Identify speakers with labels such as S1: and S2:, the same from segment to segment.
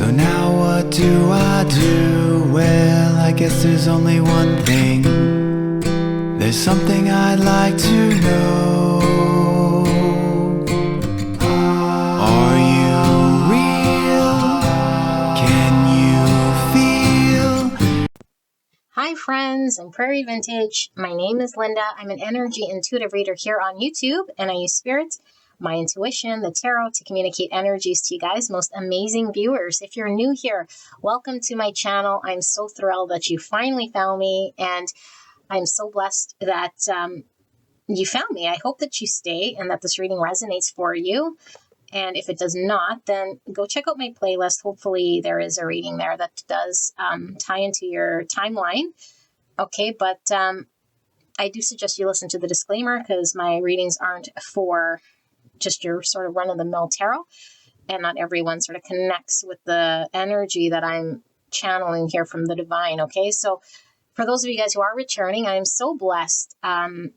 S1: So now what do I do? Well, I guess there's only one thing. There's something I'd like to know. Are you real? Can you feel?
S2: Hi friends, I'm Prairie Vintage. My name is Linda. I'm an energy intuitive reader here on YouTube, and I use spirit, my intuition, the tarot to communicate energies to you guys, most amazing viewers. If you're new here, welcome to my channel. I'm so thrilled that you finally found me, and I'm so blessed that you found me. I hope that you stay and that this reading resonates for you. And if it does not, then go check out my playlist. Hopefully there is a reading there that does tie into your timeline. Okay, but I do suggest you listen to the disclaimer because my readings aren't for just your sort of run-of-the-mill tarot. And not everyone sort of connects with the energy that I'm channeling here from the divine. Okay, so for those of you guys who are returning, I am so blessed. I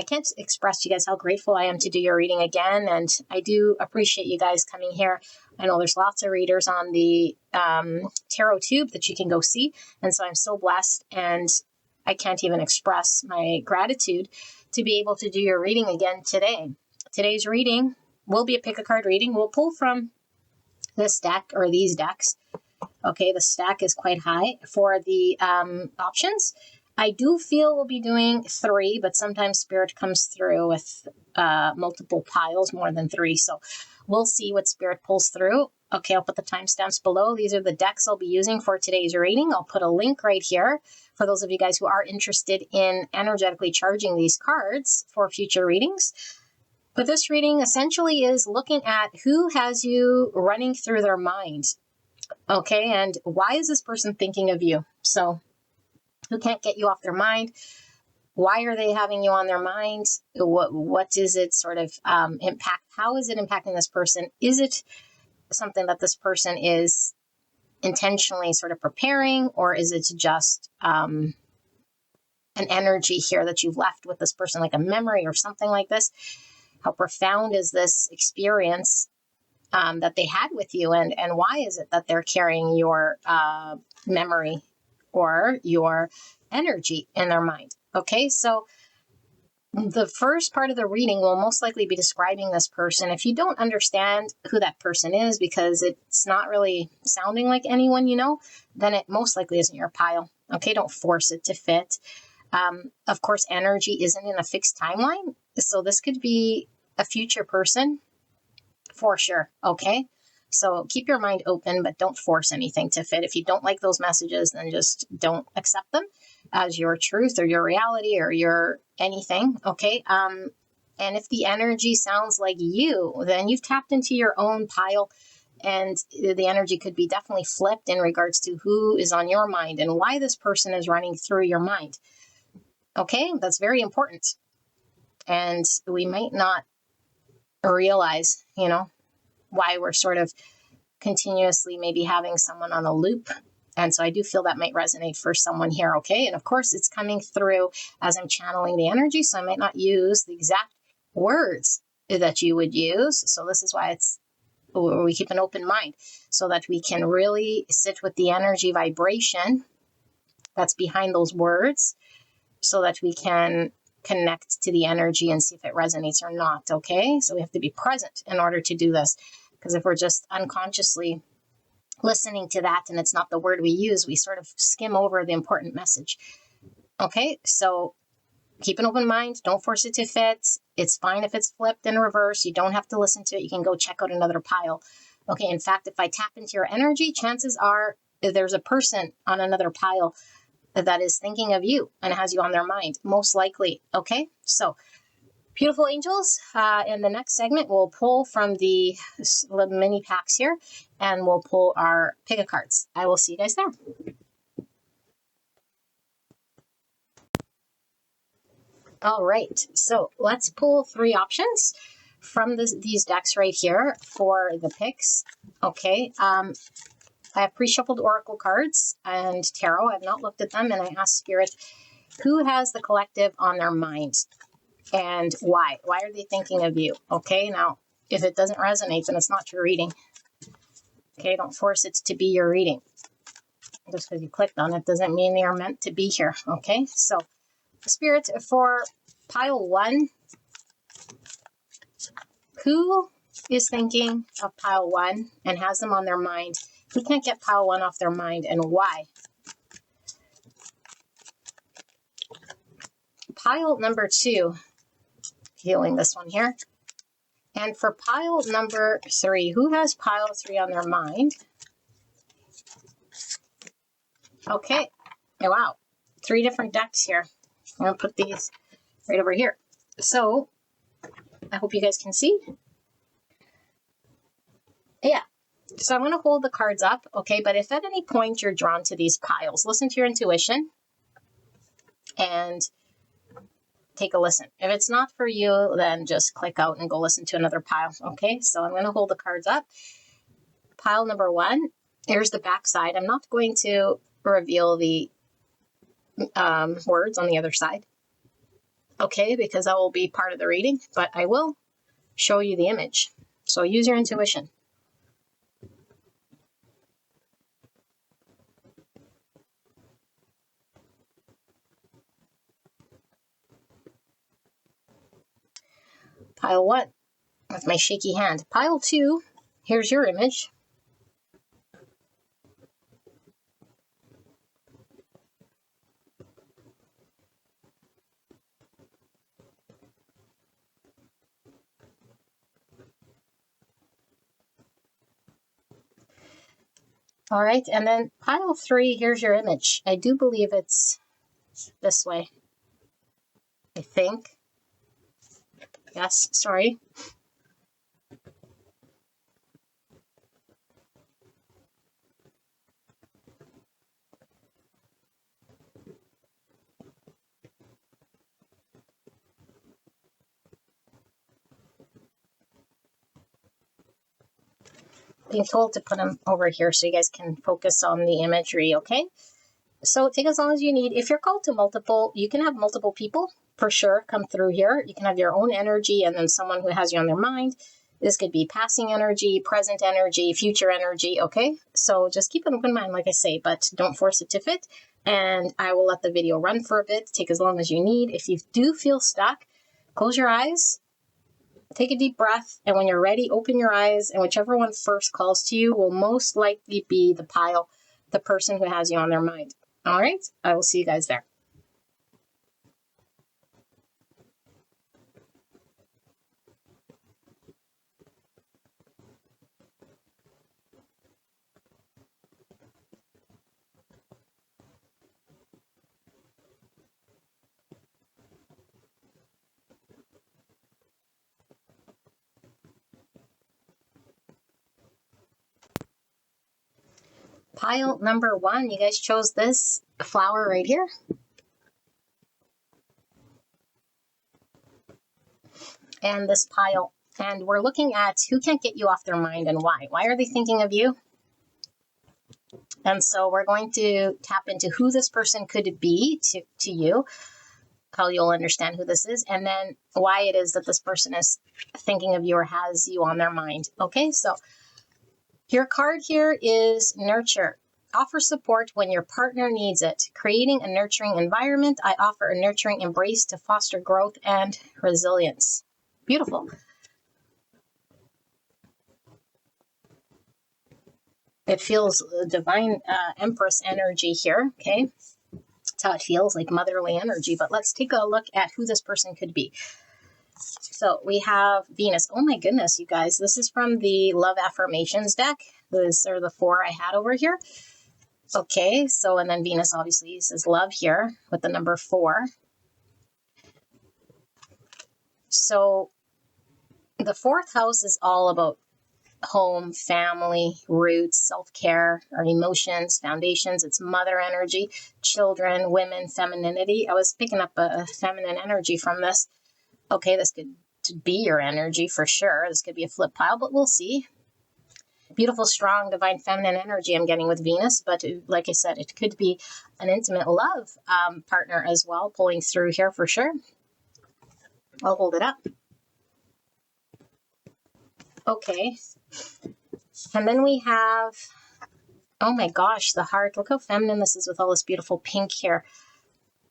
S2: can't express to you guys how grateful I am to do your reading again, and I do appreciate you guys coming here. I know there's lots of readers on the Tarot Tube that you can go see, and so I'm so blessed, and I can't even express my gratitude to be able to do your reading again today. Today's reading will be a pick-a-card reading. We'll pull from this deck, or these decks. Okay, the stack is quite high for the options. I do feel we'll be doing 3, but sometimes Spirit comes through with multiple piles, more than 3. So we'll see what Spirit pulls through. Okay, I'll put the timestamps below. These are the decks I'll be using for today's reading. I'll put a link right here for those of you guys who are interested in energetically charging these cards for future readings. But this reading essentially is looking at who has you running through their mind. Okay, and why is this person thinking of you? So who can't get you off their mind? Why are they having you on their mind? What is it sort of impact? How is it impacting this person? Is it something that this person is intentionally sort of preparing, or is it just an energy here that you've left with this person, like a memory or something like this? How profound is this experience that they had with you, and why is it that they're carrying your memory or your energy in their mind? Okay, so the first part of the reading will most likely be describing this person. If you don't understand who that person is because it's not really sounding like anyone you know, then it most likely isn't your pile. Okay, don't force it to fit. Of course, energy isn't in a fixed timeline, so this could be a future person for sure. Okay, so keep your mind open, but don't force anything to fit. If you don't like those messages, then just don't accept them as your truth or your reality or your anything. Okay. And if the energy sounds like you, then you've tapped into your own pile, and the energy could be definitely flipped in regards to who is on your mind and why this person is running through your mind. Okay. That's very important. And we might not realize, why we're sort of continuously maybe having someone on a loop. And so I do feel that might resonate for someone here. Okay. And of course it's coming through as I'm channeling the energy. So I might not use the exact words that you would use. So this is why we keep an open mind so that we can really sit with the energy vibration that's behind those words so that we can connect to the energy and see if it resonates or not. Okay. So we have to be present in order to do this. Because if we're just unconsciously listening to that and it's not the word we use, we sort of skim over the important message. Okay, so keep an open mind. Don't force it to fit. It's fine if it's flipped in reverse. You don't have to listen to it. You can go check out another pile. Okay, in fact, if I tap into your energy, chances are there's a person on another pile that is thinking of you and has you on their mind, most likely. Okay, so beautiful angels, in the next segment, we'll pull from the mini packs here, and we'll pull our pick-a-cards. I will see you guys there. All right, so let's pull 3 options from these decks right here for the picks. Okay, I have pre-shuffled oracle cards and tarot. I've not looked at them, and I asked Spirit, who has the collective on their mind? And why? Why are they thinking of you? Okay, now, if it doesn't resonate, then it's not your reading. Okay, don't force it to be your reading. Just because you clicked on it doesn't mean they are meant to be here. Okay, so Spirit, for pile 1, who is thinking of pile 1 and has them on their mind? Who can't get pile 1 off their mind, and why? Pile number 2, healing this one here. And for pile number 3, who has pile 3 on their mind? Okay. Oh, wow. 3 different decks here. I'm going to put these right over here. So, I hope you guys can see. Yeah. So I'm going to hold the cards up, okay? But if at any point you're drawn to these piles, listen to your intuition and take a listen. If it's not for you, then just click out and go listen to another pile, okay? So I'm going to hold the cards up. Pile number 1, here's the back side. I'm not going to reveal the words on the other side, okay? Because that will be part of the reading, but I will show you the image. So use your intuition. Pile 1, with my shaky hand. Pile 2, here's your image. All right, and then pile 3, here's your image. I do believe it's this way. I think. Yes, sorry. Being told to put them over here so you guys can focus on the imagery, okay? So take as long as you need. If you're called to multiple, you can have multiple people for sure come through here. You can have your own energy and then someone who has you on their mind. This could be passing energy, present energy, future energy, okay? So just keep an open mind, like I say, but don't force it to fit. And I will let the video run for a bit. Take as long as you need. If you do feel stuck, close your eyes, take a deep breath, and when you're ready, open your eyes, and whichever one first calls to you will most likely be the pile, the person who has you on their mind. All right? I will see you guys there. Pile number 1, you guys chose this flower right here. And this pile. And we're looking at who can't get you off their mind and why. Why are they thinking of you? And so we're going to tap into who this person could be to you, how you'll understand who this is, and then why it is that this person is thinking of you or has you on their mind. Okay, so your card here is nurture. Offer support when your partner needs it. Creating a nurturing environment. I offer a nurturing embrace to foster growth and resilience. Beautiful. It feels divine empress energy here, okay? That's how it feels, like motherly energy. But let's take a look at who this person could be. So we have Venus. Oh my goodness, you guys. This is from the Love Affirmations deck. These are the 4 I had over here. Okay, so and then Venus obviously says love here with the number 4. So the 4th house is all about home, family, roots, self-care, our emotions, foundations. It's mother energy, children, women, femininity. I was picking up a feminine energy from this. Okay, this could be your energy for sure. This could be a flip pile, but we'll see. Beautiful, strong, divine feminine energy I'm getting with Venus, but like I said, it could be an intimate love partner as well, pulling through here for sure. I'll hold it up. Okay. And then we have, oh my gosh, the heart. Look how feminine this is with all this beautiful pink here.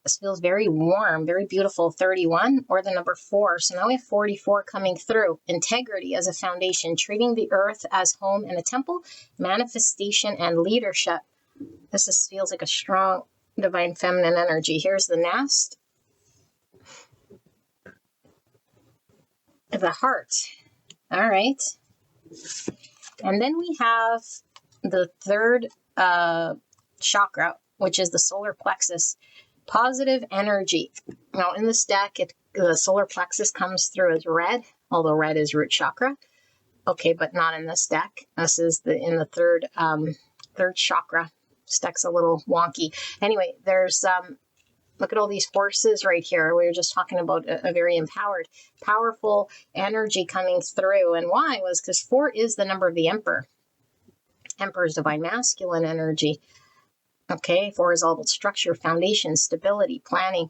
S2: This feels very warm, very beautiful. 31 or the number 4. So now we have 44 coming through. Integrity as a foundation, treating the earth as home and a temple, manifestation and leadership. This feels like a strong divine feminine energy. Here's the nest. The heart. All right. And then we have the third chakra, which is the solar plexus. Positive energy. Now in this deck, the solar plexus comes through as red, although red is root chakra. Okay, but not in this deck. This is in the third chakra. This deck's a little wonky. Anyway, there's look at all these horses right here. We were just talking about a very empowered, powerful energy coming through. And why was because 4 is the number of the emperor. Emperor is divine masculine energy. Okay, 4 is all about structure, foundation, stability, planning.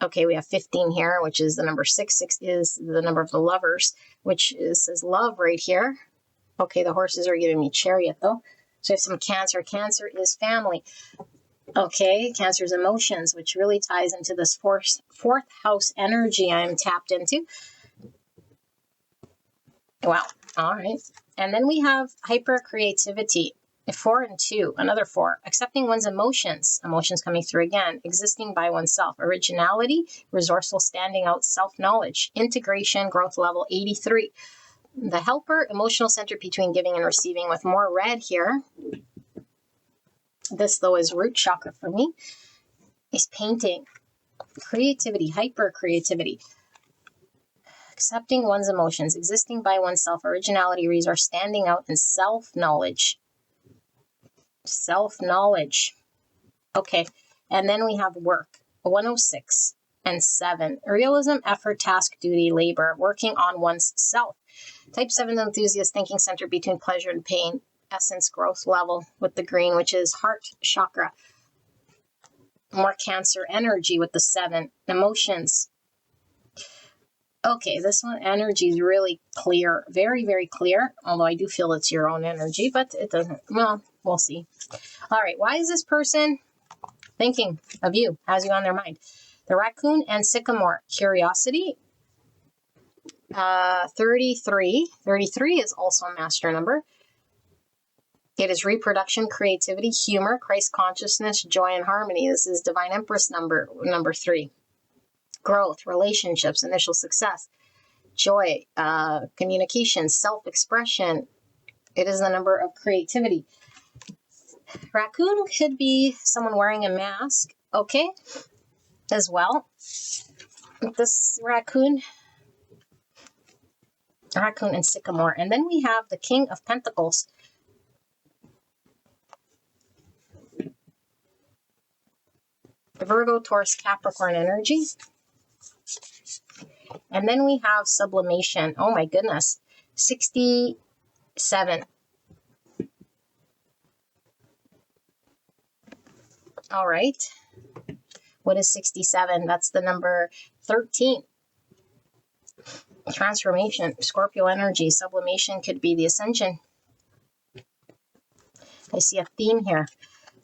S2: Okay, we have 15 here, which is the number 6. 6 is the number of the lovers, which says love right here. Okay, the horses are giving me chariot though. So I have some Cancer. Cancer is family. Okay, Cancer is emotions, which really ties into this fourth house energy I'm tapped into. Wow, all right. And then we have hyper creativity. 4 and 2, another 4, accepting one's emotions coming through again, existing by oneself, originality, resourceful, standing out, self-knowledge, integration, growth level 83. The helper, emotional center between giving and receiving with more red here. This though is root chakra for me, is painting, creativity, hyper creativity, accepting one's emotions, existing by oneself, originality, resource, standing out, and self-knowledge. Self-knowledge. Okay, and then we have work, 106 and 7. Realism, effort, task, duty, labor, working on one's self. Type 7 enthusiast, thinking center between pleasure and pain, essence, growth level with the green, which is heart chakra. More Cancer energy with the 7. Emotions. Okay, this one, energy is really clear, very, very clear, although I do feel it's your own energy, but it doesn't, well, we'll see. All right, why is this person thinking of you, has you on their mind? The raccoon and sycamore, curiosity. 33. 33 is also a master number. It is reproduction, creativity, humor, Christ consciousness, joy, and harmony. This is Divine Empress number 3. Growth, relationships, initial success, joy, communication, self-expression. It is the number of creativity. Raccoon could be someone wearing a mask, okay, as well. This raccoon and sycamore. And then we have the King of Pentacles. Virgo, Taurus, Capricorn energy. And then we have sublimation. Oh my goodness. 67. All right. What is 67? That's the number 13. Transformation, Scorpio energy. Sublimation could be the ascension. I see a theme here.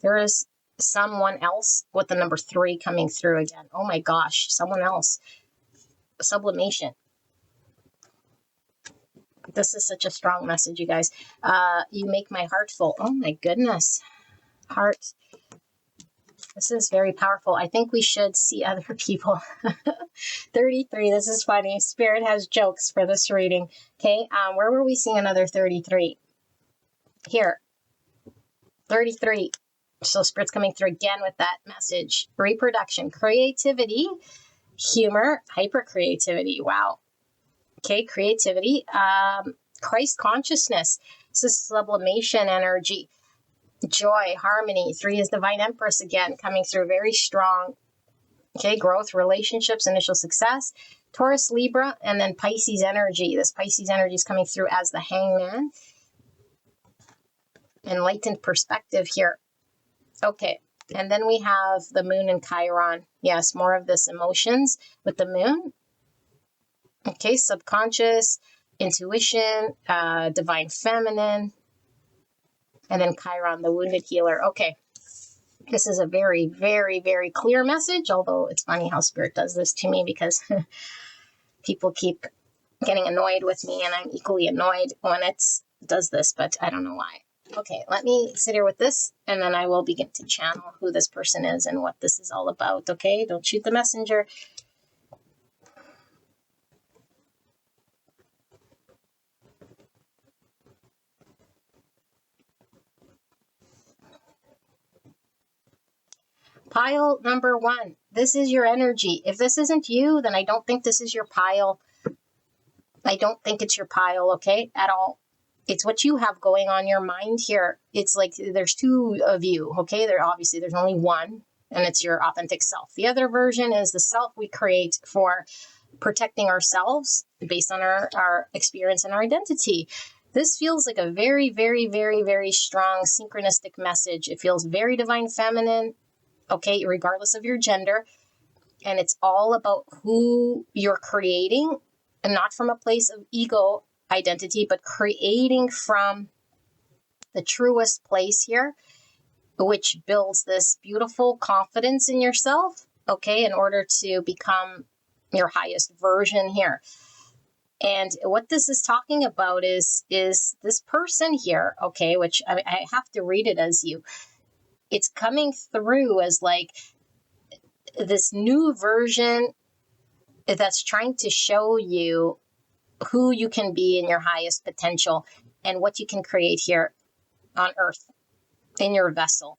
S2: There is someone else with the number 3 coming through again. Oh my gosh, someone else. Sublimation. This is such a strong message, you guys. You make my heart full. Oh my goodness. Heart. This is very powerful. I think we should see other people. 33. This is funny. Spirit has jokes for this reading. Okay. Where were we seeing another 33? Here. 33. So Spirit's coming through again with that message. Reproduction, creativity, humor, hyper creativity. Wow. Okay. Creativity. Christ consciousness. This is sublimation energy. Joy, harmony. 3 is Divine Empress again, coming through very strong. Okay, growth, relationships, initial success. Taurus, Libra, and then Pisces energy. This Pisces energy is coming through as the Hangman. Enlightened perspective here. Okay, and then we have the Moon and Chiron. Yes, more of this emotions with the Moon. Okay, subconscious, intuition, divine feminine. And then Chiron, the wounded healer. Okay. This is a very, very, very clear message, although it's funny how Spirit does this to me because people keep getting annoyed with me, and I'm equally annoyed when it does this, but I don't know why. Okay, let me sit here with this, and then I will begin to channel who this person is and what this is all about, okay? Don't shoot the messenger. Pile number 1. This is your energy. If this isn't you, then I don't think this is your pile. I don't think it's your pile, okay, at all. It's what you have going on your mind here. It's like there's 2 of you, okay? There's only one, and it's your authentic self. The other version is the self we create for protecting ourselves based on our experience and our identity. This feels like a very, very, very, very strong synchronistic message. It feels very divine feminine, okay, regardless of your gender. And it's all about who you're creating, and not from a place of ego identity, but creating from the truest place here, which builds this beautiful confidence in yourself, okay, in order to become your highest version here. And what this is talking about is this person here, okay, which I have to read it as you. It's coming through as like this new version that's trying to show you who you can be in your highest potential and what you can create here on earth in your vessel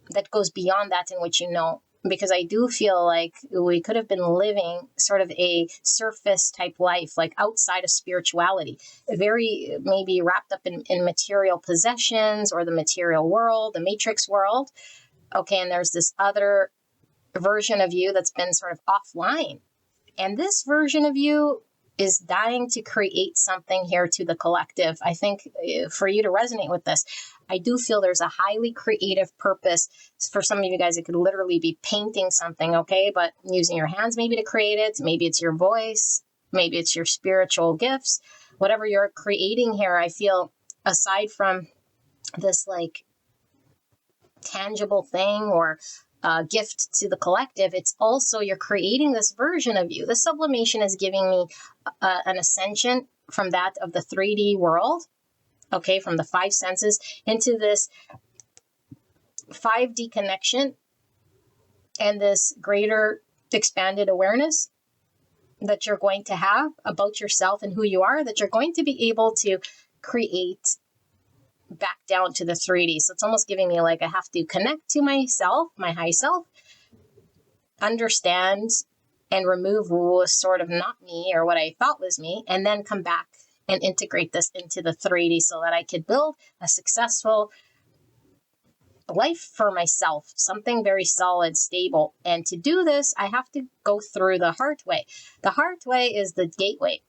S2: that goes beyond that in which you know. Because I do feel like we could have been living sort of a surface type life, like outside of spirituality, very maybe wrapped up in material possessions or the material world, the matrix world. Okay, and there's this other version of you that's been sort of offline. And this version of you is dying to create something here to the collective. I think for you to resonate with this, I do feel there's a highly creative purpose. For some of you guys, it could literally be painting something, okay? But using your hands maybe to create it. Maybe it's your voice. Maybe it's your spiritual gifts. Whatever you're creating here, I feel aside from this like tangible thing or gift to the collective, it's also you're creating this version of you. The sublimation is giving me an ascension from that of the 3D world, okay, from the 5 senses into this 5D connection and this greater expanded awareness that you're going to have about yourself and who you are, that you're going to be able to create back down to the 3D. So it's almost giving me like I have to connect to myself, my high self, understand and remove what was sort of not me or what I thought was me, and then come back and integrate this into the 3D so that I could build a successful life for myself, something very solid, stable. And to do this, I have to go through the heart way. The heart way is the gateway.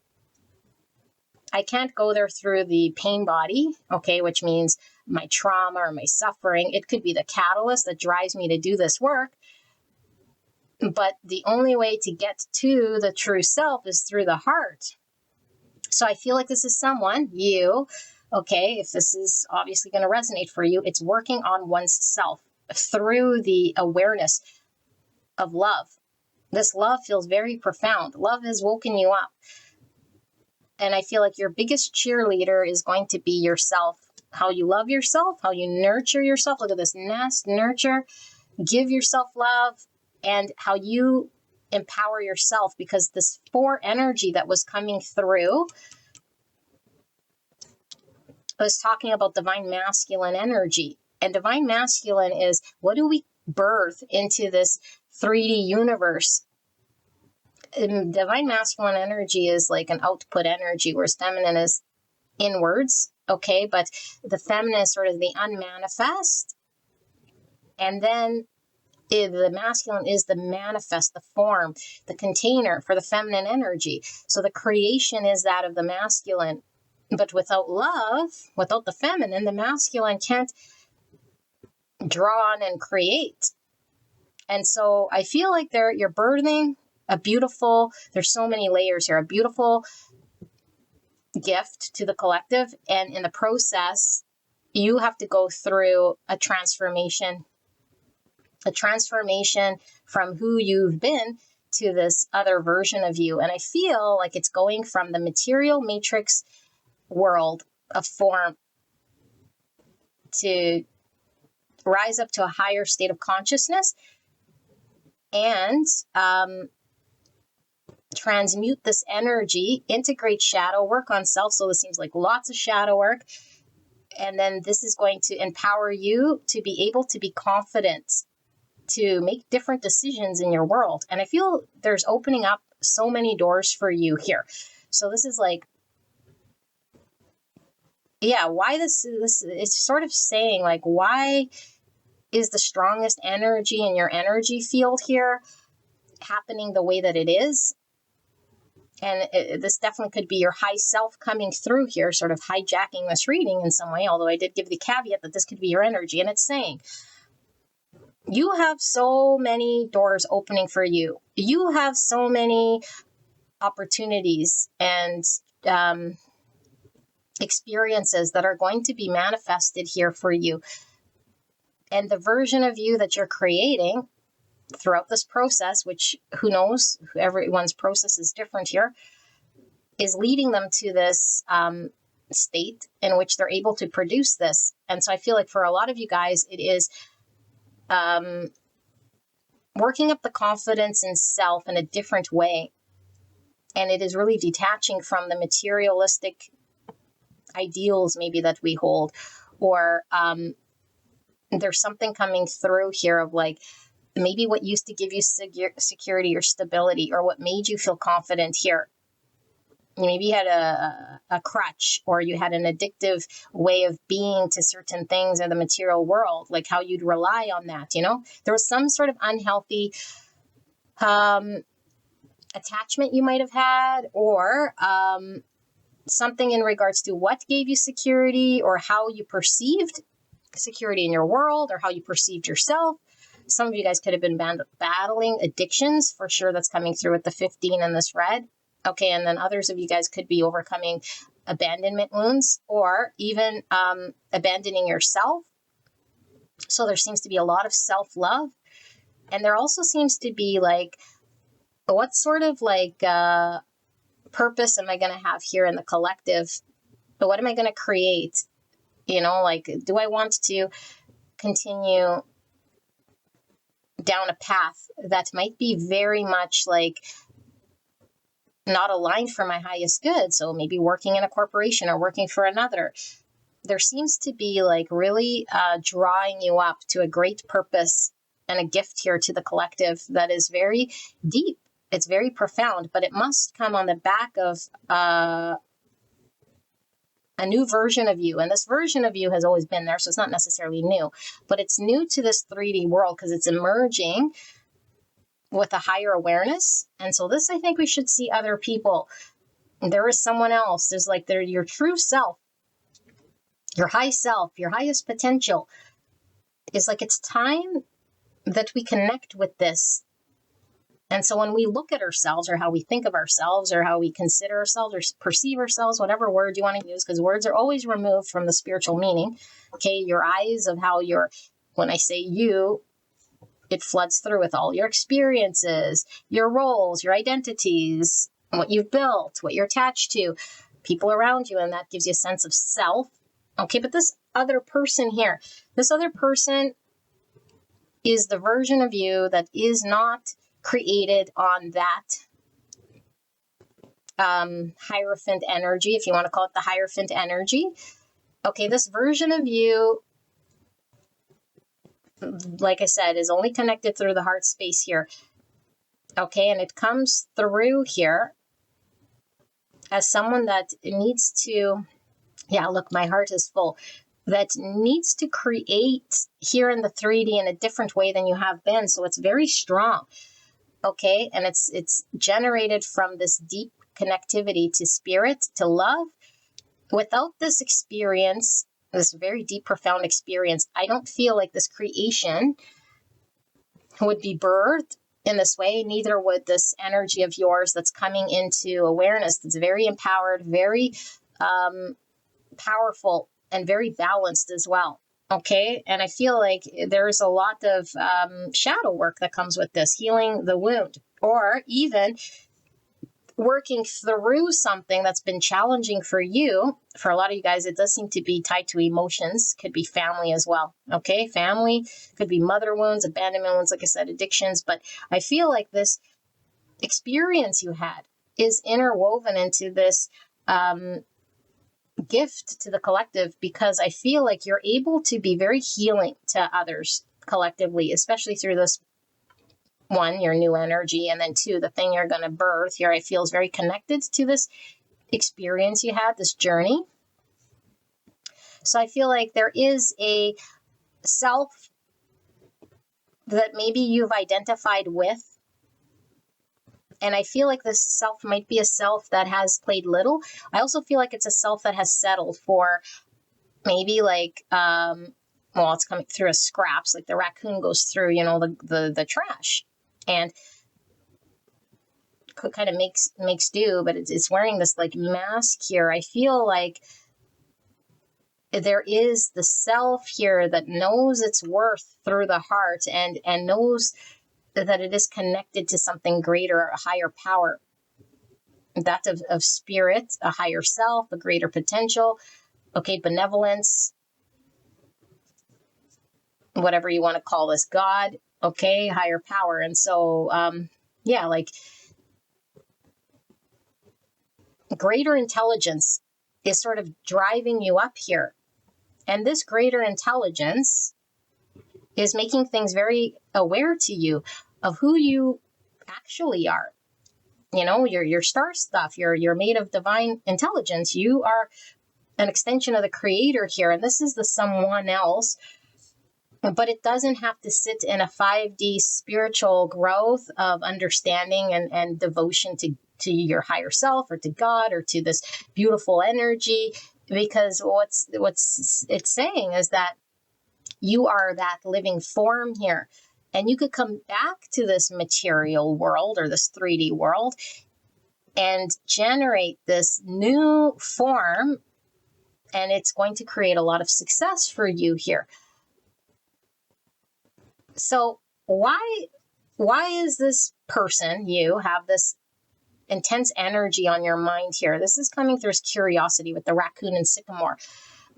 S2: I can't go there through the pain body, okay, which means my trauma or my suffering. It could be the catalyst that drives me to do this work. But the only way to get to the true self is through the heart. So I feel like this is someone, you, okay, if this is obviously going to resonate for you, it's working on one's self through the awareness of love. This love feels very profound. Love has woken you up. And I feel like your biggest cheerleader is going to be yourself. How you love yourself, how you nurture yourself. Look at this nest, nurture, give yourself love, and how you empower yourself, because this 4 energy that was coming through was talking about divine masculine energy. And divine masculine is, what do we birth into this 3D universe? And divine masculine energy is like an output energy, whereas feminine is inwards, okay? But the feminine is sort of the unmanifest. And then the masculine is the manifest, the form, the container for the feminine energy. So the creation is that of the masculine. But without love, without the feminine, the masculine can't draw on and create. And so I feel like you're birthing a beautiful, there's so many layers here, a beautiful gift to the collective. And in the process, you have to go through a transformation from who you've been to this other version of you. And I feel like it's going from the material matrix world of form to rise up to a higher state of consciousness and transmute this energy, integrate shadow work on self. So this seems like lots of shadow work. And then this is going to empower you to be able to be confident to make different decisions in your world. And I feel there's opening up so many doors for you here. So this is like, yeah, why this it's sort of saying like, why is the strongest energy in your energy field here happening the way that it is? And this definitely could be your high self coming through here, sort of hijacking this reading in some way, although I did give the caveat that this could be your energy. And it's saying, you have so many doors opening for you. You have so many opportunities and experiences that are going to be manifested here for you. And the version of you that you're creating throughout this process, which who knows, everyone's process is different here, is leading them to this state in which they're able to produce this. And so I feel like for a lot of you guys, it is working up the confidence in self in a different way. And it is really detaching from the materialistic ideals maybe that we hold, or there's something coming through here of like, maybe what used to give you security or stability, or what made you feel confident here. Maybe you had a crutch, or you had an addictive way of being to certain things in the material world, like how you'd rely on that, you know? There was some sort of unhealthy attachment you might have had, or something in regards to what gave you security, or how you perceived security in your world, or how you perceived yourself. Some of you guys could have been battling addictions, for sure. That's coming through with the 15 and this red. Okay, and then others of you guys could be overcoming abandonment wounds, or even abandoning yourself. So there seems to be a lot of self-love. And there also seems to be like, what sort of like purpose am I going to have here in the collective? But what am I going to create? You know, like, do I want to continue down a path that might be very much like not aligned for my highest good? So maybe working in a corporation or working for another. There seems to be like really drawing you up to a great purpose and a gift here to the collective that is very deep. It's very profound, but it must come on the back of a new version of you. And this version of you has always been there, so it's not necessarily new, but it's new to this 3D world because it's emerging with a higher awareness. And so this, I think we should see other people. There is someone else. There's like your true self, your high self, your highest potential. Is like, it's time that we connect with this. And so when we look at ourselves, or how we think of ourselves, or how we consider ourselves, or perceive ourselves, whatever word you want to use, because words are always removed from the spiritual meaning. Okay, your eyes of how when I say you, it floods through with all your experiences, your roles, your identities, what you've built, what you're attached to, people around you, and that gives you a sense of self. Okay, but this other person here, this other person is the version of you that is not created on that Hierophant energy, if you want to call it the Hierophant energy. Okay, this version of you, like I said, is only connected through the heart space here. Okay, and it comes through here as someone that needs to, yeah, look, my heart is full, that needs to create here in the 3D in a different way than you have been. So it's very strong. Okay, and it's generated from this deep connectivity to spirit, to love. Without this experience, this very deep, profound experience, I don't feel like this creation would be birthed in this way. Neither would this energy of yours that's coming into awareness, that's very empowered, very powerful, and very balanced as well. Okay. And I feel like there's a lot of shadow work that comes with this, healing the wound, or even working through something that's been challenging for you. For a lot of you guys, it does seem to be tied to emotions, could be family as well. Okay. Family could be mother wounds, abandonment wounds, like I said, addictions. But I feel like this experience you had is interwoven into this gift to the collective, because I feel like you're able to be very healing to others collectively, especially through this one, your new energy, and then two, the thing you're going to birth here. I feel is very connected to this experience you had, this journey. So I feel like there is a self that maybe you've identified with. And I feel like this self might be a self that has played little. I also feel like it's a self that has settled for maybe like, well, it's coming through as scraps, like the raccoon goes through, you know, the trash, and kind of makes do, but it's wearing this like mask here. I feel like there is the self here that knows its worth through the heart, and knows that it is connected to something greater, a higher power, that of spirit, a higher self, a greater potential, okay, benevolence, whatever you want to call this, God, okay, higher power. And so, yeah, like greater intelligence is sort of driving you up here. And this greater intelligence is making things very aware to you of who you actually are. You know, your star stuff, you're made of divine intelligence. You are an extension of the creator here. And this is the someone else, but it doesn't have to sit in a 5D spiritual growth of understanding and devotion to your higher self, or to God, or to this beautiful energy. Because what's it's saying is that you are that living form here. And you could come back to this material world, or this 3D world, and generate this new form. And it's going to create a lot of success for you here. So why is this person, you have this intense energy on your mind here? This is coming through as curiosity with the raccoon and sycamore.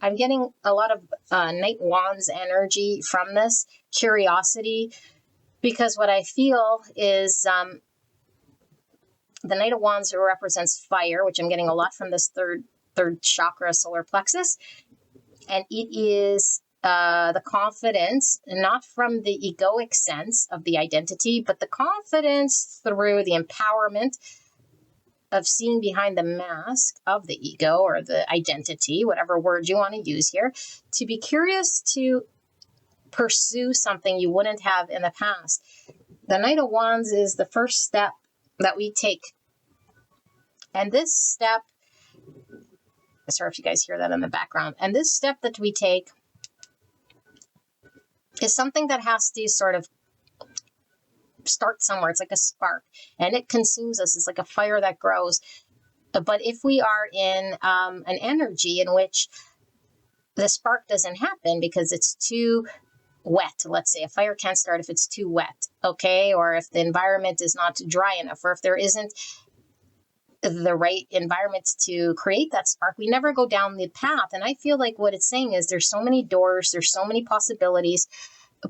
S2: I'm getting a lot of Night Wands energy from this curiosity, because what I feel is the Knight of Wands represents fire, which I'm getting a lot from this third chakra, solar plexus. And it is the confidence, not from the egoic sense of the identity, but the confidence through the empowerment of seeing behind the mask of the ego, or the identity, whatever word you want to use here, to be curious to pursue something you wouldn't have in the past. The Knight of Wands is the first step that we take. And this step, sorry if you guys hear that in the background, and this step that we take is something that has to sort of start somewhere. It's like a spark, and it consumes us. It's like a fire that grows. But if we are in an energy in which the spark doesn't happen because it's too wet, let's say a fire can't start if it's too wet, okay? Or if the environment is not dry enough, or if there isn't the right environment to create that spark, we never go down the path. And I feel like what it's saying is there's so many doors, there's so many possibilities,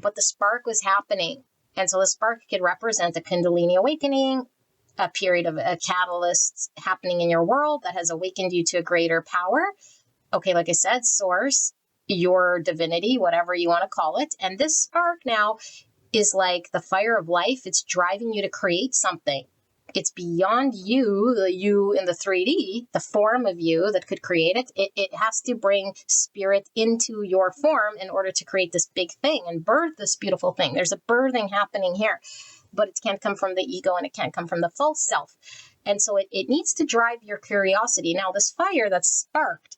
S2: but the spark was happening. And so the spark could represent a Kundalini awakening, a period of a catalyst happening in your world that has awakened you to a greater power. Okay, like I said, source, your divinity, whatever you want to call it. And this spark now is like the fire of life. It's driving you to create something. It's beyond you, the you in the 3D, the form of you that could create it. It has to bring spirit into your form in order to create this big thing and birth this beautiful thing. There's a birthing happening here, but it can't come from the ego, and it can't come from the false self. And so it needs to drive your curiosity. Now, this fire that's sparked,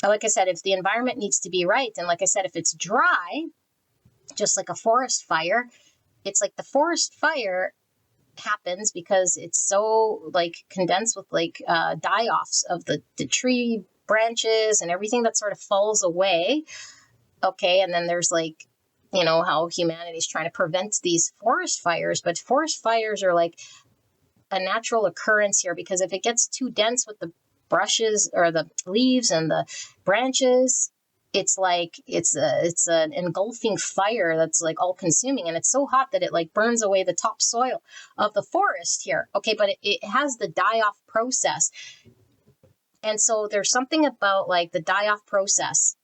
S2: like I said, if the environment needs to be right, and like I said, if it's dry, just like a forest fire, it's like the forest fire happens because it's so like condensed with like die-offs of the tree branches and everything that sort of falls away. Okay, and then there's like, you know, how humanity's trying to prevent these forest fires, but forest fires are like a natural occurrence here, because if it gets too dense with the brushes or the leaves and the branches, it's like it's an engulfing fire that's like all consuming, and it's so hot that it like burns away the topsoil of the forest here. Okay, but it has the die-off process. And so there's something about like the die-off process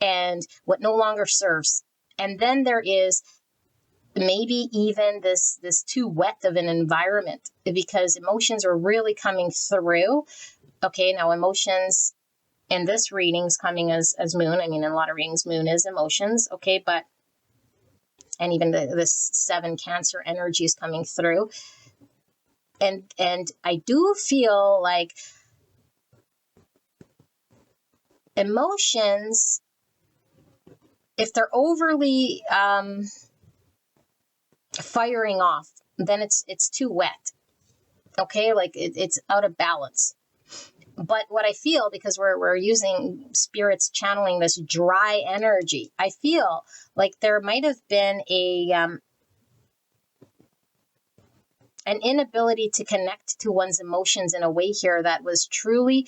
S2: and what no longer serves. And then there is maybe even this too wet of an environment, because emotions are really coming through. Okay, now emotions in this reading's coming as moon. I mean, in a lot of readings, moon is emotions. Okay, but and even this 7 Cancer energy is coming through. And I do feel like emotions, if they're overly firing off, then it's too wet. Okay, like it's out of balance. But what I feel, because we're using spirits channeling this dry energy, I feel like there might have been an inability to connect to one's emotions in a way here that was truly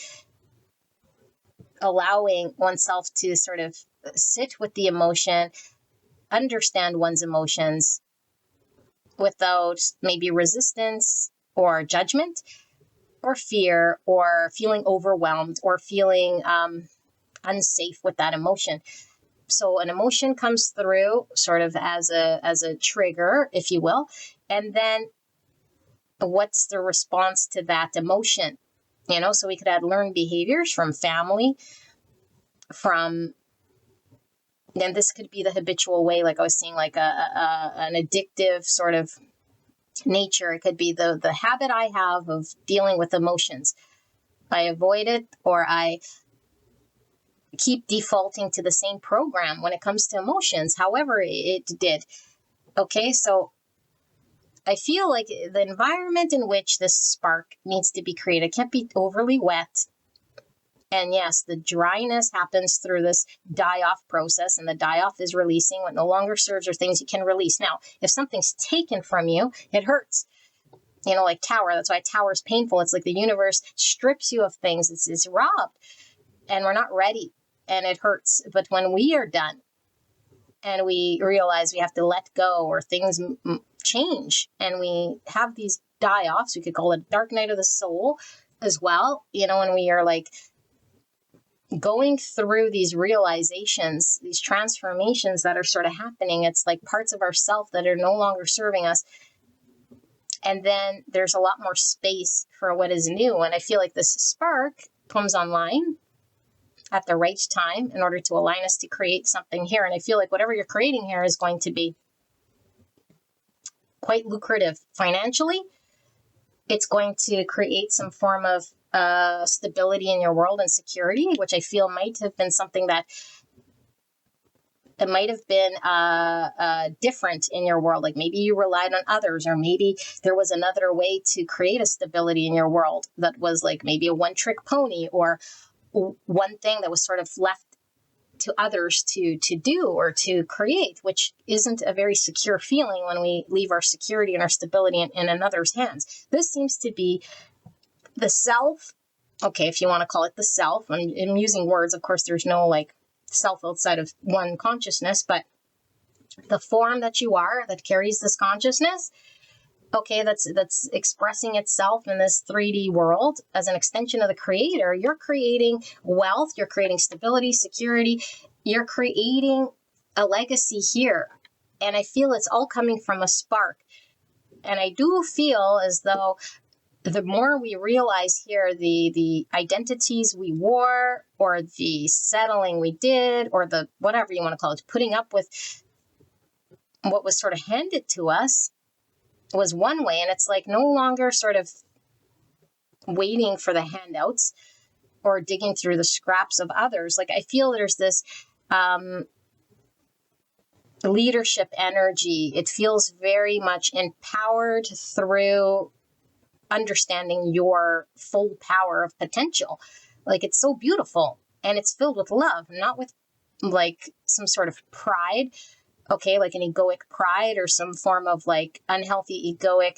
S2: allowing oneself to sort of sit with the emotion, understand one's emotions without maybe resistance or judgment or fear or feeling overwhelmed or feeling unsafe with that emotion. So an emotion comes through sort of as a trigger, if you will, and then what's the response to that emotion? You know, so we could add learned behaviors from family, from, and this could be the habitual way, like I was seeing, like an addictive sort of nature. It could be the habit I have of dealing with emotions. I avoid it, or I keep defaulting to the same program when it comes to emotions, however it did. Okay, so I feel like the environment in which this spark needs to be created can't be overly wet. And yes, the dryness happens through this die-off process, and the die-off is releasing what no longer serves or things you can release. Now, if something's taken from you, it hurts. You know, like tower, that's why tower is painful. It's like the universe strips you of things. It's robbed, and we're not ready, and it hurts. But when we are done and we realize we have to let go, or things change, and we have these die-offs, we could call it dark night of the soul as well, you know, and we are like going through these realizations, these transformations that are sort of happening. It's like parts of ourself that are no longer serving us. And then there's a lot more space for what is new. And I feel like this spark comes online at the right time in order to align us to create something here. And I feel like whatever you're creating here is going to be quite lucrative financially. It's going to create some form of stability in your world and security, which I feel might have been something that it might have been different in your world. Like maybe you relied on others, or maybe there was another way to create a stability in your world that was like maybe a one-trick pony, or one thing that was sort of left to others to do or to create, which isn't a very secure feeling when we leave our security and our stability in another's hands. This seems to be the self. Okay, if you want to call it the self, I'm using words, of course, there's no like self outside of one consciousness, but the form that you are that carries this consciousness, okay, that's expressing itself in this 3D world as an extension of the creator. You're creating wealth, you're creating stability, security, you're creating a legacy here. And I feel it's all coming from a spark. And I do feel as though the more we realize here the identities we wore, or the settling we did, or the whatever you want to call it, putting up with what was sort of handed to us, was one way. And it's like no longer sort of waiting for the handouts or digging through the scraps of others. Like I feel there's this leadership energy. It feels very much empowered through understanding your full power of potential. Like, it's so beautiful and it's filled with love, not with like some sort of pride, okay, like an egoic pride or some form of like unhealthy egoic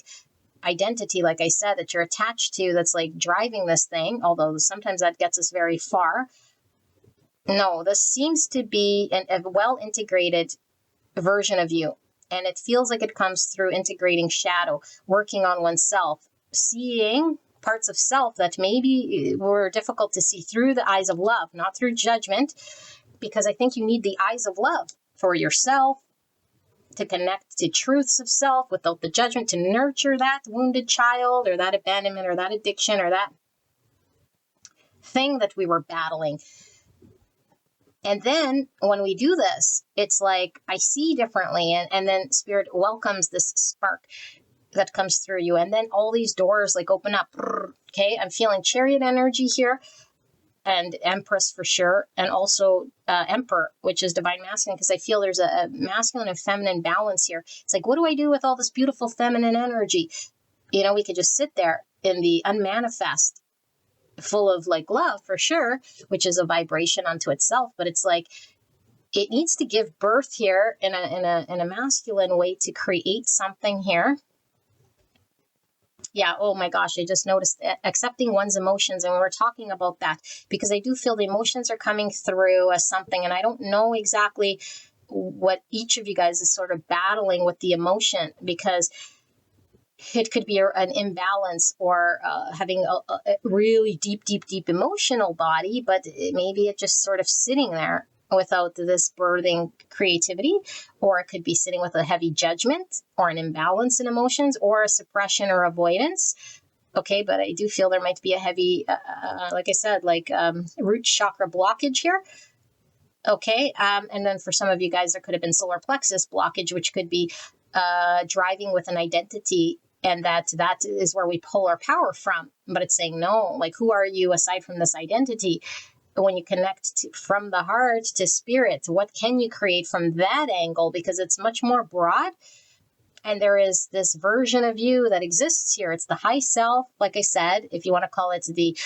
S2: identity, like I said, that you're attached to, that's like driving this thing, although sometimes that gets us very far. No, this seems to be a well integrated version of you. And it feels like it comes through integrating shadow, working on oneself, seeing parts of self that maybe were difficult to see through the eyes of love, not through judgment, because I think you need the eyes of love for yourself to connect to truths of self without the judgment, to nurture that wounded child or that abandonment or that addiction or that thing that we were battling. And then when we do this, it's like I see differently, and then Spirit welcomes this spark that comes through you, and then all these doors like open up. Okay, I'm feeling Chariot energy here, and Empress for sure, and also Emperor, which is divine masculine, because I feel there's a masculine and feminine balance here. It's like, what do I do with all this beautiful feminine energy? You know, we could just sit there in the unmanifest, full of like love for sure, which is a vibration unto itself, but it's like it needs to give birth here in a masculine way to create something here. Yeah, oh my gosh, I just noticed accepting one's emotions, and we're talking about that because I do feel the emotions are coming through as something, and I don't know exactly what each of you guys is sort of battling with the emotion, because it could be an imbalance or having a really deep emotional body, but maybe it's just sort of sitting there without this birthing creativity, or it could be sitting with a heavy judgment or an imbalance in emotions or a suppression or avoidance. Okay, but I do feel there might be a heavy, like I said, like root chakra blockage here. Okay, and then for some of you guys, there could have been solar plexus blockage, which could be driving with an identity, and that is where we pull our power from. But it's saying, no, like, who are you aside from this identity? When you connect from the heart to spirit, what can you create from that angle? Because it's much more broad. And there is this version of you that exists here. It's the high self, like I said, if you want to call it the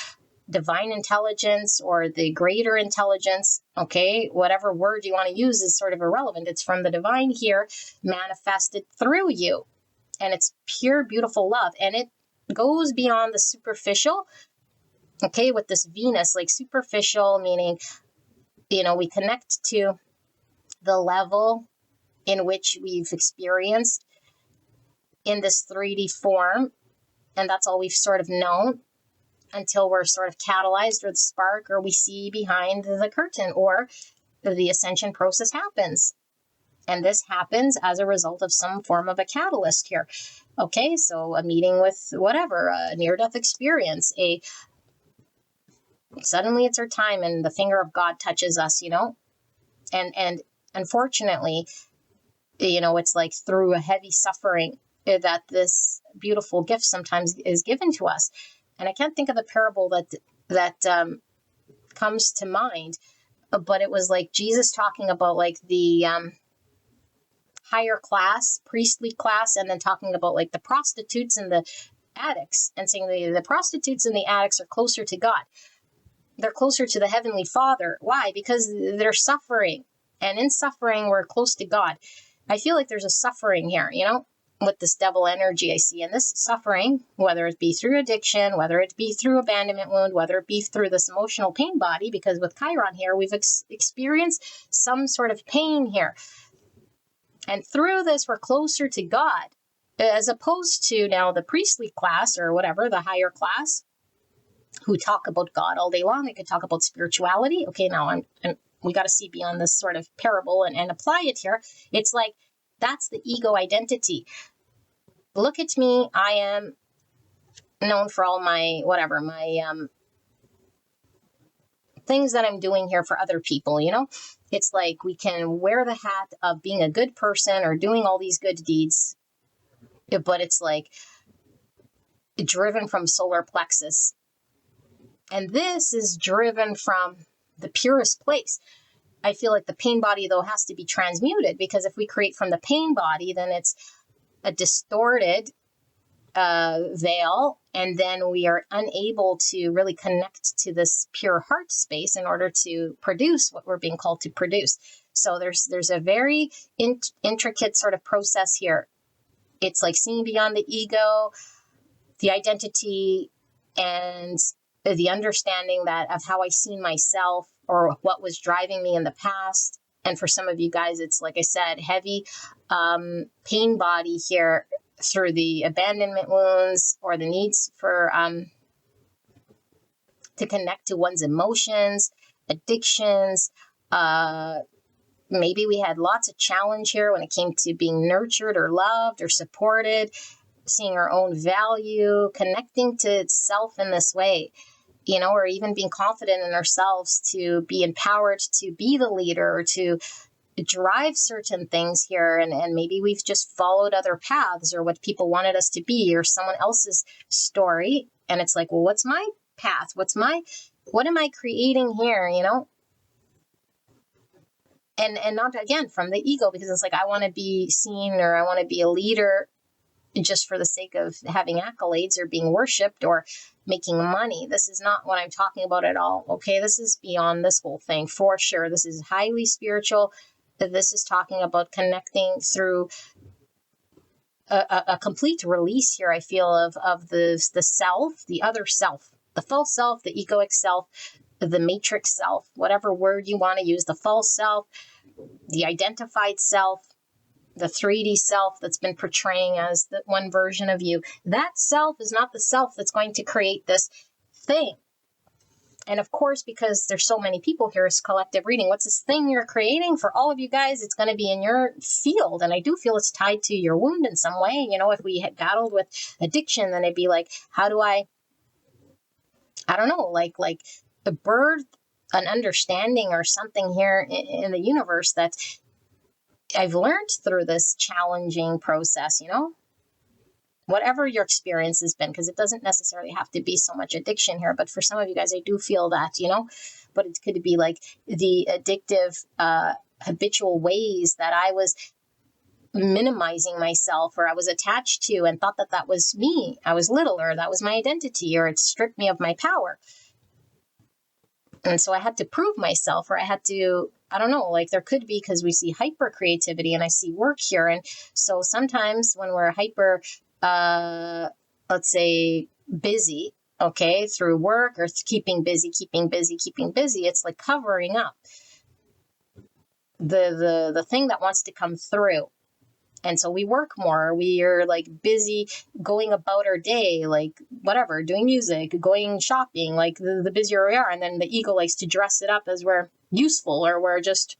S2: divine intelligence or the greater intelligence, okay, whatever word you want to use is sort of irrelevant. It's from the divine here, manifested through you. And it's pure, beautiful love. And it goes beyond the superficial, okay, with this Venus, like superficial, meaning, you know, we connect to the level in which we've experienced in this 3D form. And that's all we've sort of known until we're sort of catalyzed or the spark, or we see behind the curtain, or the ascension process happens. And this happens as a result of some form of a catalyst here. Okay, so a meeting with whatever, a near-death experience, suddenly it's our time and the finger of God touches us, you know? And unfortunately, you know, it's like through a heavy suffering that this beautiful gift sometimes is given to us. And I can't think of the parable that comes to mind, but it was like Jesus talking about like the higher class, priestly class, and then talking about like the prostitutes and the addicts, and saying the prostitutes and the addicts are closer to God. They're closer to the Heavenly Father. Why? Because they're suffering. And in suffering, we're close to God. I feel like there's a suffering here, you know, with this devil energy I see. And this suffering, whether it be through addiction, whether it be through abandonment wound, whether it be through this emotional pain body, because with Chiron here, we've experienced some sort of pain here. And through this, we're closer to God, as opposed to now the priestly class or whatever, the higher class, who talk about God all day long. They could talk about spirituality. Okay, now we got to see beyond this sort of parable and apply it here. It's like, that's the ego identity. Look at me. I am known for all my, whatever, my things that I'm doing here for other people, you know? It's like we can wear the hat of being a good person or doing all these good deeds, but it's like driven from solar plexus. And this is driven from the purest place. I feel like the pain body, though, has to be transmuted, because if we create from the pain body, then it's a distorted veil, and then we are unable to really connect to this pure heart space in order to produce what we're being called to produce. So there's a very intricate sort of process here. It's like seeing beyond the ego, the identity, and the understanding that of how I seen myself or what was driving me in the past. And for some of you guys, it's, like I said, heavy pain body here through the abandonment wounds or the needs for to connect to one's emotions, addictions. Maybe we had lots of challenge here when it came to being nurtured or loved or supported, seeing our own value, connecting to itself in this way, you know, or even being confident in ourselves to be empowered to be the leader or to drive certain things here. And maybe we've just followed other paths or what people wanted us to be or someone else's story. And it's like, well, what's my path? What am I creating here? You know? And not, again, from the ego, because it's like, I want to be seen or I want to be a leader just for the sake of having accolades or being worshipped or making money. This is not what I'm talking about at all. Okay. This is beyond this whole thing for sure. This is highly spiritual. This is talking about connecting through a complete release here, I feel, of the self, the other self, the false self, the egoic self, the matrix self, whatever word you want to use, the false self, the identified self, the 3D self that's been portraying as the one version of you. That self is not the self that's going to create this thing. And of course, because there's so many people here, it's collective reading. What's this thing you're creating? For all of you guys, it's going to be in your field. And I do feel it's tied to your wound in some way. You know, if we had battled with addiction, then it'd be like, how do I don't know, like the birth, an understanding or something here in the universe that I've learned through this challenging process, you know? Whatever your experience has been, because it doesn't necessarily have to be so much addiction here, but for some of you guys, I do feel that, you know, but it could be like the addictive, habitual ways that I was minimizing myself or I was attached to and thought that that was me. I was little, or that was my identity, or it stripped me of my power. And so I had to prove myself, or I had to, I don't know, like there could be, because we see hyper creativity and I see work here. And so sometimes when we're hyper, let's say busy, okay, through work or keeping busy, it's like covering up the thing that wants to come through. And so we work more, we are like busy going about our day, like whatever, doing music, going shopping, like the busier we are. And then the ego likes to dress it up as we're useful or we're just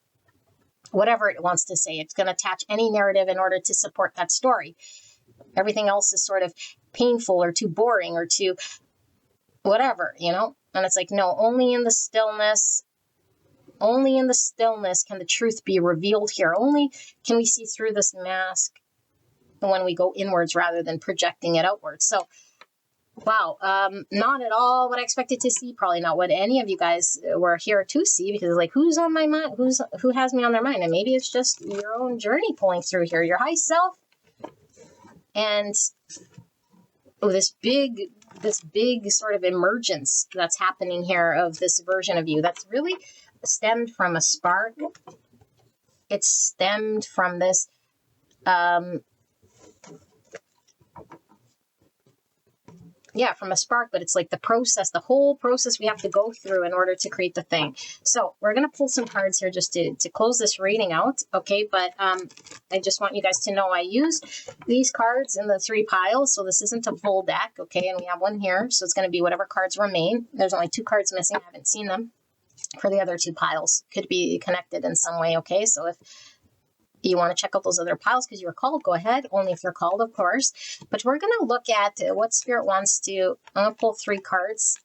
S2: whatever it wants to say. It's going to attach any narrative in order to support that story. Everything else is sort of painful or too boring or too whatever, you know? And it's like, no, only in the stillness can the truth be revealed here. Only can we see through this mask when we go inwards rather than projecting it outwards. So, wow, not at all what I expected to see. Probably not what any of you guys were here to see, because like, who's on my mind? Who has me on their mind? And maybe it's just your own journey pulling through here, your high self. And this big sort of emergence that's happening here of this version of you that's really stemmed from a spark. It stemmed from this from a spark, but it's like the whole process we have to go through in order to create the thing. So we're going to pull some cards here just to close this reading out. Okay. But, I just want you guys to know I used these cards in the 3 piles. So this isn't a full deck. Okay. And we have one here. So it's going to be whatever cards remain. There's only 2 cards missing. I haven't seen them for the other 2 piles. Could be connected in some way. Okay. So if you want to check out those other piles because you were called, go ahead. Only if you're called, of course. But we're going to look at what Spirit wants to. I'm going to pull 3 cards.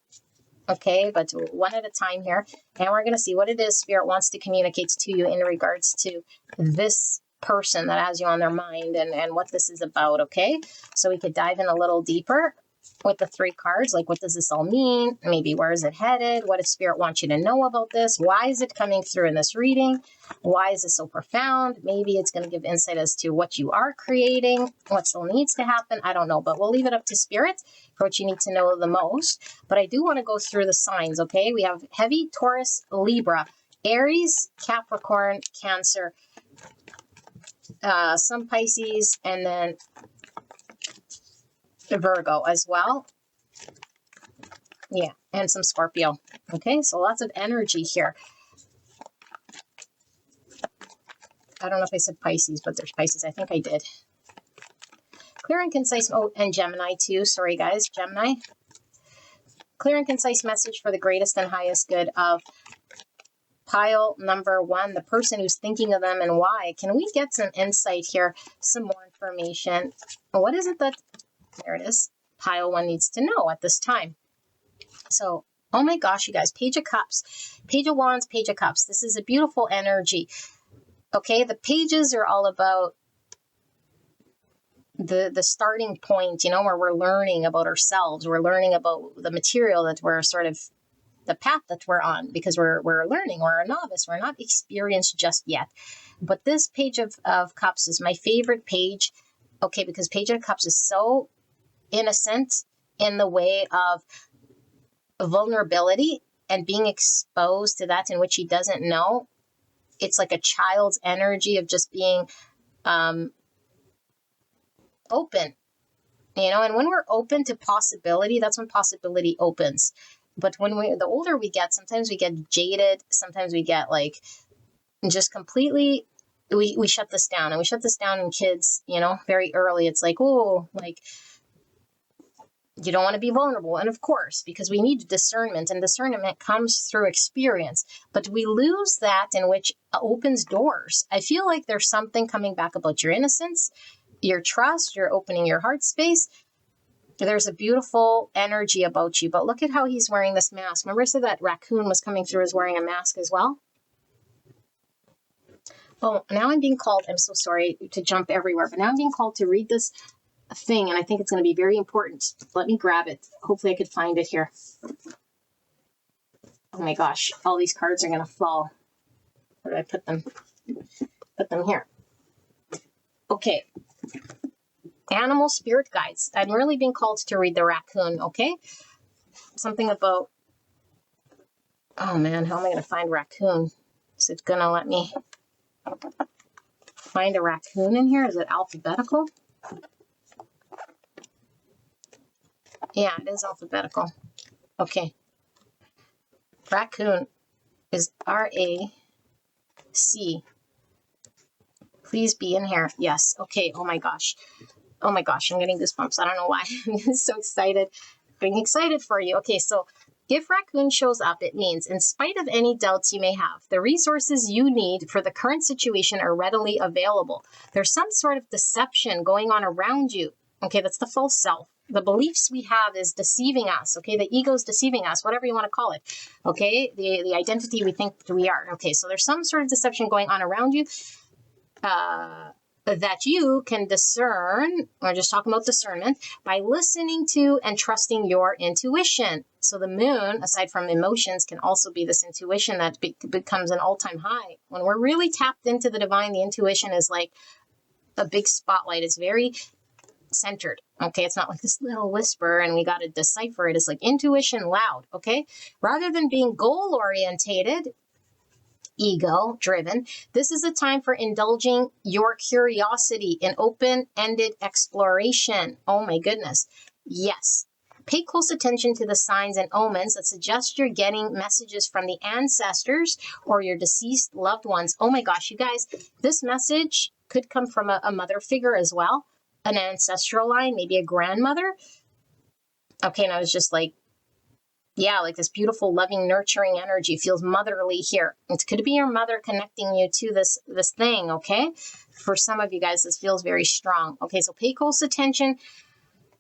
S2: Okay, but one at a time here. And we're going to see what it is Spirit wants to communicate to you in regards to this person that has you on their mind and what this is about. Okay, so we could dive in a little deeper. with the 3 cards. Like, what does this all mean? Maybe where is it headed? What does Spirit want you to know about this? Why is it coming through in this reading? Why is it so profound? Maybe it's going to give insight as to what you are creating, what still needs to happen. I don't know, but we'll leave it up to Spirit for what you need to know the most. But I do want to go through the signs, okay? We have heavy Taurus, Libra, Aries, Capricorn, Cancer, some Pisces, and then Virgo as well. Yeah, and some Scorpio. Okay, so lots of energy here. I don't know if I said Pisces, but there's Pisces. I think I did. Clear and concise. Oh, and Gemini too. Sorry, guys. Gemini. Clear and concise message for the greatest and highest good of pile number 1, the person who's thinking of them and why. Can we get some insight here? Some more information. What is it that... There it is. Pile 1 needs to know at this time. So, oh my gosh, you guys. Page of Cups. Page of Wands, Page of Cups. This is a beautiful energy. Okay, the pages are all about the starting point, you know, where we're learning about ourselves. We're learning about the material that we're sort of, the path that we're on, because we're learning. We're a novice. We're not experienced just yet. But this Page of Cups is my favorite page. Okay, because Page of Cups is so innocent in the way of vulnerability and being exposed to that in which he doesn't know. It's like a child's energy of just being open, you know, and when we're open to possibility, that's when possibility opens. But when the older we get, sometimes we get jaded, sometimes we get like just completely, we shut this down, and we shut this down in kids, you know, very early. It's like, oh, like, you don't want to be vulnerable. And of course, because we need discernment, and discernment comes through experience, but we lose that in which opens doors. I feel like there's something coming back about your innocence, your trust, you're opening your heart space. There's a beautiful energy about you, but look at how he's wearing this mask. Remember I said that raccoon was coming through as wearing a mask as well? Oh, now I'm being called, I'm so sorry to jump everywhere, but now I'm being called to read this thing, and I think it's going to be very important. Let me grab it. Hopefully I could find it here. Oh my gosh, all these cards are going to fall. Where did I put them? Put them here. Okay. Animal spirit guides. I'm really being called to read the raccoon, okay? Something about... Oh man, how am I going to find raccoon? Is it going to let me find a raccoon in here? Is it alphabetical? Yeah, it is alphabetical. Okay. Raccoon is R-A-C. Please be in here. Yes. Okay. Oh my gosh. Oh my gosh. I'm getting goosebumps. I don't know why. I'm so excited. Getting excited for you. Okay. So if raccoon shows up, it means in spite of any doubts you may have, the resources you need for the current situation are readily available. There's some sort of deception going on around you. Okay. That's the false self. The beliefs we have is deceiving us, okay? The ego is deceiving us, whatever you want to call it, okay? The identity we think we are, okay? So there's some sort of deception going on around you that you can discern. We're just talking about discernment by listening to and trusting your intuition. So the moon, aside from emotions, can also be this intuition that becomes an all-time high. When we're really tapped into the divine, the intuition is like a big spotlight. It's very centered, okay? It's not like this little whisper and we got to decipher it. It's like intuition loud, okay? Rather than being goal-orientated, ego-driven, this is a time for indulging your curiosity in open-ended exploration. Oh my goodness. Yes. Pay close attention to the signs and omens that suggest you're getting messages from the ancestors or your deceased loved ones. Oh my gosh, you guys, this message could come from a mother figure as well. An ancestral line, maybe a grandmother. Okay, and I was just like, yeah, like this beautiful, loving, nurturing energy feels motherly here. It could be your mother connecting you to this thing, okay? For some of you guys, this feels very strong. Okay, so pay close attention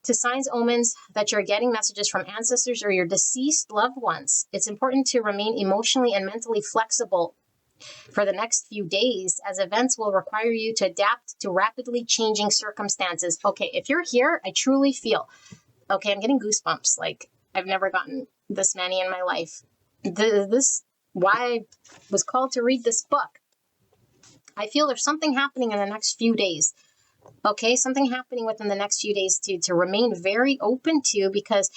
S2: to signs, omens that you're getting messages from ancestors or your deceased loved ones. It's important to remain emotionally and mentally flexible for the next few days, as events will require you to adapt to rapidly changing circumstances. Okay, if you're here, I truly feel Okay, I'm getting goosebumps. Like, I've never gotten this many in my life. Why I was called to read this book. I feel there's something happening in the next few days. Okay, something happening within the next few days to remain very open to, because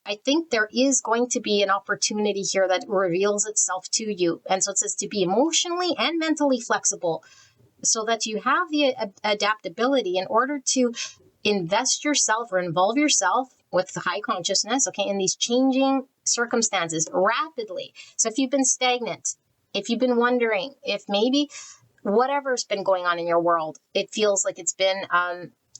S2: I think there is going to be an opportunity here that reveals itself to you. And so it says to be emotionally and mentally flexible so that you have the adaptability in order to invest yourself or involve yourself with the high consciousness, okay, in these changing circumstances rapidly. So if you've been stagnant, if you've been wondering, if maybe whatever's been going on in your world, it feels like it's been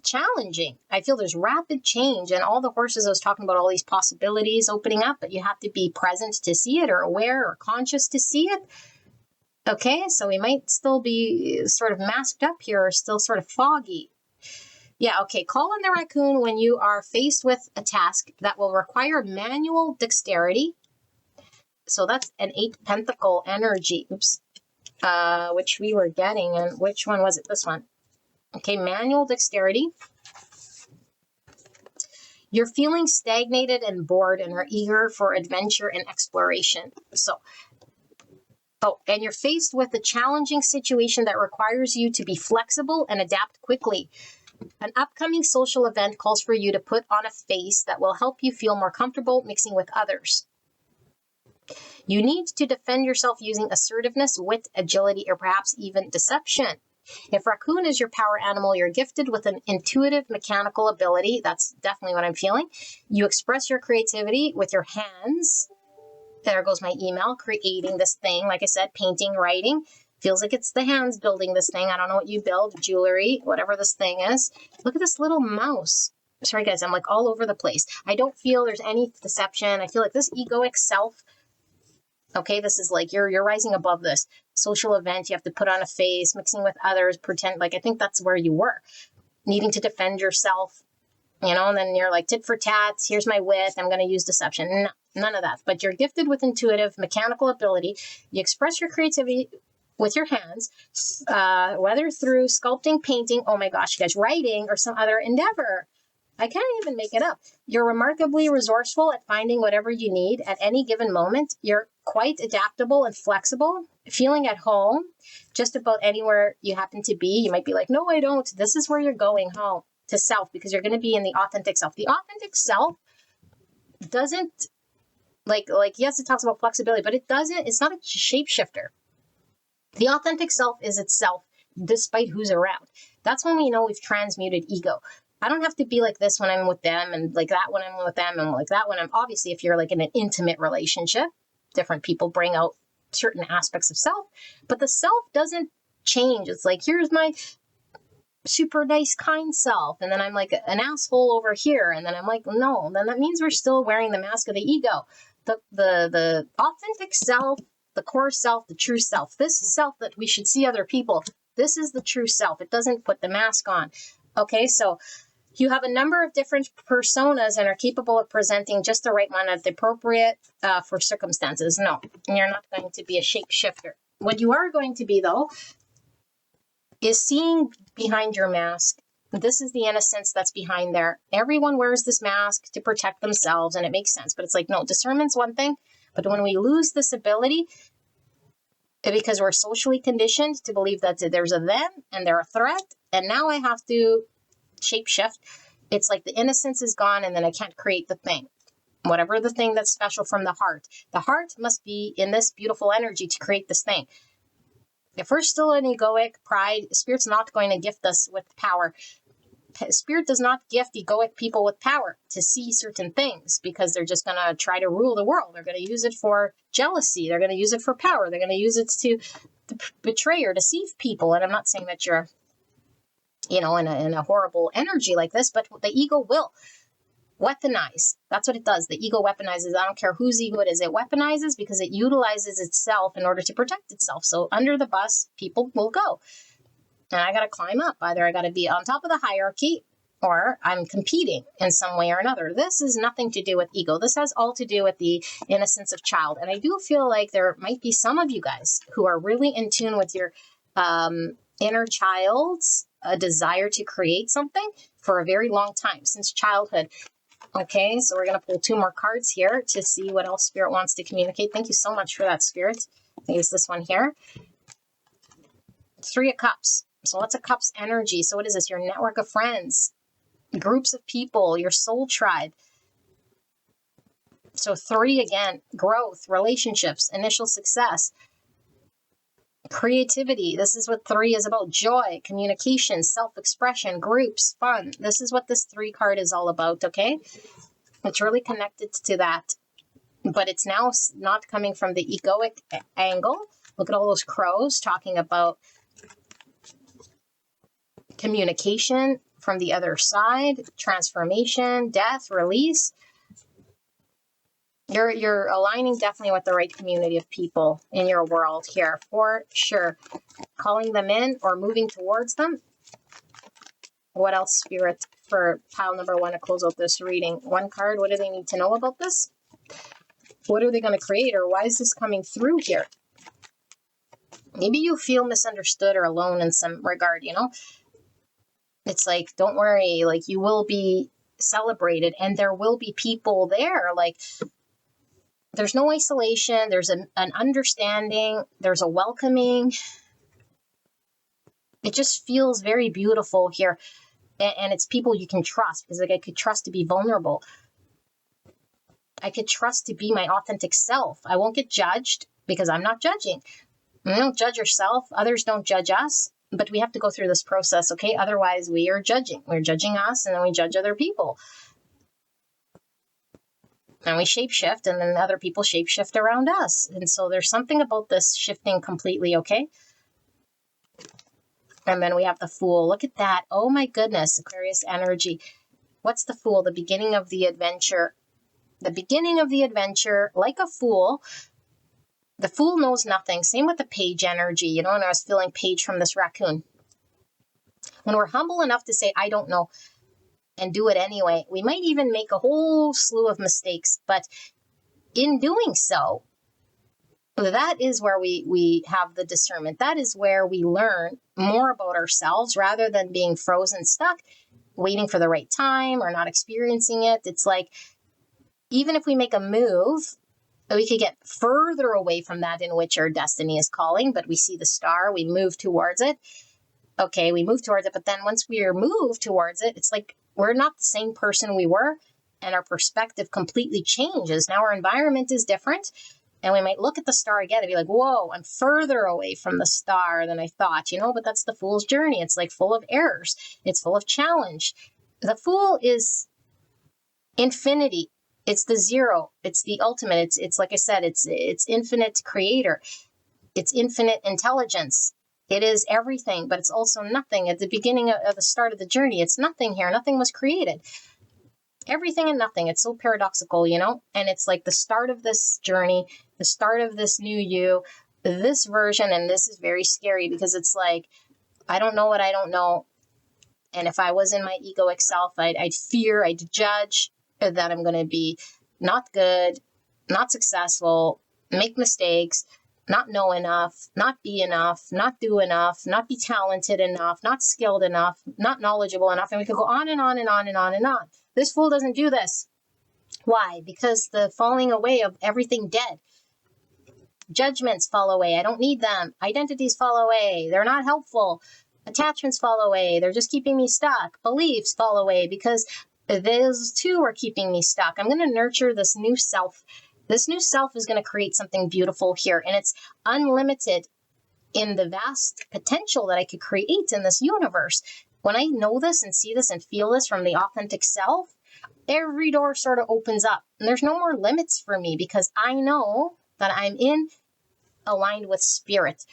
S2: challenging. I feel there's rapid change, and all the horses I was talking about, all these possibilities opening up, but you have to be present to see it, or aware or conscious to see it. Okay, so we might still be sort of masked up here, or still sort of foggy. Yeah, okay, call in the raccoon when you are faced with a task that will require manual dexterity. So that's an 8 pentacle energy. Oops. Which we were getting, and which one was it? This one. Okay, manual dexterity. You're feeling stagnated and bored and are eager for adventure and exploration. And you're faced with a challenging situation that requires you to be flexible and adapt quickly. An upcoming social event calls for you to put on a face that will help you feel more comfortable mixing with others. You need to defend yourself using assertiveness, wit, agility, or perhaps even deception. If raccoon is your power animal, you're gifted with an intuitive mechanical ability. That's definitely what I'm feeling. You express your creativity with your hands. There goes my email, creating this thing. Like I said, painting, writing. Feels like it's the hands building this thing. I don't know what you build, jewelry, whatever this thing is. Look at this little mouse. Sorry, guys, I'm like all over the place. I don't feel there's any deception. I feel like this egoic self, okay, this is like you're rising above this social event. You have to put on a face, mixing with others, pretend like I think that's where you were, needing to defend yourself, and then you're like tit for tat. Here's my wit. I'm going to use deception. No, none of that. But you're gifted with intuitive mechanical ability. You express your creativity with your hands, whether through sculpting, painting, oh my gosh, you guys, writing, or some other endeavor. I can't even make it up. You're remarkably resourceful at finding whatever you need at any given moment. You're quite adaptable and flexible, feeling at home just about anywhere you happen to be. You might be like, no, I don't. This is where you're going home, to self, because you're going to be in the authentic self. The authentic self doesn't, like yes, it talks about flexibility, but it's not a shapeshifter. The authentic self is itself despite who's around. That's when we know we've transmuted ego. I don't have to be like this when I'm with them, and like that when I'm with them, and like that when I'm, obviously, if you're like in an intimate relationship, different people bring out certain aspects of self, but the self doesn't change. It's like, here's my super nice, kind self, and then I'm like an asshole over here, and then I'm like, no, then that means we're still wearing the mask of the ego. The authentic self, the core self, the true self, this self that we should see other people, this is the true self. It doesn't put the mask on. Okay, so you have a number of different personas and are capable of presenting just the right one at the appropriate for circumstances. No, you're not going to be a shapeshifter. What you are going to be, though, is seeing behind your mask. This is the innocence that's behind there. Everyone wears this mask to protect themselves, and it makes sense. But it's like, no, discernment's one thing. But when we lose this ability, because we're socially conditioned to believe that there's a them and they're a threat, and now I have to shapeshift, it's like the innocence is gone, and then I can't create the thing, whatever the thing that's special from the heart. The heart must be in this beautiful energy to create this thing. If we're still in egoic pride, Spirit's not going to gift us with power. Spirit does not gift egoic people with power to see certain things, because they're just going to try to rule the world. They're going to use it for jealousy. They're going to use it for power. They're going to use it to betray or deceive people. And I'm not saying that you're in a horrible energy like this, but the ego will weaponize. That's what it does. The ego weaponizes. I don't care whose ego it is. It weaponizes because it utilizes itself in order to protect itself. So under the bus, people will go. And I got to climb up. Either I got to be on top of the hierarchy, or I'm competing in some way or another. This has nothing to do with ego. This has all to do with the innocence of child. And I do feel like there might be some of you guys who are really in tune with your inner child's a desire to create something for a very long time, since childhood. Okay, so we're going to pull 2 more cards here to see what else Spirit wants to communicate. Thank you so much for that, Spirit. I think it's this one here. 3 of Cups. So what's a Cups energy? So what is this? Your network of friends, groups of people, your soul tribe. So 3 again, growth, relationships, initial success, creativity. This is what 3 is about. Joy, communication, self-expression, groups, fun. This is what this 3 card is all about, okay? It's really connected to that. But it's now not coming from the egoic angle. Look at all those crows talking about communication from the other side, transformation, death, release. You're aligning definitely with the right community of people in your world here, for sure. Calling them in or moving towards them. What else, Spirit, for pile number 1 to close out this reading? 1 card, what do they need to know about this? What are they going to create, or why is this coming through here? Maybe you feel misunderstood or alone in some regard, you know? It's like, don't worry, like you will be celebrated and there will be people there. Like there's no isolation. There's an understanding. There's a welcoming. It just feels very beautiful here. And it's people you can trust, because like I could trust to be vulnerable. I could trust to be my authentic self. I won't get judged because I'm not judging. You don't judge yourself. Others don't judge us. But we have to go through this process, okay? Otherwise, we are judging. We're judging us, and then we judge other people. And we shapeshift, and then other people shapeshift around us. And so there's something about this shifting completely, okay? And then we have the Fool. Look at that. Oh my goodness, Aquarius energy. What's the Fool? The beginning of the adventure. The beginning of the adventure, like a fool. The Fool knows nothing. Same with the Page energy, you know, and I was feeling Page from this raccoon. When we're humble enough to say, I don't know, and do it anyway, we might even make a whole slew of mistakes. But in doing so, that is where we have the discernment. That is where we learn more about ourselves rather than being frozen, stuck, waiting for the right time or not experiencing it. It's like, even if we make a move, we could get further away from that in which our destiny is calling, but we see the star, we move towards it. Okay, we move towards it, but then once we are moved towards it, it's like we're not the same person we were, and our perspective completely changes. Now our environment is different, and we might look at the star again and be like, whoa, I'm further away from the star than I thought, you know, but that's the Fool's journey. It's like full of errors. It's full of challenge. The Fool is infinity. It's the zero. It's the ultimate. It's like I said, it's infinite creator. It's infinite intelligence. It is everything, but it's also nothing. At the beginning of the start of the journey, it's nothing here. Nothing was created. Everything and nothing. It's so paradoxical, you know? And it's like the start of this journey, the start of this new you, this version, and this is very scary because it's like, I don't know what I don't know. And if I was in my egoic self, I'd fear, I'd judge, that I'm going to be not good, not successful, make mistakes, not know enough, not be enough, not do enough, not be talented enough, not skilled enough, not knowledgeable enough. And we could go on and on and on and on and on. This Fool doesn't do this. Why? Because the falling away of everything dead. Judgments fall away. I don't need them. Identities fall away. They're not helpful. Attachments fall away. They're just keeping me stuck. Beliefs fall away because those too are keeping me stuck. I'm going to nurture this new self. This new self is going to create something beautiful here, and it's unlimited in the vast potential that I could create in this universe. When I know this and see this and feel this from the authentic self, every door sort of opens up, and there's no more limits for me because I know that I'm aligned with spirit,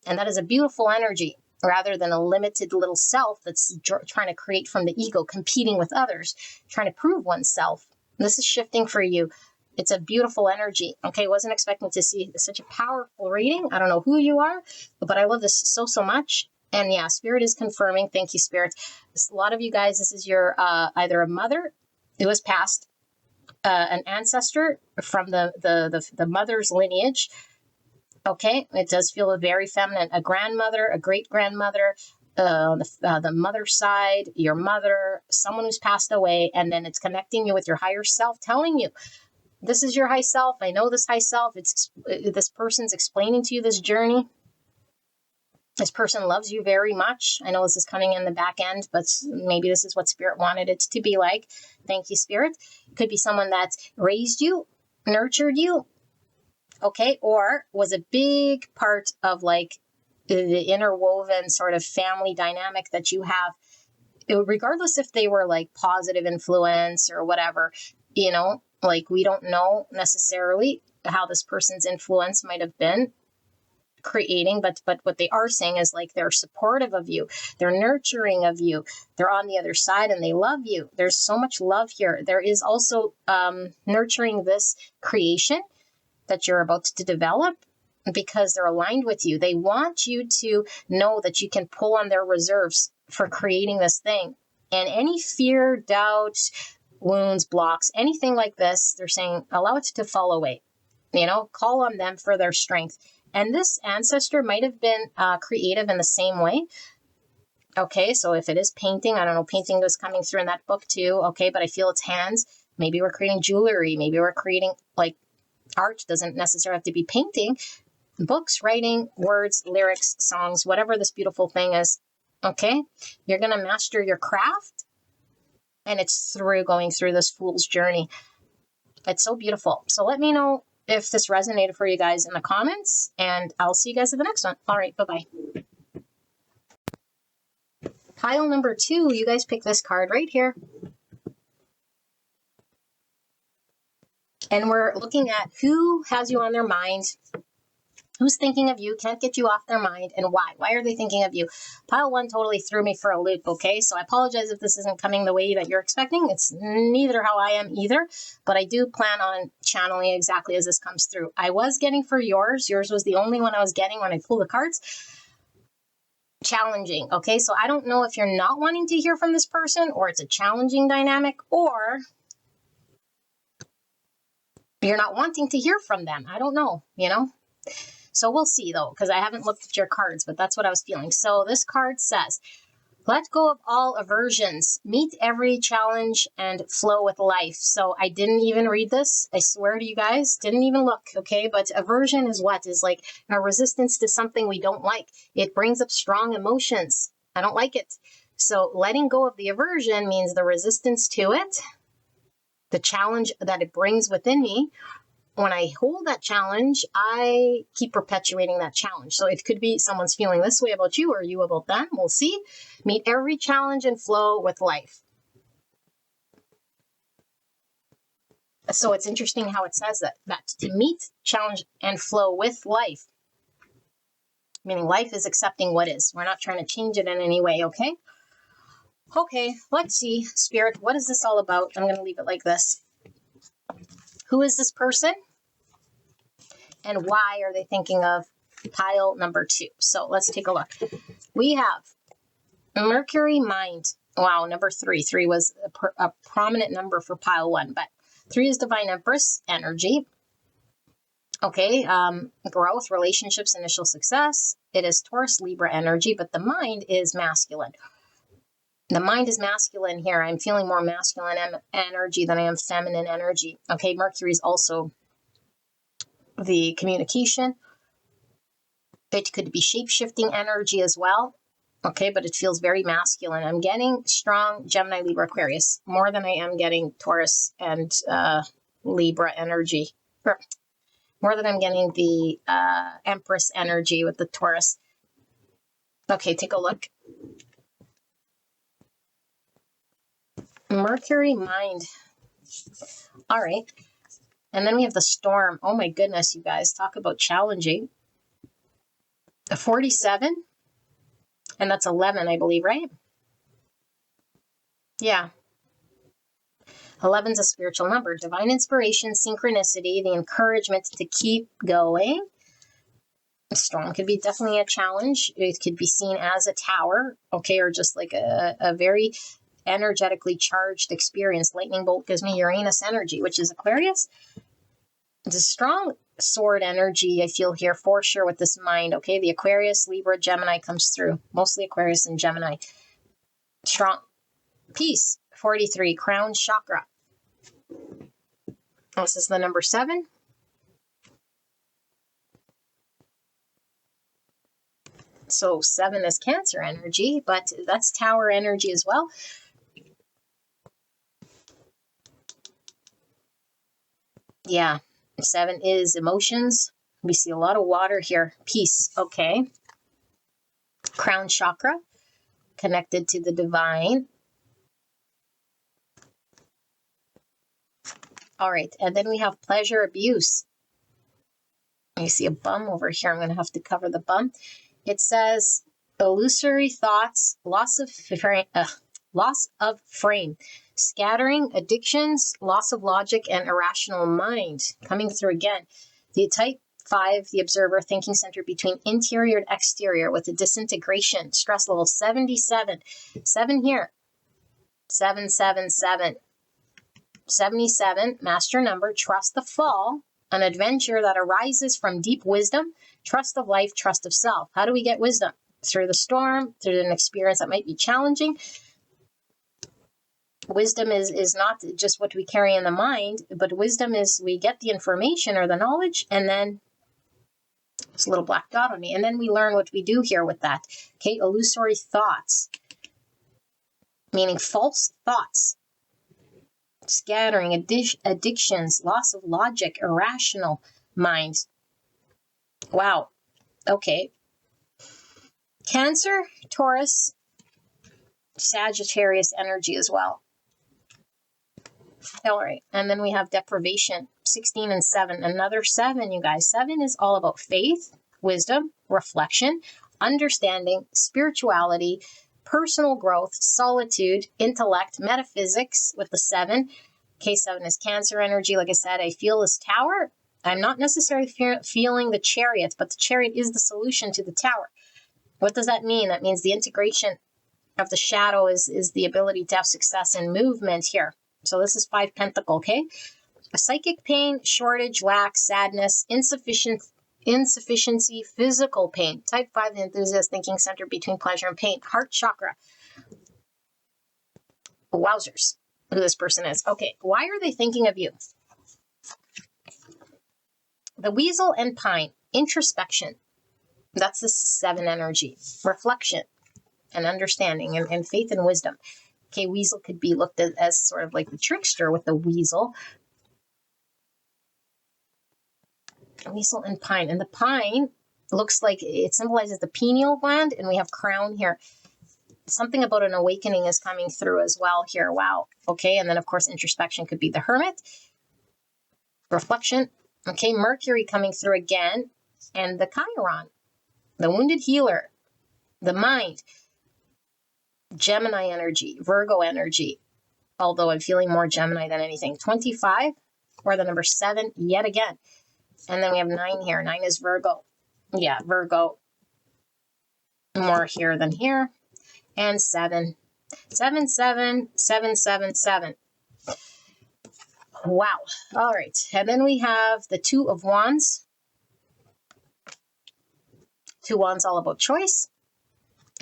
S2: and that is a beautiful energy. Rather than a limited little self that's trying to create from the ego, competing with others, trying to prove oneself. This is shifting for you. It's a beautiful energy. Okay, wasn't expecting to see such a powerful reading. I don't know who you are, but I love this so much. And yeah, Spirit is confirming. Thank you, Spirit. A lot of you guys, this is your either a mother who has passed, an ancestor from the mother's lineage. Okay, it does feel very feminine. A grandmother, a great-grandmother, the mother side, your mother, someone who's passed away, and then it's connecting you with your higher self, telling you, this is your high self. I know this high self. This person's explaining to you this journey. This person loves you very much. I know this is coming in the back end, but maybe this is what Spirit wanted it to be like. Thank you, Spirit. It could be someone that raised you, nurtured you, okay, or was a big part of like the interwoven sort of family dynamic that you have, regardless if they were like positive influence or whatever, like we don't know necessarily how this person's influence might have been creating, but what they are saying is like they're supportive of you, they're nurturing of you, they're on the other side and they love you. There's so much love here. There is also nurturing this creation that you're about to develop because they're aligned with you. They want you to know that you can pull on their reserves for creating this thing. And any fear, doubt, wounds, blocks, anything like this, they're saying allow it to fall away. Call on them for their strength. And this ancestor might have been creative in the same way. Okay, so if it is painting, I don't know, painting was coming through in that book too. Okay, but I feel it's hands. Maybe we're creating jewelry. Maybe we're creating like art. Doesn't necessarily have to be painting. Books, writing, words, lyrics, songs, whatever this beautiful thing is. Okay, you're going to master your craft. And it's through going through this fool's journey. It's so beautiful. So let me know if this resonated for you guys in the comments, and I'll see you guys at the next one. All right, bye-bye. Pile number 2, you guys pick this card right here. And we're looking at who has you on their mind, who's thinking of you, can't get you off their mind, and why. Why are they thinking of you? Pile 1 totally threw me for a loop, okay? So I apologize if this isn't coming the way that you're expecting. It's neither how I am either, but I do plan on channeling exactly as this comes through. I was getting for yours. Yours was the only one I was getting when I pulled the cards. Challenging, okay? So I don't know if you're not wanting to hear from this person, or it's a challenging dynamic, or you're not wanting to hear from them. I don't know, So we'll see, though, because I haven't looked at your cards, but that's what I was feeling. So this card says, let go of all aversions, meet every challenge, and flow with life. So I didn't even read this. I swear to you guys, didn't even look, okay? But aversion is what? Is like a resistance to something we don't like. It brings up strong emotions. I don't like it. So letting go of the aversion means the resistance to it, the challenge that it brings within me. When I hold that challenge, I keep perpetuating that challenge. So it could be someone's feeling this way about you or you about them. We'll see. Meet every challenge and flow with life. So it's interesting how it says that to meet, challenge, and flow with life. Meaning life is accepting what is. We're not trying to change it in any way, okay? Okay, let's see. Spirit, what is this all about? I'm going to leave it like this. Who is this person? And why are they thinking of pile number 2? So let's take a look. We have Mercury mind. Wow, number 3. 3 was a prominent number for pile 1, but 3 is divine empress energy. Okay, growth, relationships, initial success. It is Taurus, Libra energy, but the mind is masculine. The mind is masculine here. I'm feeling more masculine energy than I am feminine energy. Okay, Mercury is also the communication. It could be shape-shifting energy as well. Okay, but it feels very masculine. I'm getting strong Gemini, Libra, Aquarius, more than I am getting Taurus and Libra energy. More than I'm getting the Empress energy with the Taurus. Okay, take a look. Mercury mind. All right. And then we have the storm. Oh my goodness, you guys. Talk about challenging. A 47. And that's 11, I believe, right? Yeah. 11's a spiritual number. Divine inspiration, synchronicity, the encouragement to keep going. Storm could be definitely a challenge. It could be seen as a tower, okay, or just like a very energetically charged experience. Lightning bolt gives me Uranus energy, which is Aquarius. It's a strong sword energy I feel here for sure with this mind. Okay, the Aquarius, Libra, Gemini comes through. Mostly Aquarius and Gemini. Strong. Peace. 43. Crown chakra. This is the number 7. So 7 is Cancer energy, but that's Tower energy as well. Yeah, 7 is emotions. We see a lot of water here. Peace. Okay. Crown chakra, connected to the divine. All right, and then we have pleasure abuse. You see a bum over here. I'm going to have to cover the bum. It says illusory thoughts, loss of frame, scattering, addictions, loss of logic, and irrational mind. Coming through again. The type 5, the observer, thinking center between interior and exterior with a disintegration, stress level 77. 7 here. 777. 77, master number, trust the fall, an adventure that arises from deep wisdom, trust of life, trust of self. How do we get wisdom? Through the storm, through an experience that might be challenging. Wisdom is not just what we carry in the mind, but wisdom is we get the information or the knowledge, and then it's a little black dot on me, and then we learn what we do here with that. Okay, illusory thoughts, meaning false thoughts. Scattering, addictions, loss of logic, irrational mind. Wow. Okay. Cancer, Taurus, Sagittarius energy as well. All right. And then we have deprivation, 16 and 7. Another 7, you guys. 7 is all about faith, wisdom, reflection, understanding, spirituality, personal growth, solitude, intellect, metaphysics with the 7. K7 is Cancer energy. Like I said, I feel this tower. I'm not necessarily feeling the chariot, but the chariot is the solution to the tower. What does that mean? That means the integration of the shadow is the ability to have success in movement here. So this is 5 pentacle, okay? A psychic pain, shortage, lack, sadness, insufficiency, physical pain. Type 5, the enthusiast thinking center between pleasure and pain. Heart chakra. Wowzers, who this person is. Okay, why are they thinking of you? The weasel and pine. Introspection. That's the 7 energy. Reflection and understanding and faith and wisdom. Okay, weasel could be looked at as sort of like the trickster with the weasel. Weasel and pine. And the pine looks like it symbolizes the pineal gland, and we have crown here. Something about an awakening is coming through as well here. Wow. Okay, and then of course introspection could be the hermit. Reflection. Okay, Mercury coming through again. And the Chiron, the wounded healer, the mind. Gemini energy, Virgo energy, although I'm feeling more Gemini than anything. 25, or the number 7, yet again. And then we have 9 here. 9 is Virgo. Yeah, Virgo. More here than here. And 7. 7, 7, 7, 7, 7. Wow. All right. And then we have the 2 of Wands. 2 Wands all about choice.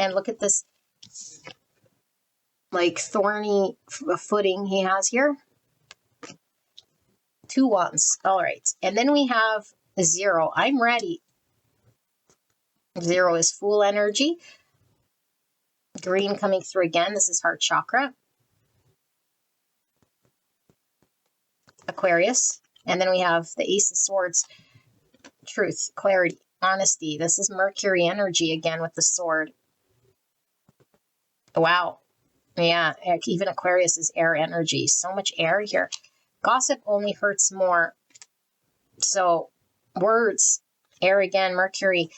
S2: And look at this like thorny footing he has here. 2 Wands. All right. And then we have 0. I'm ready. 0 is Fool energy. Green coming through again. This is heart chakra. Aquarius. And then we have the Ace of Swords. Truth, clarity, honesty. This is Mercury energy again with the sword. Wow. Yeah, even Aquarius is air energy. So much air here. Gossip only hurts more. So words, air again, Mercury.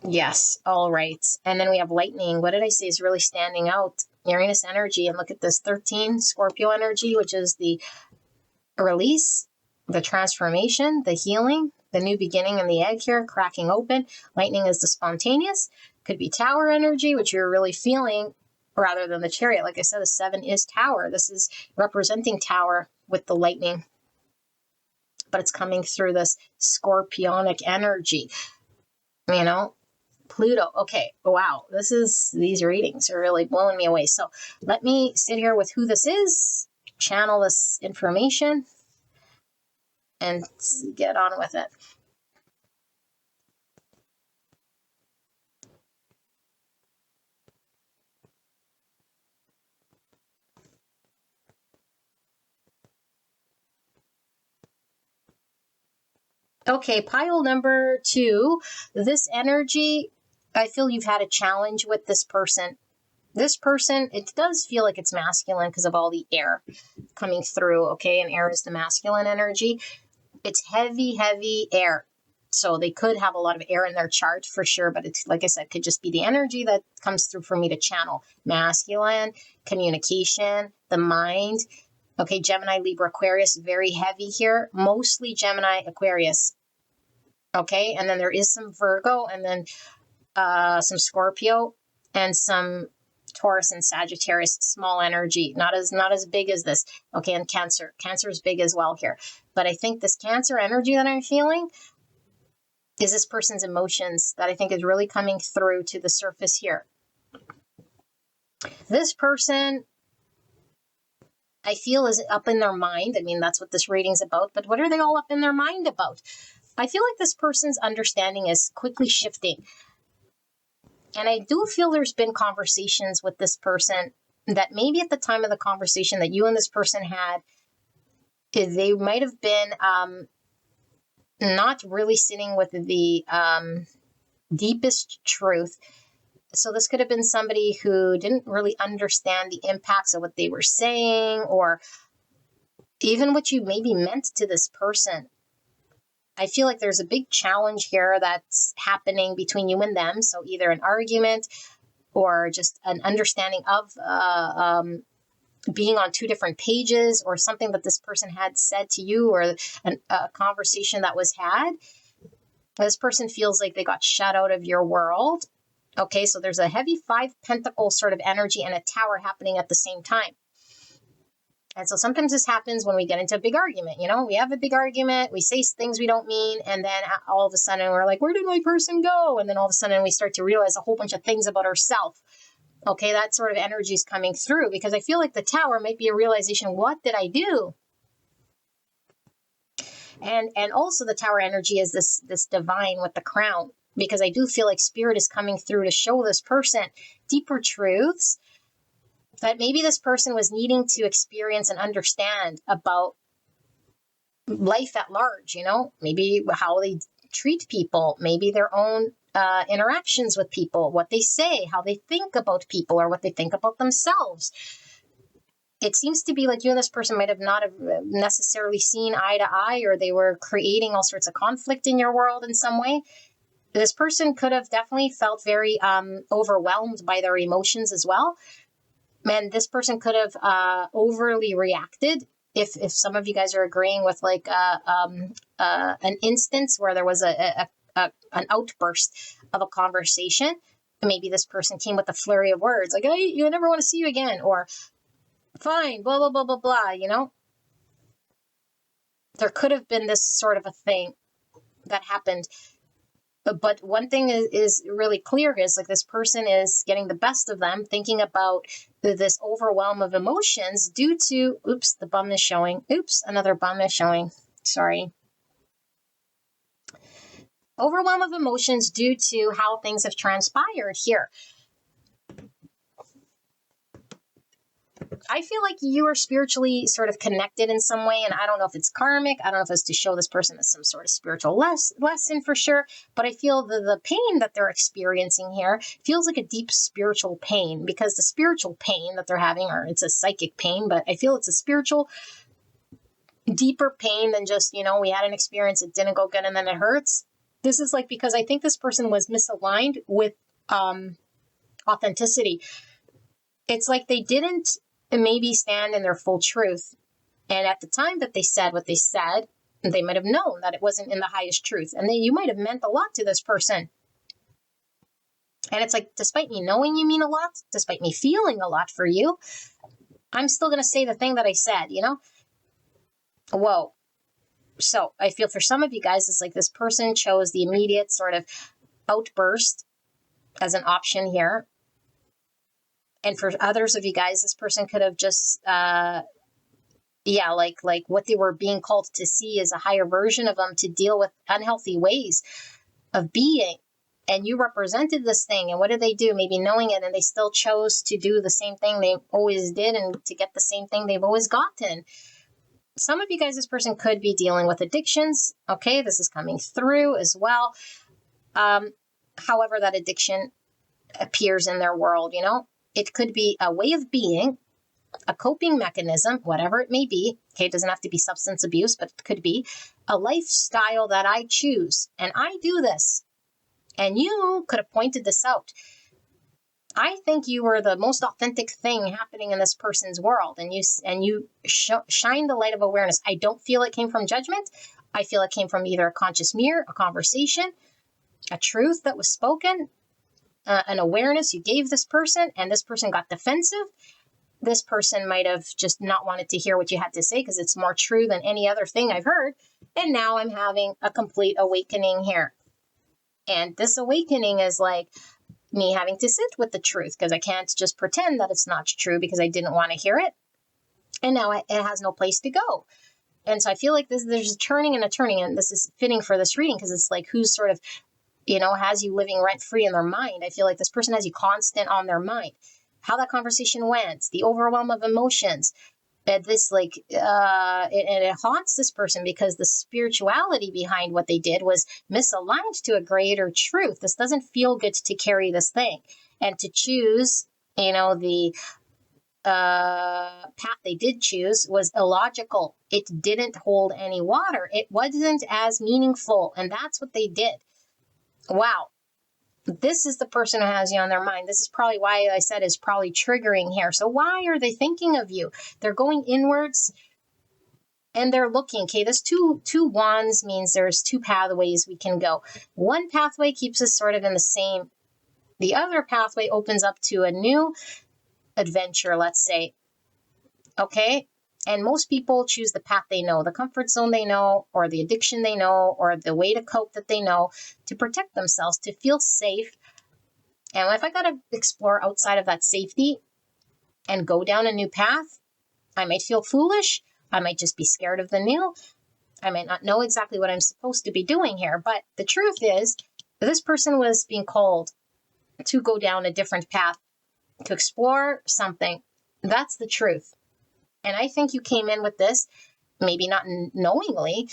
S2: Yes, all right. And then we have lightning. What did I say is really standing out? Uranus energy. And look at this 13, Scorpio energy, which is the release, the transformation, the healing, the new beginning in the egg here, cracking open. Lightning is the spontaneous. Could be tower energy, which you're really feeling, rather than the chariot. Like I said, the 7 is tower. This is representing tower with the lightning. but it's coming through this scorpionic energy, you know, Pluto. Okay. Wow. These readings are really blowing me away. So let me sit here with who this is, channel this information, and get on with it. Okay, pile number 2. This energy, I feel you've had a challenge with this person. This person, it does feel like it's masculine because of all the air coming through, okay? And air is the masculine energy. It's heavy, heavy air. So they could have a lot of air in their chart for sure, but it's, like I said, could just be the energy that comes through for me to channel. Masculine, communication, the mind. Okay, Gemini, Libra, Aquarius, very heavy here. Mostly Gemini, Aquarius. Okay, and then there is some Virgo, and then some Scorpio, and some Taurus and Sagittarius, small energy, not as big as this. Okay, and Cancer. Cancer is big as well here. But I think this Cancer energy that I'm feeling is this person's emotions that I think is really coming through to the surface here. This person, I feel, is up in their mind. I mean, that's what this reading's about. But what are they all up in their mind about? I feel like this person's understanding is quickly shifting. And I do feel there's been conversations with this person that maybe at the time of the conversation that you and this person had, they might have been not really sitting with the deepest truth. So this could have been somebody who didn't really understand the impacts of what they were saying, or even what you maybe meant to this person. I feel like there's a big challenge here that's happening between you and them. So either an argument or just an understanding of being on two different pages, or something that this person had said to you, or a conversation that was had. This person feels like they got shut out of your world. Okay, so there's a heavy 5 Pentacles sort of energy and a Tower happening at the same time. And so sometimes this happens when we get into a big argument. You know, we have a big argument, we say things we don't mean, and then all of a sudden we're like, where did my person go? And then all of a sudden we start to realize a whole bunch of things about ourselves. Okay, that sort of energy is coming through, because I feel like the Tower might be a realization, what did I do? And also the Tower energy is this divine with the crown, because I do feel like Spirit is coming through to show this person deeper truths that maybe this person was needing to experience and understand about life at large, you know, maybe how they treat people, maybe their own interactions with people, what they say, how they think about people, or what they think about themselves. It seems to be like you and this person might have not have necessarily seen eye to eye, or they were creating all sorts of conflict in your world in some way. This person could have definitely felt very overwhelmed by their emotions as well. And this person could have overly reacted. If some of you guys are agreeing with like an instance where there was an outburst of a conversation, maybe this person came with a flurry of words like, "Hey, you never want to see you again," or "Fine, blah blah blah blah blah." You know, there could have been this sort of a thing that happened. But one thing is really clear is like this person is getting the best of them, thinking about this overwhelm of emotions due to, oops, the bum is showing. Oops, another bum is showing. Sorry. Overwhelm of emotions due to how things have transpired here. I feel like you are spiritually sort of connected in some way, and I don't know if it's karmic. I don't know if it's to show this person as some sort of spiritual lesson for sure, but I feel the pain that they're experiencing here feels like a deep spiritual pain, because the spiritual pain that they're having, or it's a psychic pain, but I feel it's a spiritual, deeper pain than just, you know, we had an experience, it didn't go good, and then it hurts. This is like, because I think this person was misaligned with authenticity. It's like they didn't maybe stand in their full truth. And at the time that they said what they said, they might have known that it wasn't in the highest truth. And then you might have meant a lot to this person. And it's like, despite me knowing you mean a lot, despite me feeling a lot for you, I'm still going to say the thing that I said, you know? Whoa. So I feel for some of you guys, it's like this person chose the immediate sort of outburst as an option here. And for others of you guys, this person could have just, like what they were being called to see is a higher version of them to deal with unhealthy ways of being. And you represented this thing. And what did they do? Maybe knowing it, and they still chose to do the same thing they always did and to get the same thing they've always gotten. Some of you guys, this person could be dealing with addictions. Okay, this is coming through as well. However, that addiction appears in their world, it could be a way of being, a coping mechanism, whatever it may be. Okay, it doesn't have to be substance abuse, but it could be a lifestyle that I choose. And I do this. And you could have pointed this out. I think you were the most authentic thing happening in this person's world. And you shine the light of awareness. I don't feel it came from judgment. I feel it came from either a conscious mirror, a conversation, a truth that was spoken, an awareness you gave this person, and this person got defensive. This person might have just not wanted to hear what you had to say because it's more true than any other thing I've heard. And now I'm having a complete awakening here. And this awakening is like me having to sit with the truth because I can't just pretend that it's not true because I didn't want to hear it. And now it has no place to go. And so I feel like there's a turning and a turning. And this is fitting for this reading because it's like who's sort of, has you living rent free in their mind. I feel like this person has you constant on their mind. How that conversation went, the overwhelm of emotions, that this it haunts this person because the spirituality behind what they did was misaligned to a greater truth. This doesn't feel good to carry this thing and to choose, the path they did choose was illogical. It didn't hold any water. It wasn't as meaningful. And that's what they did. Wow. This is the person who has you on their mind. This is probably why I said is probably triggering here. So why are they thinking of you? They're going inwards and they're looking. Okay, this two wands means there's two pathways we can go. One pathway keeps us sort of in the same. The other pathway opens up to a new adventure, let's say. Okay, and most people choose the path they know, the comfort zone they know, or the addiction they know, or the way to cope that they know, to protect themselves, to feel safe. And if I got to explore outside of that safety and go down a new path, I might feel foolish. I might just be scared of the new. I might not know exactly what I'm supposed to be doing here. But the truth is, this person was being called to go down a different path, to explore something. That's the truth. And I think you came in with this, maybe not knowingly.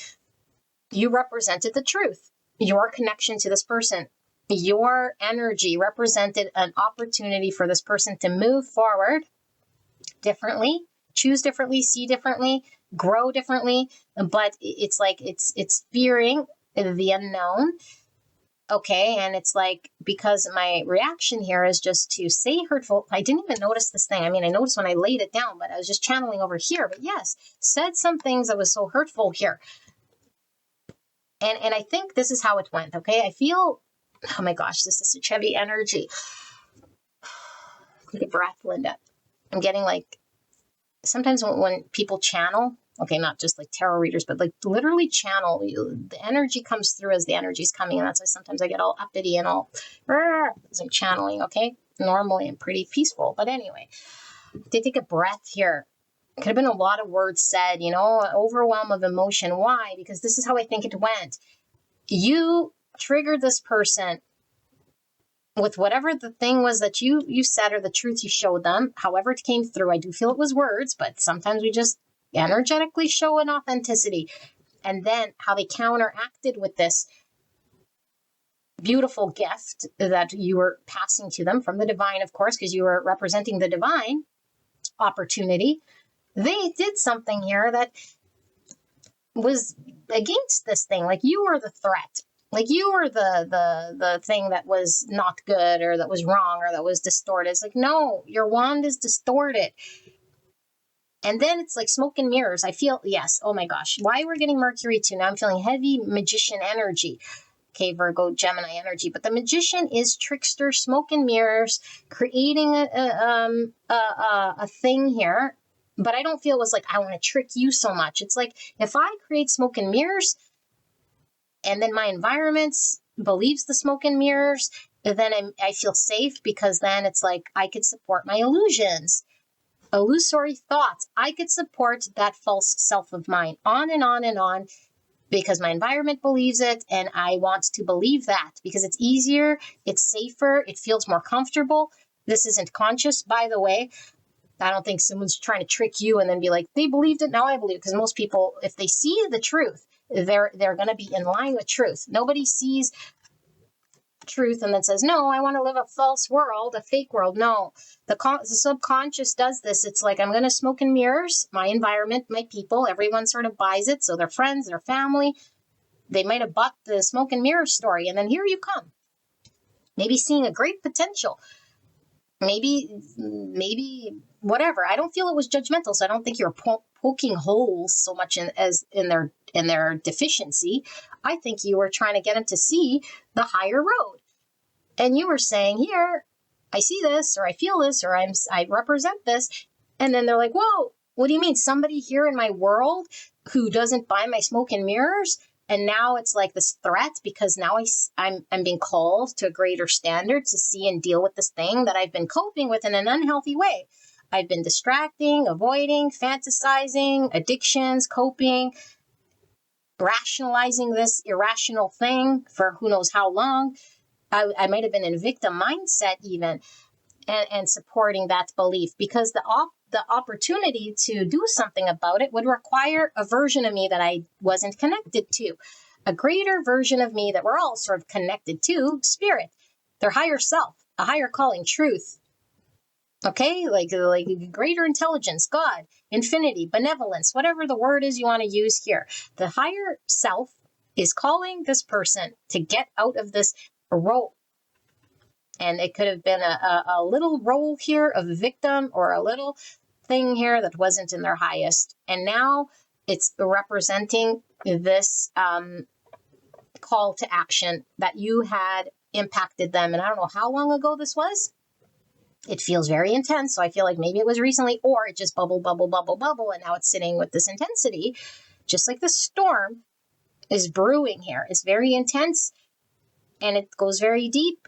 S2: You represented the truth. Your connection to this person, your energy represented an opportunity for this person to move forward differently, choose differently, see differently, grow differently. But it's like it's fearing the unknown. Okay, and it's like, because my reaction here is just to say hurtful. I didn't even notice this thing. I mean, I noticed when I laid it down, but I was just channeling over here. But yes, said some things that was so hurtful here. And I think this is how it went, okay? I feel, oh my gosh, this is such heavy energy. Take a breath, Linda. I'm getting like, sometimes when people channel, okay, not just like tarot readers, but like literally channel, the energy comes through as the energy's coming. And that's why sometimes I get all uppity and all, as I'm channeling, okay? Normally I'm pretty peaceful. But anyway, to take a breath here. Could have been a lot of words said, overwhelm of emotion. Why? Because this is how I think it went. You triggered this person with whatever the thing was that you said or the truth you showed them, however it came through. I do feel it was words, but sometimes we just energetically show an authenticity. And then how they counteracted with this beautiful gift that you were passing to them from the divine, of course, because you were representing the divine opportunity. They did something here that was against this thing. Like you were the threat. Like you were the thing that was not good or that was wrong or that was distorted. It's like, no, your wand is distorted. And then it's like smoke and mirrors. I feel, yes, oh my gosh, why we're getting Mercury too. Now I'm feeling heavy magician energy. Okay, Virgo, Gemini energy. But the magician is trickster, smoke and mirrors, creating a thing here. But I don't feel it was like, I want to trick you so much. It's like, if I create smoke and mirrors and then my environment believes the smoke and mirrors, then I feel safe, because then it's like I could support my illusions, illusory thoughts. I could support that false self of mine on and on and on, because my environment believes it, and I want to believe that because it's easier, it's safer, it feels more comfortable. This isn't conscious, by the way. I don't think someone's trying to trick you and then be like, they believed it, now I believe it. Because most people, if they see the truth, they're going to be in line with truth. Nobody sees truth and then says, no, I want to live a false world, a fake world. No, the subconscious does this. It's like, I'm going to smoke and mirrors my environment, my people. Everyone sort of buys it. So their friends, their family, they might have bought the smoke and mirror story. And then here you come, maybe seeing a great potential. Maybe whatever. I don't feel it was judgmental, so I don't think you're poking holes so much in their deficiency. I think you were trying to get them to see the higher road, and you were saying, here, I see this, or I feel this, or I represent this, and then they're like, whoa, what do you mean? Somebody here in my world who doesn't buy my smoke and mirrors? And now it's like this threat, because now I'm being called to a greater standard to see and deal with this thing that I've been coping with in an unhealthy way. I've been distracting, avoiding, fantasizing, addictions, coping, rationalizing this irrational thing for who knows how long. I might have been in victim mindset even, and supporting that belief, because the opportunity to do something about it would require a version of me that I wasn't connected to, a greater version of me that we're all sort of connected to, spirit, their higher self, a higher calling, truth. Okay, like greater intelligence, God, infinity, benevolence, whatever the word is you want to use here. The higher self is calling this person to get out of this role. And it could have been a little role here of victim, or a little thing here that wasn't in their highest. And now it's representing this call to action that you had impacted them. And I don't know how long ago this was. It feels very intense. So I feel like maybe it was recently, or it just bubble. And now it's sitting with this intensity, just like the storm is brewing here. It's very intense and it goes very deep.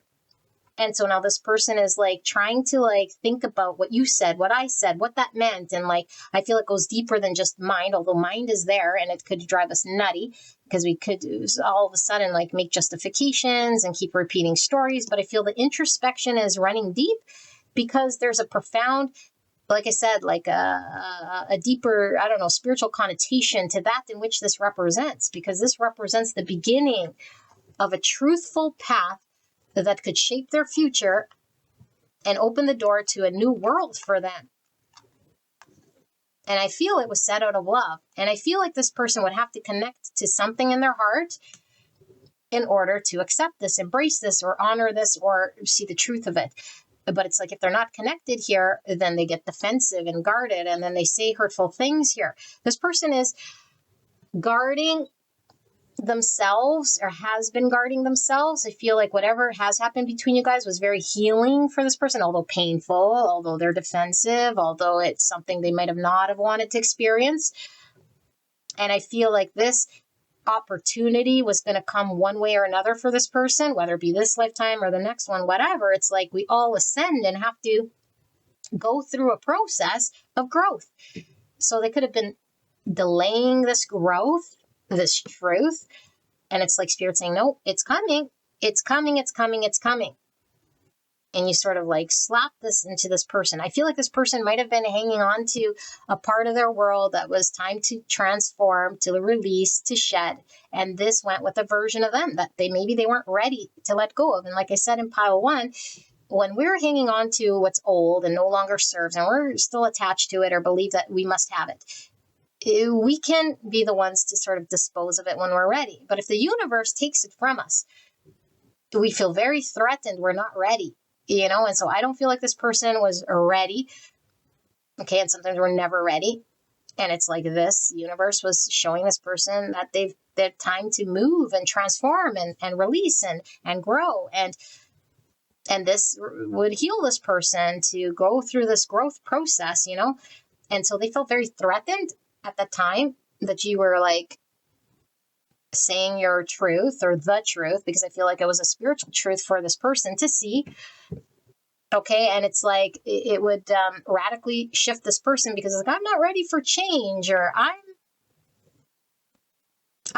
S2: And so now this person is like trying to like think about what you said, what I said, what that meant. And like, I feel it goes deeper than just mind, although mind is there and it could drive us nutty, because we could all of a sudden like make justifications and keep repeating stories. But I feel the introspection is running deep, because there's a profound, like I said, like a deeper, I don't know, spiritual connotation to that in which this represents, because this represents the beginning of a truthful path that could shape their future and open the door to a new world for them. And I feel it was set out of love. And I feel like this person would have to connect to something in their heart in order to accept this, embrace this, or honor this, or see the truth of it. But it's like, if they're not connected here, then they get defensive and guarded, and then they say hurtful things here. This person is guarding themselves, or has been guarding themselves. I feel like whatever has happened between you guys was very healing for this person, although painful, although they're defensive, although it's something they might have not have wanted to experience. And I feel like this opportunity was going to come one way or another for this person, whether it be this lifetime or the next one, whatever. It's like we all ascend and have to go through a process of growth. So they could have been delaying this growth, this truth. And it's like spirit saying, no, it's coming. It's coming. It's coming. It's coming. And you sort of like slap this into this person. I feel like this person might have been hanging on to a part of their world that was time to transform, to release, to shed. And this went with a version of them that maybe they weren't ready to let go of. And like I said in pile one, when we're hanging on to what's old and no longer serves, and we're still attached to it or believe that we must have it, we can be the ones to sort of dispose of it when we're ready. But if the universe takes it from us, we feel very threatened. We're not ready, and so I don't feel like this person was ready. Okay. And sometimes we're never ready. And it's like this universe was showing this person that they've time to move and transform and release and grow. And this would heal this person to go through this growth process, And so they felt very threatened at the time that you were like saying your truth or the truth, because I feel like it was a spiritual truth for this person to see. Okay. And it's like it would radically shift this person because it's like, I'm not ready for change, or I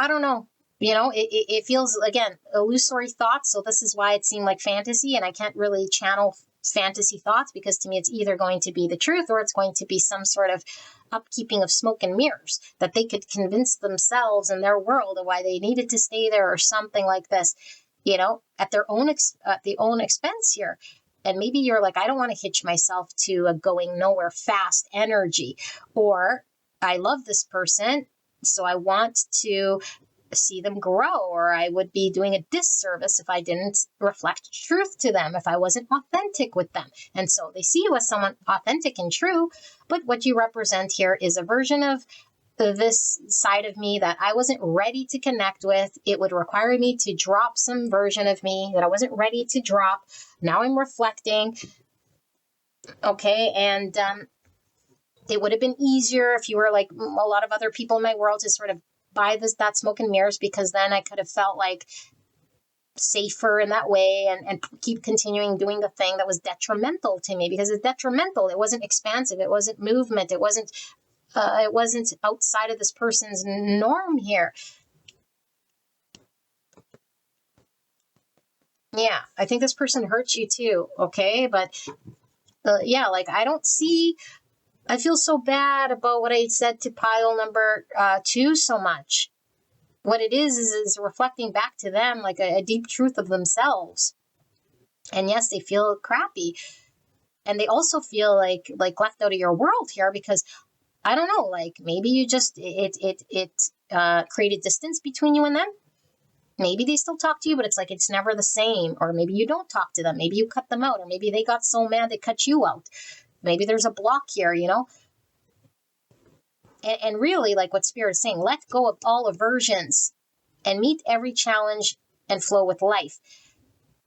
S2: don't know. It feels, again, illusory thoughts. So this is why it seemed like fantasy, and I can't really channel fantasy thoughts because to me it's either going to be the truth or it's going to be some sort of upkeeping of smoke and mirrors that they could convince themselves in their world of why they needed to stay there or something like this, at their own expense here. And maybe you're like, I don't want to hitch myself to a going nowhere fast energy, or I love this person, so I want to see them grow, or I would be doing a disservice if I didn't reflect truth to them, if I wasn't authentic with them. And so they see you as someone authentic and true, but what you represent here is a version of this side of me that I wasn't ready to connect with. It would require me to drop some version of me that I wasn't ready to drop. Now I'm reflecting. Okay. And it would have been easier if you were like a lot of other people in my world to sort of buy that smoke and mirrors, because then I could have felt like safer in that way and keep continuing doing the thing that was detrimental to me, because it's detrimental. It wasn't expansive. It wasn't movement. It wasn't outside of this person's norm here. Yeah, I think this person hurts you too. Okay. But yeah, like I feel so bad about what I said to pile number 2 so much. What it is reflecting back to them like a deep truth of themselves. And yes, they feel crappy. And they also feel like left out of your world here because, I don't know, like maybe you just, it created distance between you and them. Maybe they still talk to you, but it's like it's never the same. Or maybe you don't talk to them. Maybe you cut them out. Or maybe they got so mad they cut you out. Maybe there's a block here, And really, like what Spirit is saying, let go of all aversions and meet every challenge and flow with life.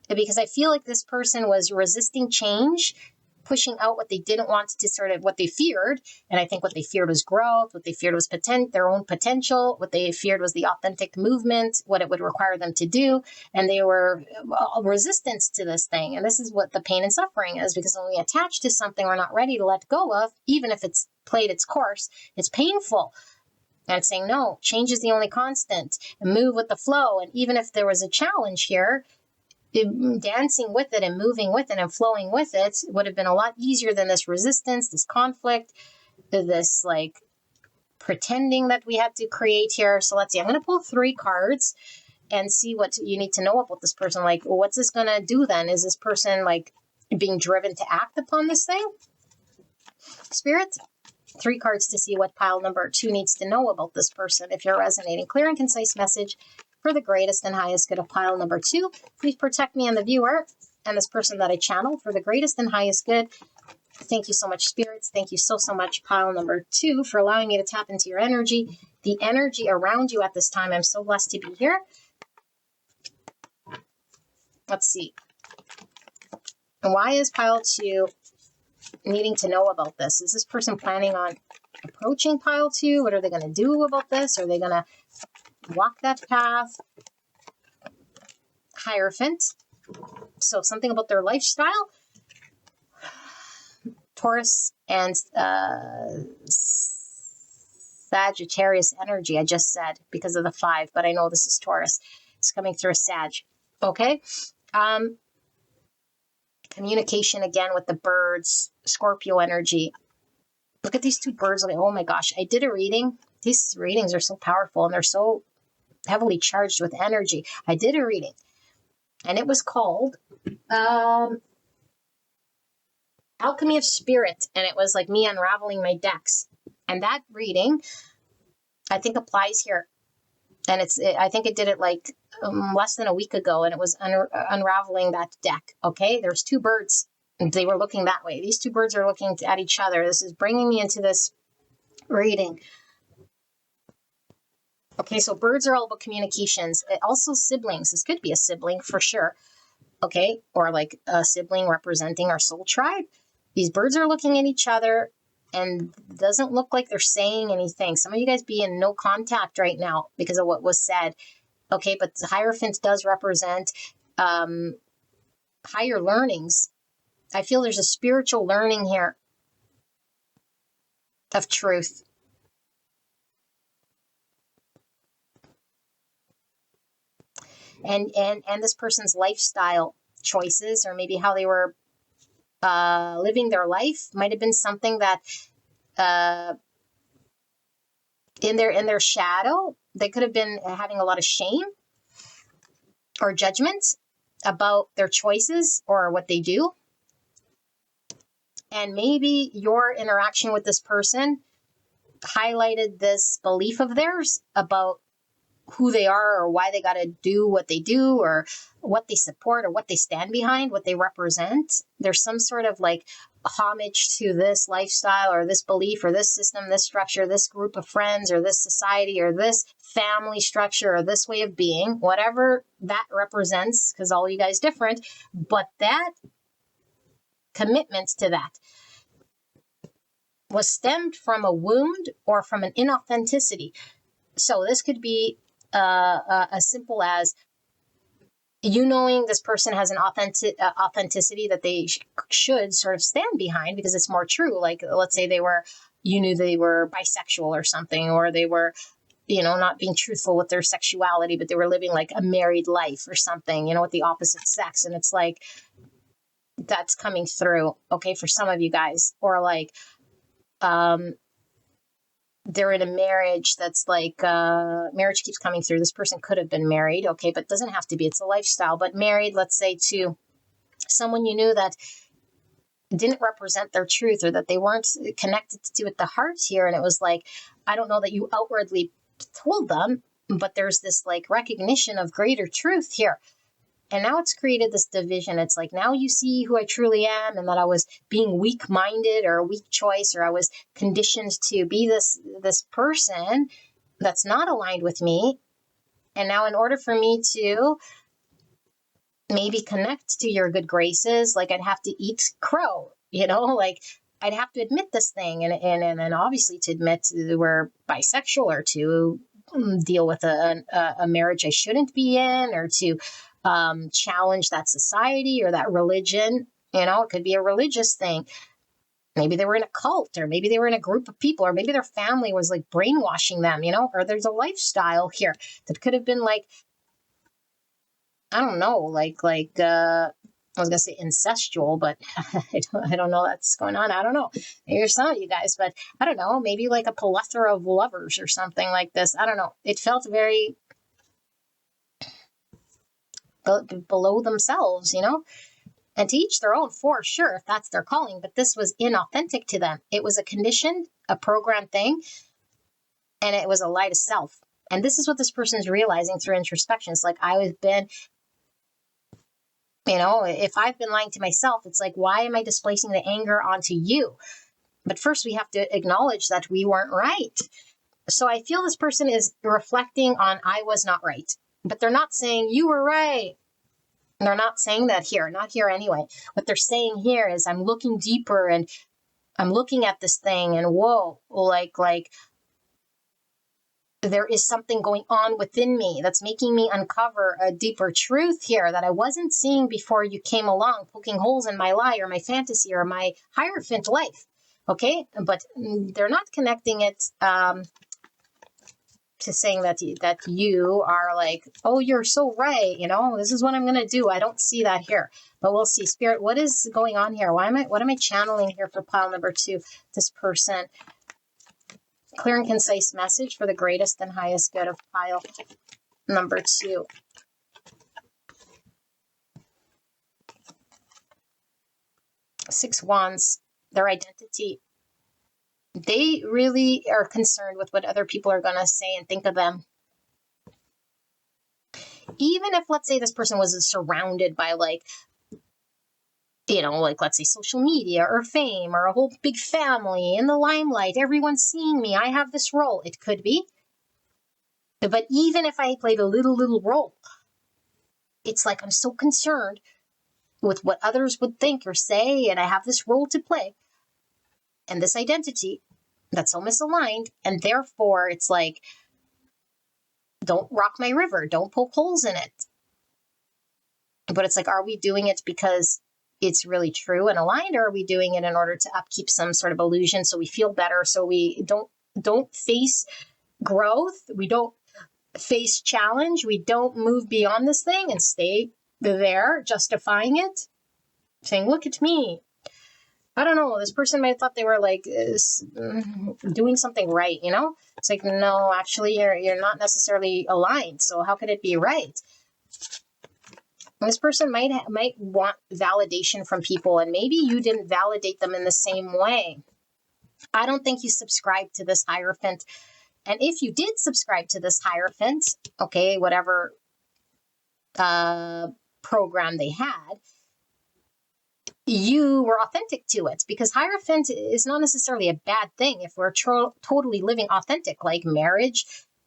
S2: Because I feel like this person was resisting change, pushing out what they didn't want to sort of what they feared. And I think what they feared was growth. What they feared was their own potential. What they feared was the authentic movement, what it would require them to do. And they were resistance to this thing. And this is what the pain and suffering is, because when we attach to something we're not ready to let go of, even if it's played its course, it's painful. And it's saying, no, change is the only constant, and move with the flow. And even if there was a challenge here, dancing with it and moving with it and flowing with it would have been a lot easier than this resistance, this conflict, this like pretending that we had to create here. So let's see, I'm going to pull 3 cards and see what you need to know about this person. Like, what's this going to do then? Is this person like being driven to act upon this thing? Spirit, 3 cards to see what pile number 2 needs to know about this person. If you're resonating, clear and concise message for the greatest and highest good of pile number 2. Please protect me and the viewer and this person that I channel for the greatest and highest good. Thank you so much, spirits. Thank you so much, pile number 2, for allowing me to tap into your energy, the energy around you at this time. I'm so blessed to be here. Let's see. And why is pile 2 needing to know about this? Is this person planning on approaching pile 2? What are they going to do about this? Are they going to walk that path? Hierophant. So something about their lifestyle. Taurus and Sagittarius energy, I just said, because of the 5, but I know this is Taurus. It's coming through a Sag. Okay. Communication again with the birds, Scorpio energy. Look at these 2 birds. Like, oh my gosh, I did a reading. These readings are so powerful and they're so heavily charged with energy. I did a reading and it was called Alchemy of Spirit. And it was like me unraveling my decks. And that reading, I think, applies here. And I think it did it like less than a week ago, and it was unraveling that deck. Okay, there's 2 birds. They were looking that way. These 2 birds are looking at each other. This is bringing me into this reading. Okay, so birds are all about communications. Also siblings. This could be a sibling for sure. Okay, or like a sibling representing our soul tribe. These birds are looking at each other. and doesn't look like they're saying anything. Some of you guys be in no contact right now because of what was said. Okay, but the Hierophant does represent higher learnings. I feel there's a spiritual learning here of truth. And this person's lifestyle choices, or maybe how they were living their life, might have been something that in their shadow, they could have been having a lot of shame or judgment about their choices or what they do. And maybe your interaction with this person highlighted this belief of theirs about who they are or why they got to do what they do or what they support or what they stand behind, what they represent. There's some sort of like homage to this lifestyle or this belief or this system, this structure, this group of friends or this society or this family structure or this way of being, whatever that represents, because all you guys different, but that commitment to that was stemmed from a wound or from an inauthenticity. So this could be as simple as you knowing this person has an authenticity that they should sort of stand behind because it's more true. Like, let's say you knew they were bisexual or something, or they were, not being truthful with their sexuality, but they were living like a married life or something, with the opposite sex. And it's like, that's coming through, okay, for some of you guys. Or like, they're in a marriage that's like, marriage keeps coming through. This person could have been married, okay, but it doesn't have to be. It's a lifestyle. But married, let's say, to someone you knew that didn't represent their truth or that they weren't connected to at the heart here. And it was like, I don't know that you outwardly told them, but there's this like recognition of greater truth here. And now it's created this division. It's like, now you see who I truly am, and that I was being weak-minded or a weak choice, or I was conditioned to be this person that's not aligned with me. And now in order for me to maybe connect to your good graces, like I'd have to eat crow, like I'd have to admit this thing. And obviously to admit we're bisexual, or to deal with a marriage I shouldn't be in, or to challenge that society or that religion. It could be a religious thing. Maybe they were in a cult, or maybe they were in a group of people, or maybe their family was like brainwashing them, or there's a lifestyle here that could have been like, I don't know, like I was gonna say incestual, but I don't know that's going on. I don't know. Maybe there's some of you guys, but I don't know. Maybe like a plethora of lovers or something like this. I don't know. It felt very below themselves, and to each their own, for sure, if that's their calling. But this was inauthentic to them. It was a conditioned, a programmed thing, and it was a lie to self. And this is what this person is realizing through introspection. It's like, I've been, if I've been lying to myself, it's like, why am I displacing the anger onto you? But first we have to acknowledge that we weren't right. So I feel this person is reflecting on, I was not right. But they're not saying you were right. They're not saying that here, not here anyway. What they're saying here is, I'm looking deeper and I'm looking at this thing, and whoa, like there is something going on within me that's making me uncover a deeper truth here that I wasn't seeing before you came along, poking holes in my lie or my fantasy or my Hierophant life. Okay, but they're not connecting it to saying that you are like, oh, you're so right, this is what I'm going to do. I don't see that here, but we'll see. Spirit, what is going on here? What am I channeling here for pile number 2? This person, clear and concise message for the greatest and highest good of pile number 2. Six Wands, their identity. They really are concerned with what other people are going to say and think of them. Even if, let's say, this person was surrounded by like, let's say social media or fame or a whole big family in the limelight, everyone's seeing me, I have this role. It could be. But even if I played a little role, it's like, I'm so concerned with what others would think or say, and I have this role to play. and this identity that's so misaligned. And therefore, it's like, don't rock my river, don't poke holes in it. But it's like, are we doing it because it's really true and aligned, or are we doing it in order to upkeep some sort of illusion so we feel better, so we don't face growth, we don't face challenge, we don't move beyond this thing and stay there justifying it, saying, look at me. I don't know, this person might have thought they were like doing something right, you know? It's like, no, actually you're not necessarily aligned, so how could it be right? This person might want validation from people, and maybe you didn't validate them in the same way. I don't think you subscribed to this Hierophant. And if you did subscribe to this Hierophant, okay, whatever program they had, you were authentic to it, because Hierophant is not necessarily a bad thing if we're totally living authentic. Like marriage,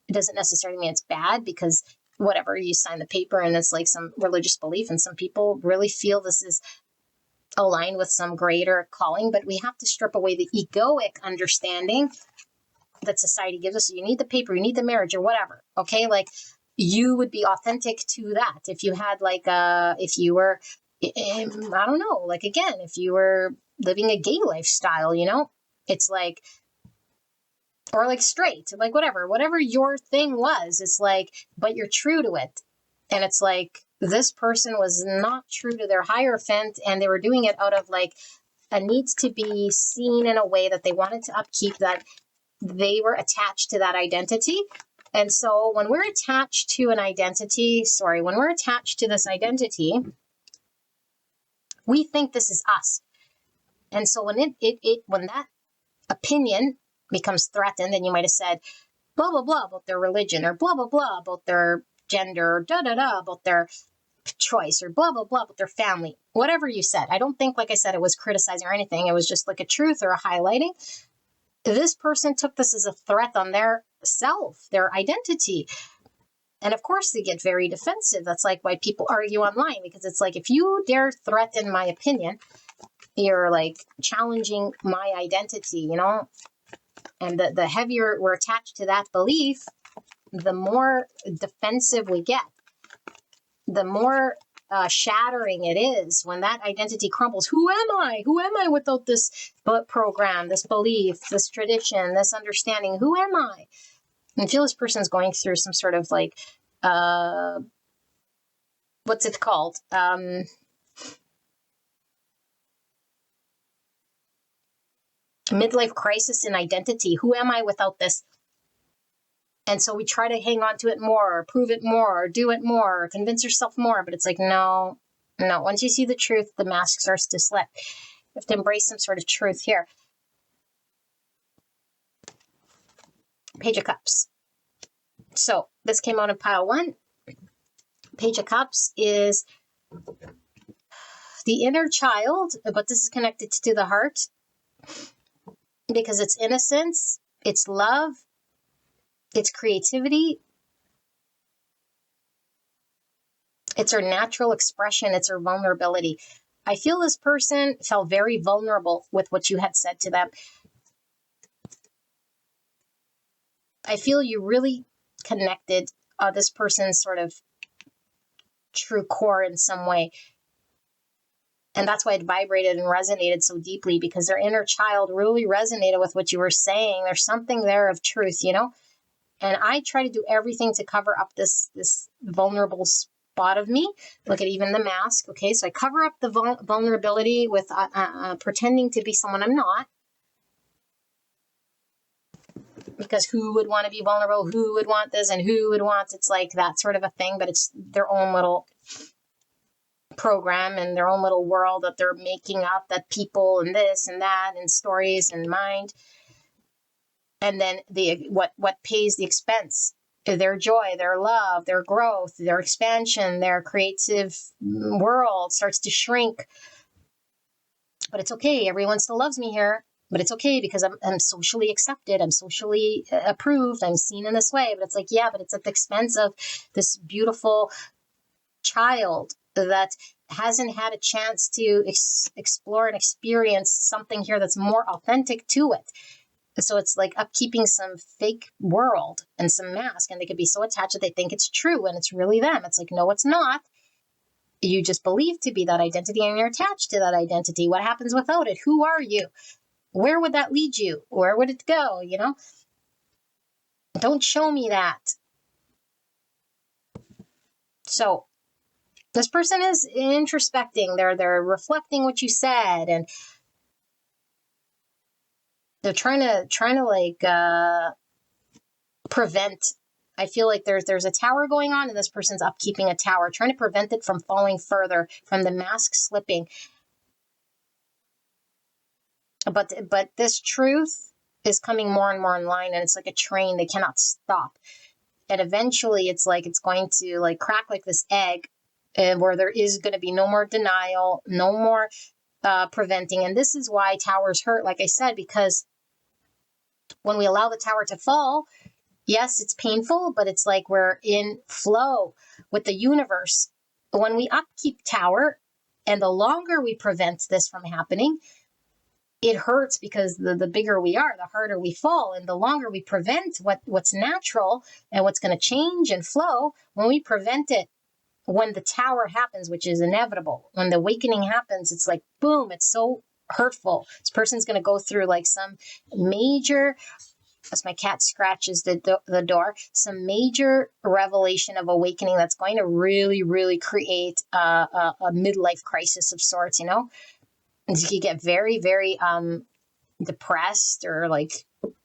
S2: it doesn't necessarily mean it's bad, because whatever, you sign the paper and it's like some religious belief, and some people really feel this is aligned with some greater calling. But we have to strip away the egoic understanding that society gives us. You need the paper, you need the marriage, or whatever. Okay, like you would be authentic to that if you had like if you were, I don't know, like again, if you were living a gay lifestyle, you know, it's like, or like straight, like whatever your thing was, it's like, but you're true to it. And it's like, this person was not true to their Hierophant, and they were doing it out of like a need to be seen in a way that they wanted to upkeep, that they were attached to that identity. And so when we're attached to an identity, when we're attached to this identity, we think this is us. And so when when that opinion becomes threatened, and you might have said blah blah blah about their religion, or blah blah blah about their gender, or da da da about their choice, or blah blah blah about their family, whatever you said. I don't think, like I said, it was criticizing or anything. It was just like a truth or a highlighting. This person took this as a threat on their self, their identity. And of course they get very defensive. That's like why people argue online, because it's like, if you dare threaten my opinion, you're like challenging my identity, you know? And the heavier we're attached to that belief, the more defensive we get, the more shattering it is when that identity crumbles. Who am I? Who am I without this program, this belief, this tradition, this understanding? Who am I? And I feel this person's going through some sort of like, what's it called? Midlife crisis in identity. Who am I without this? And so we try to hang on to it more, or prove it more, or do it more, or convince yourself more. But it's like, no. Once you see the truth, the mask starts to slip. You have to embrace some sort of truth here. Page of Cups. So this came out in pile 1. Page of Cups is the inner child, but this is connected to the heart, because it's innocence, it's love, it's creativity, it's our natural expression, it's our vulnerability. I feel this person felt very vulnerable with what you had said to them. I feel you really connected this person's sort of true core in some way. And that's why it vibrated and resonated so deeply, because their inner child really resonated with what you were saying. There's something there of truth, you know? And I try to do everything to cover up this vulnerable spot of me. Look at even the mask. Okay, so I cover up the vulnerability with pretending to be someone I'm not. Because who would want to be vulnerable? Who would want this? And who would want, it's like that sort of a thing, but it's their own little program and their own little world that they're making up, that people and this and that and stories and mind. And then what pays the expense? Their joy, their love, their growth, their expansion, their creative world starts to shrink. But it's okay. Everyone still loves me here. But it's okay, because I'm socially accepted. I'm socially approved. I'm seen in this way. But it's like, yeah, but it's at the expense of this beautiful child that hasn't had a chance to explore and experience something here that's more authentic to it. So it's like upkeeping some fake world and some mask, and they could be so attached that they think it's true and it's really them. It's like, no, it's not. You just believe to be that identity and you're attached to that identity. What happens without it? Who are you? Where would that lead you? Where would it go? You know, don't show me that. So this person is introspecting. They're reflecting what you said, and they're trying to like prevent. I feel like there's a tower going on, and this person's upkeeping a tower, trying to prevent it from falling further, from the mask slipping. But this truth is coming more and more in line, and it's like a train. They cannot stop. And eventually it's like it's going to like crack like this egg, and where there is going to be no more denial, no more preventing. And this is why towers hurt, like I said, because when we allow the tower to fall, yes, it's painful, but it's like we're in flow with the universe. When we upkeep tower, and the longer we prevent this from happening, it hurts, because the bigger we are, the harder we fall. And the longer we prevent what's natural and what's going to change and flow, when we prevent it, when the tower happens, which is inevitable, when the awakening happens, it's like, boom, it's so hurtful. This person's going to go through like some major, as my cat scratches the door, some major revelation of awakening that's going to really, really create a midlife crisis of sorts, you know? And you can get very, very depressed, or like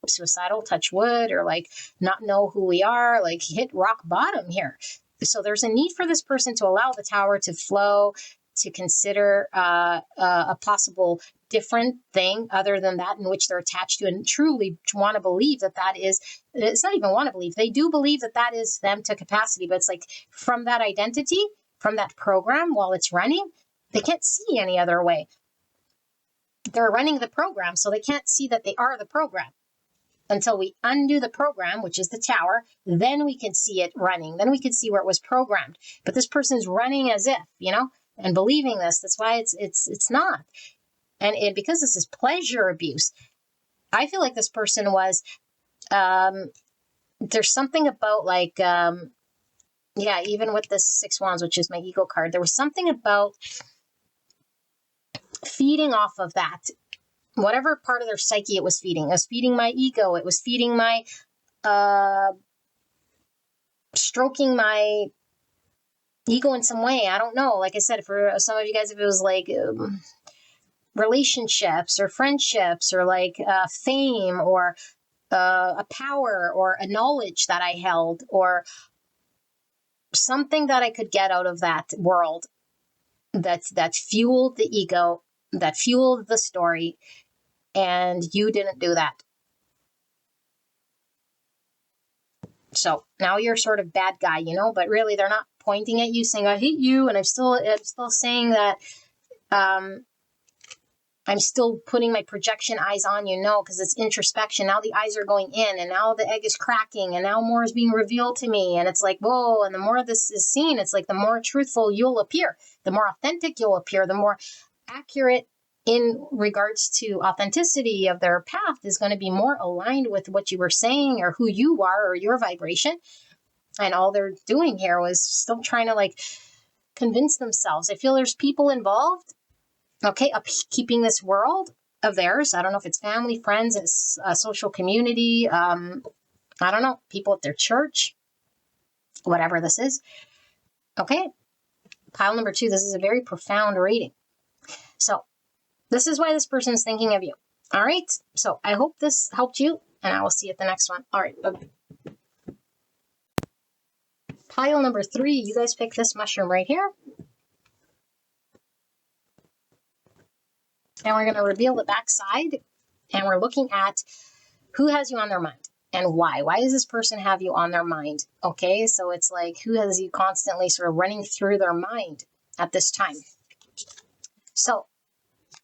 S2: suicidal, touch wood, or like not know who we are, like hit rock bottom here. So there's a need for this person to allow the tower to flow, to consider a possible different thing other than that in which they're attached to, and truly want to believe that is, it's not even want to believe, they do believe that is them to capacity, but it's like from that identity, from that program while it's running, they can't see any other way. They're running the program, so they can't see that they are the program. Until we undo the program, which is the tower, then we can see it running. Then we can see where it was programmed. But this person's running as if, you know, and believing this. That's why it's not. And because this is pleasure abuse, I feel like this person was, there's something about like, yeah, even with this 6 Wands, which is my ego card, there was something about feeding off of that. Whatever part of their psyche it was feeding. It was feeding my ego. It was feeding my, stroking my ego in some way. I don't know. Like I said, for some of you guys, if it was like relationships or friendships, or like fame, or a power, or a knowledge that I held, or something that I could get out of that world that fueled the ego, that fueled the story. And you didn't do that. So now you're sort of bad guy, you know, but really they're not pointing at you saying, I hate you. And I'm still saying that, I'm still putting my projection eyes on you. No, because it's introspection. Now the eyes are going in, and now the egg is cracking, and now more is being revealed to me. And it's like, whoa. And the more this is seen, it's like the more truthful you'll appear, the more authentic you'll appear, the more accurate in regards to authenticity of their path is going to be more aligned with what you were saying, or who you are, or your vibration. And all they're doing here was still trying to like convince themselves. I feel there's people involved, okay, upkeeping this world of theirs. I don't know if it's family, friends, it's a social community. I don't know, people at their church, whatever this is. Okay, pile number 2. This is a very profound reading. So this is why this person is thinking of you. All right. So I hope this helped you, and I will see you at the next one. All right. Pile number 3. You guys pick this mushroom right here. And we're going to reveal the back side, and we're looking at who has you on their mind and why. Why does this person have you on their mind? Okay. So it's like, who has you constantly sort of running through their mind at this time? So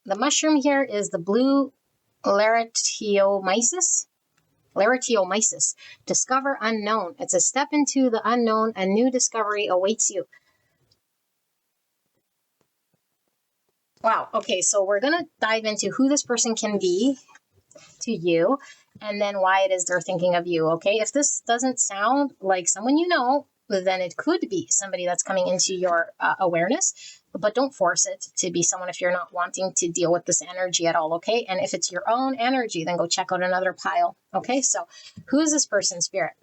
S2: the mushroom here is the blue Laertiomyces. Laertiomyces. Discover unknown. It's a step into the unknown. A new discovery awaits you. Wow. Okay, so we're going to dive into who this person can be to you and then why it is they're thinking of you. Okay, if this doesn't sound like someone you know, then it could be somebody that's coming into your awareness, but don't force it to be someone if you're not wanting to deal with this energy at all. Okay, and if it's your own energy, then go check out another pile. Okay, so who is this person, Spirit?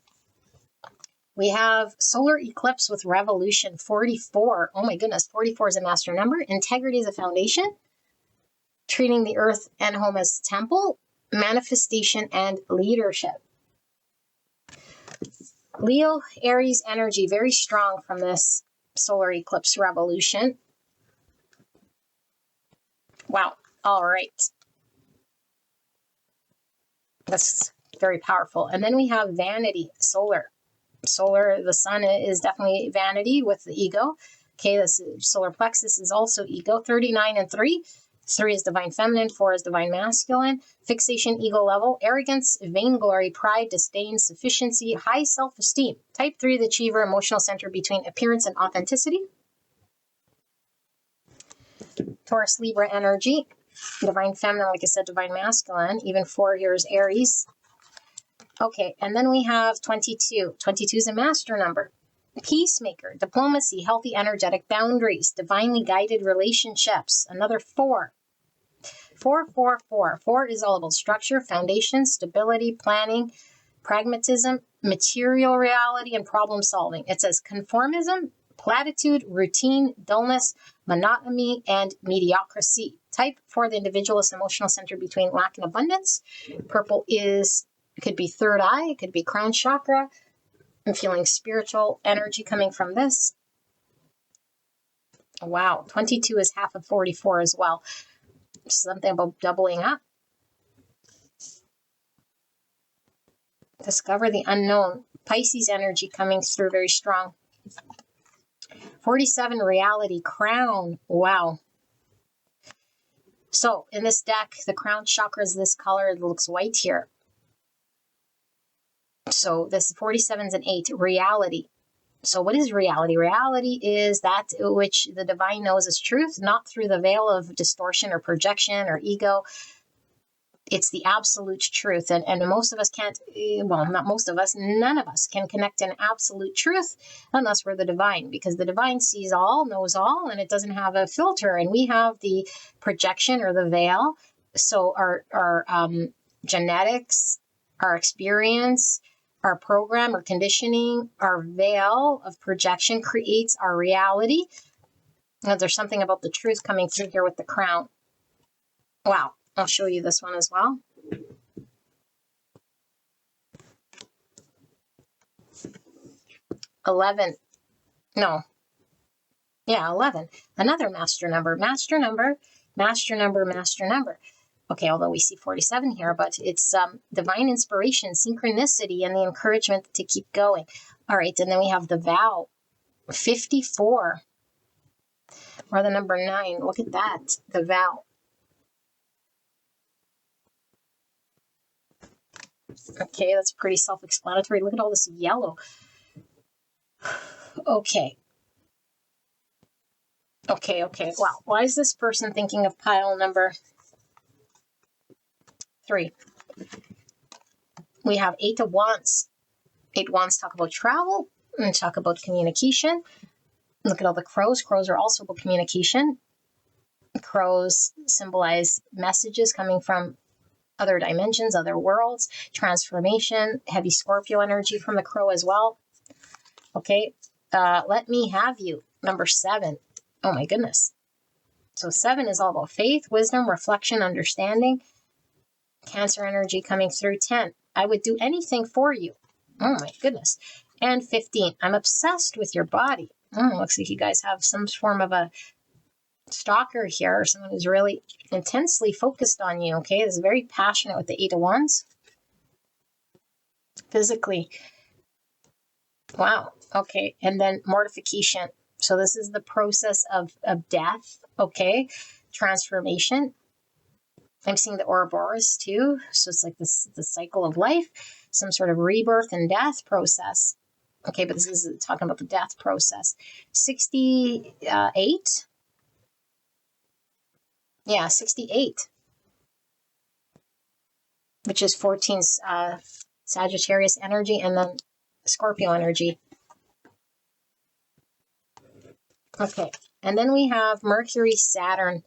S2: We have solar eclipse with revolution 44. Oh my goodness, 44 is a master number. Integrity is a foundation. Treating the earth and home as temple. Manifestation and leadership. Leo, Aries energy, very strong from this solar eclipse revolution. Wow. All right. That's very powerful. And then we have vanity, solar. Solar, the sun is definitely vanity with the ego. Okay, this solar plexus is also ego. 39 and 3. 3 is divine feminine, 4 is divine masculine. Fixation, ego level, arrogance, vainglory, pride, disdain, sufficiency, high self-esteem. Type 3, the achiever, emotional center between appearance and authenticity. Taurus, Libra energy, divine feminine, like I said, divine masculine. Even 4 here is Aries. Okay, and then we have 22. 22 is a master number. Peacemaker, diplomacy, healthy energetic boundaries, divinely guided relationships. Another 4. 4, 4, 4. 4 is all about structure, foundation, stability, planning, pragmatism, material reality, and problem solving. It says conformism, platitude, routine, dullness, monotony, and mediocrity. Type for the individualist emotional center between lack and abundance. Purple is, it could be third eye, it could be crown chakra. I'm feeling spiritual energy coming from this. Wow, 22 is half of 44 as well. Something about doubling up. Discover the unknown. Pisces energy coming through very strong. 47, reality, crown. Wow. So in this deck, the crown chakra is this color. It looks white here. So this 47 is an 8, reality. So what is reality? Reality is that which the divine knows is truth, not through the veil of distortion or projection or ego. It's the absolute truth. And most of us can't, well, not most of us, none of us can connect an absolute truth unless we're the divine, because the divine sees all, knows all, and it doesn't have a filter. And we have the projection or the veil. So our genetics, our experience, our program or conditioning, our veil of projection creates our reality. And there's something about the truth coming through here with the crown. Wow. I'll show you this one as well. $11. No. Yeah, 11. Another master number. Master number, master number, master number. Okay, although we see 47 here, but it's divine inspiration, synchronicity, and the encouragement to keep going. All right, and then we have the vow, 54, or the number 9. Look at that, the vow. Okay, that's pretty self-explanatory. Look at all this yellow. Okay. Wow. Why is this person thinking of pile number 3? We have 8 of Wands. 8 Wands talk about travel and talk about communication. Look at all the crows. Crows are also about communication. Crows symbolize messages coming from other dimensions, other worlds, transformation, heavy Scorpio energy from the crow as well. Okay, let me have you, number 7. Oh my goodness. So 7 is all about faith, wisdom, reflection, understanding. Cancer energy coming through. 10, I would do anything for you. Oh my goodness. And 15, I'm obsessed with your body. Looks like you guys have some form of a stalker here, or someone who's really intensely focused on you. Okay, is very passionate with the 8 of Wands. Physically. Wow. Okay, and then mortification. So this is the process of death. Okay, transformation. I'm seeing the Ouroboros too. So it's like this, the cycle of life, some sort of rebirth and death process. Okay, but this is talking about the death process. 68. Yeah, 68, which is 14 Sagittarius energy and then Scorpio energy. Okay, and then we have Mercury, Saturn.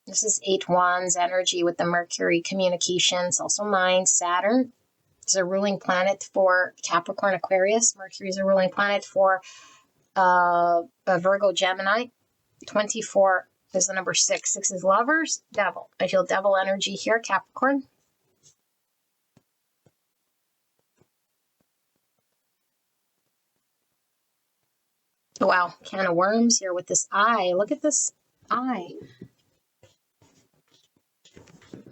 S2: This is 8 wands energy with the Mercury communications, also mine. Saturn is a ruling planet for Capricorn, Aquarius. Mercury is a ruling planet for Virgo, Gemini. 24 is the number 6. 6 is lovers, devil. I feel devil energy here, Capricorn. Wow, can of worms here with this eye. Look at this eye.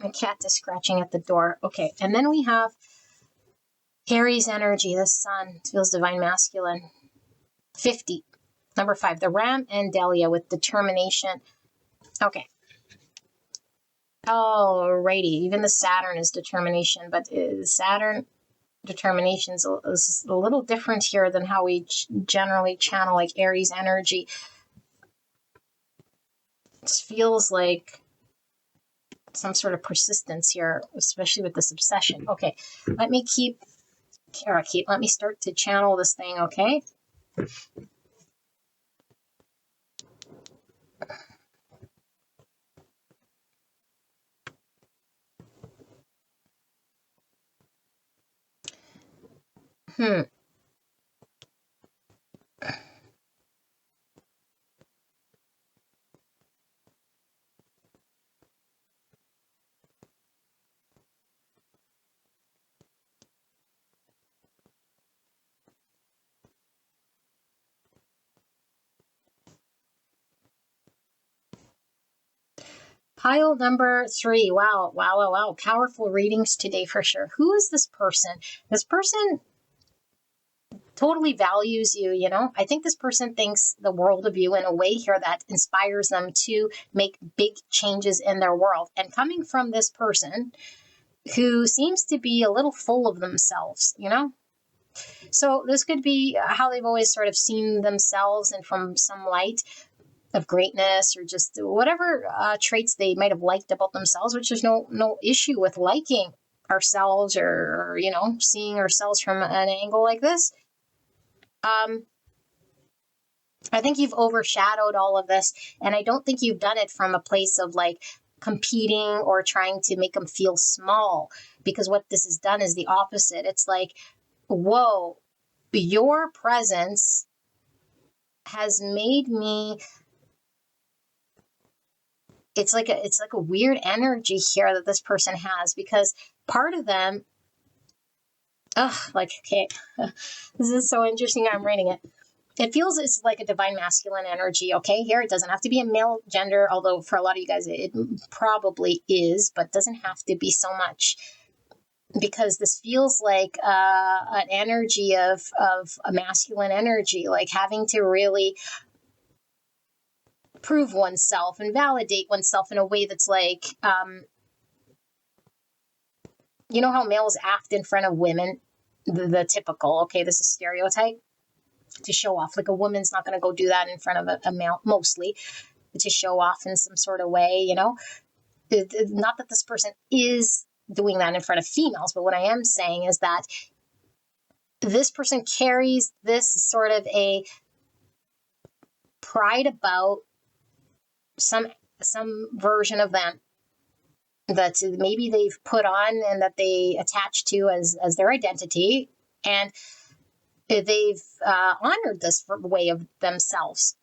S2: My cat is scratching at the door. Okay, and then we have Aries energy, the sun. It feels divine masculine. 50. Number 5, the Ram and Delia with determination. Okay. Alrighty, even the Saturn is determination, but Saturn determination is a little different here than how we generally channel like Aries energy. It feels like some sort of persistence here, especially with this obsession. Okay, let me let me start to channel this thing, okay? Pile number 3. Wow. Powerful readings today for sure. Who is this person? This person totally values you, you know? I think this person thinks the world of you in a way here that inspires them to make big changes in their world. And coming from this person who seems to be a little full of themselves, you know? So this could be how they've always sort of seen themselves and from some light of greatness or just whatever traits they might have liked about themselves, which there's no issue with liking ourselves or you know, seeing ourselves from an angle like this. I think you've overshadowed all of this, and I don't think you've done it from a place of like competing or trying to make them feel small, because what this has done is the opposite. It's like, whoa, your presence has made me, it's like a weird energy here that this person has, because part of them, okay, this is so interesting. I'm reading it. It feels it's like a divine masculine energy, okay? Here, it doesn't have to be a male gender, although for a lot of you guys it probably is, but doesn't have to be so much, because this feels like an energy of a masculine energy, like having to really prove oneself and validate oneself in a way that's like, you know how males act in front of women? The typical, okay, this is stereotype, to show off. Like a woman's not going to go do that in front of a male, mostly, to show off in some sort of way, you know? Not that this person is doing that in front of females, but what I am saying is that this person carries this sort of a pride about some version of them that maybe they've put on and that they attach to as their identity, and they've honored this way of themselves.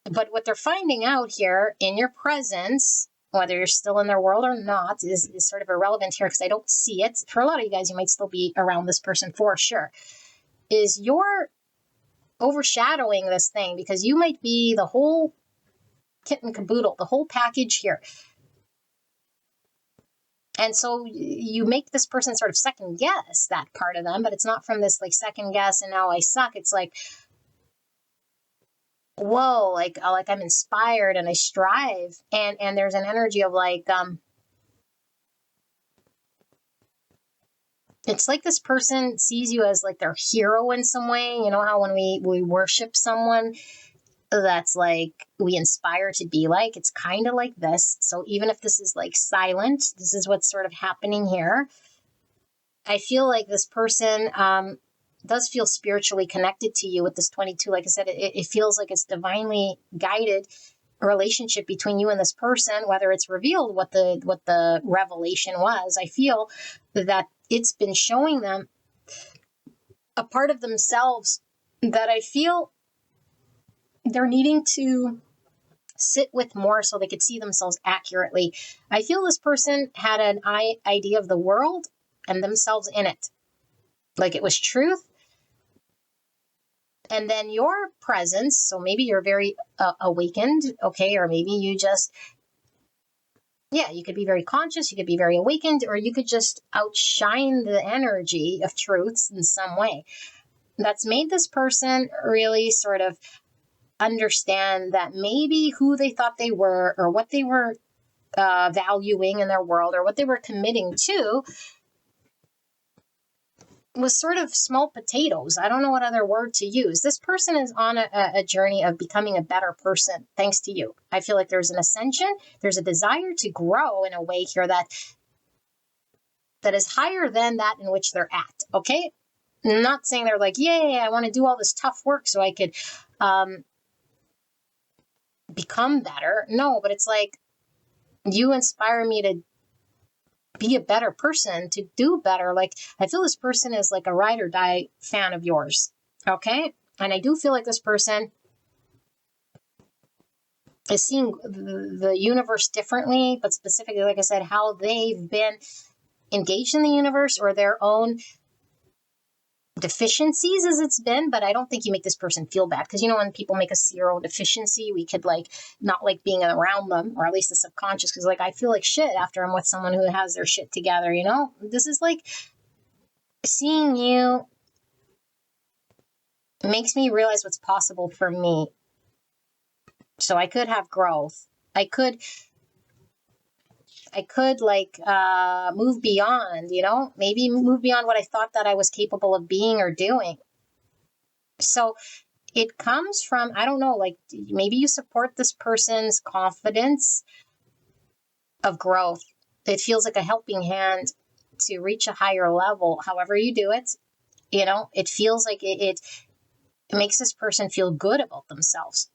S2: But what they're finding out here in your presence, whether you're still in their world or not, is sort of irrelevant here, because I don't see it. For a lot of you guys, you might still be around this person for sure. Is you're overshadowing this thing, because you might be the whole kit and caboodle, the whole package here. And so you make this person sort of second guess that part of them, but it's not from this like second guess and now I suck. It's like, whoa, like I'm inspired and I strive, and there's an energy of like, it's like this person sees you as like their hero in some way. You know how when we worship someone, that's like we inspire to be like. It's kind of like this. So even if this is like silent, this is what's sort of happening here. I feel like this person does feel spiritually connected to you with this 22. Like I said, it feels like it's divinely guided relationship between you and this person, whether it's revealed what the revelation was. I feel that it's been showing them a part of themselves that I feel they're needing to sit with more so they could see themselves accurately. I feel this person had an idea of the world and themselves in it, like it was truth. And then your presence, so maybe you're very awakened, okay, or maybe you just, yeah, you could be very conscious, you could be very awakened, or you could just outshine the energy of truths in some way. That's made this person really sort of understand that maybe who they thought they were or what they were valuing in their world or what they were committing to was sort of small potatoes. I don't know what other word to use. This person is on a journey of becoming a better person thanks to you. I feel like there's an ascension. There's a desire to grow in a way here that is higher than that in which they're at. Okay? I'm not saying they're like, yay, I want to do all this tough work so I could become better. No, but it's like you inspire me to be a better person, to do better. Like, I feel this person is like a ride or die fan of yours. Okay? And I do feel like this person is seeing the universe differently, but specifically, like I said, how they've been engaged in the universe or their own deficiencies as it's been. But I don't think you make this person feel bad, because when people make a zero deficiency, we could like not like being around them, or at least the subconscious, because like I feel like shit after I'm with someone who has their shit together. This is like seeing you makes me realize what's possible for me. So I could have growth. I could like move beyond, maybe move beyond what I thought that I was capable of being or doing. So it comes from, I don't know, like maybe you support this person's confidence of growth. It feels like a helping hand to reach a higher level, however you do it. It feels like it makes this person feel good about themselves.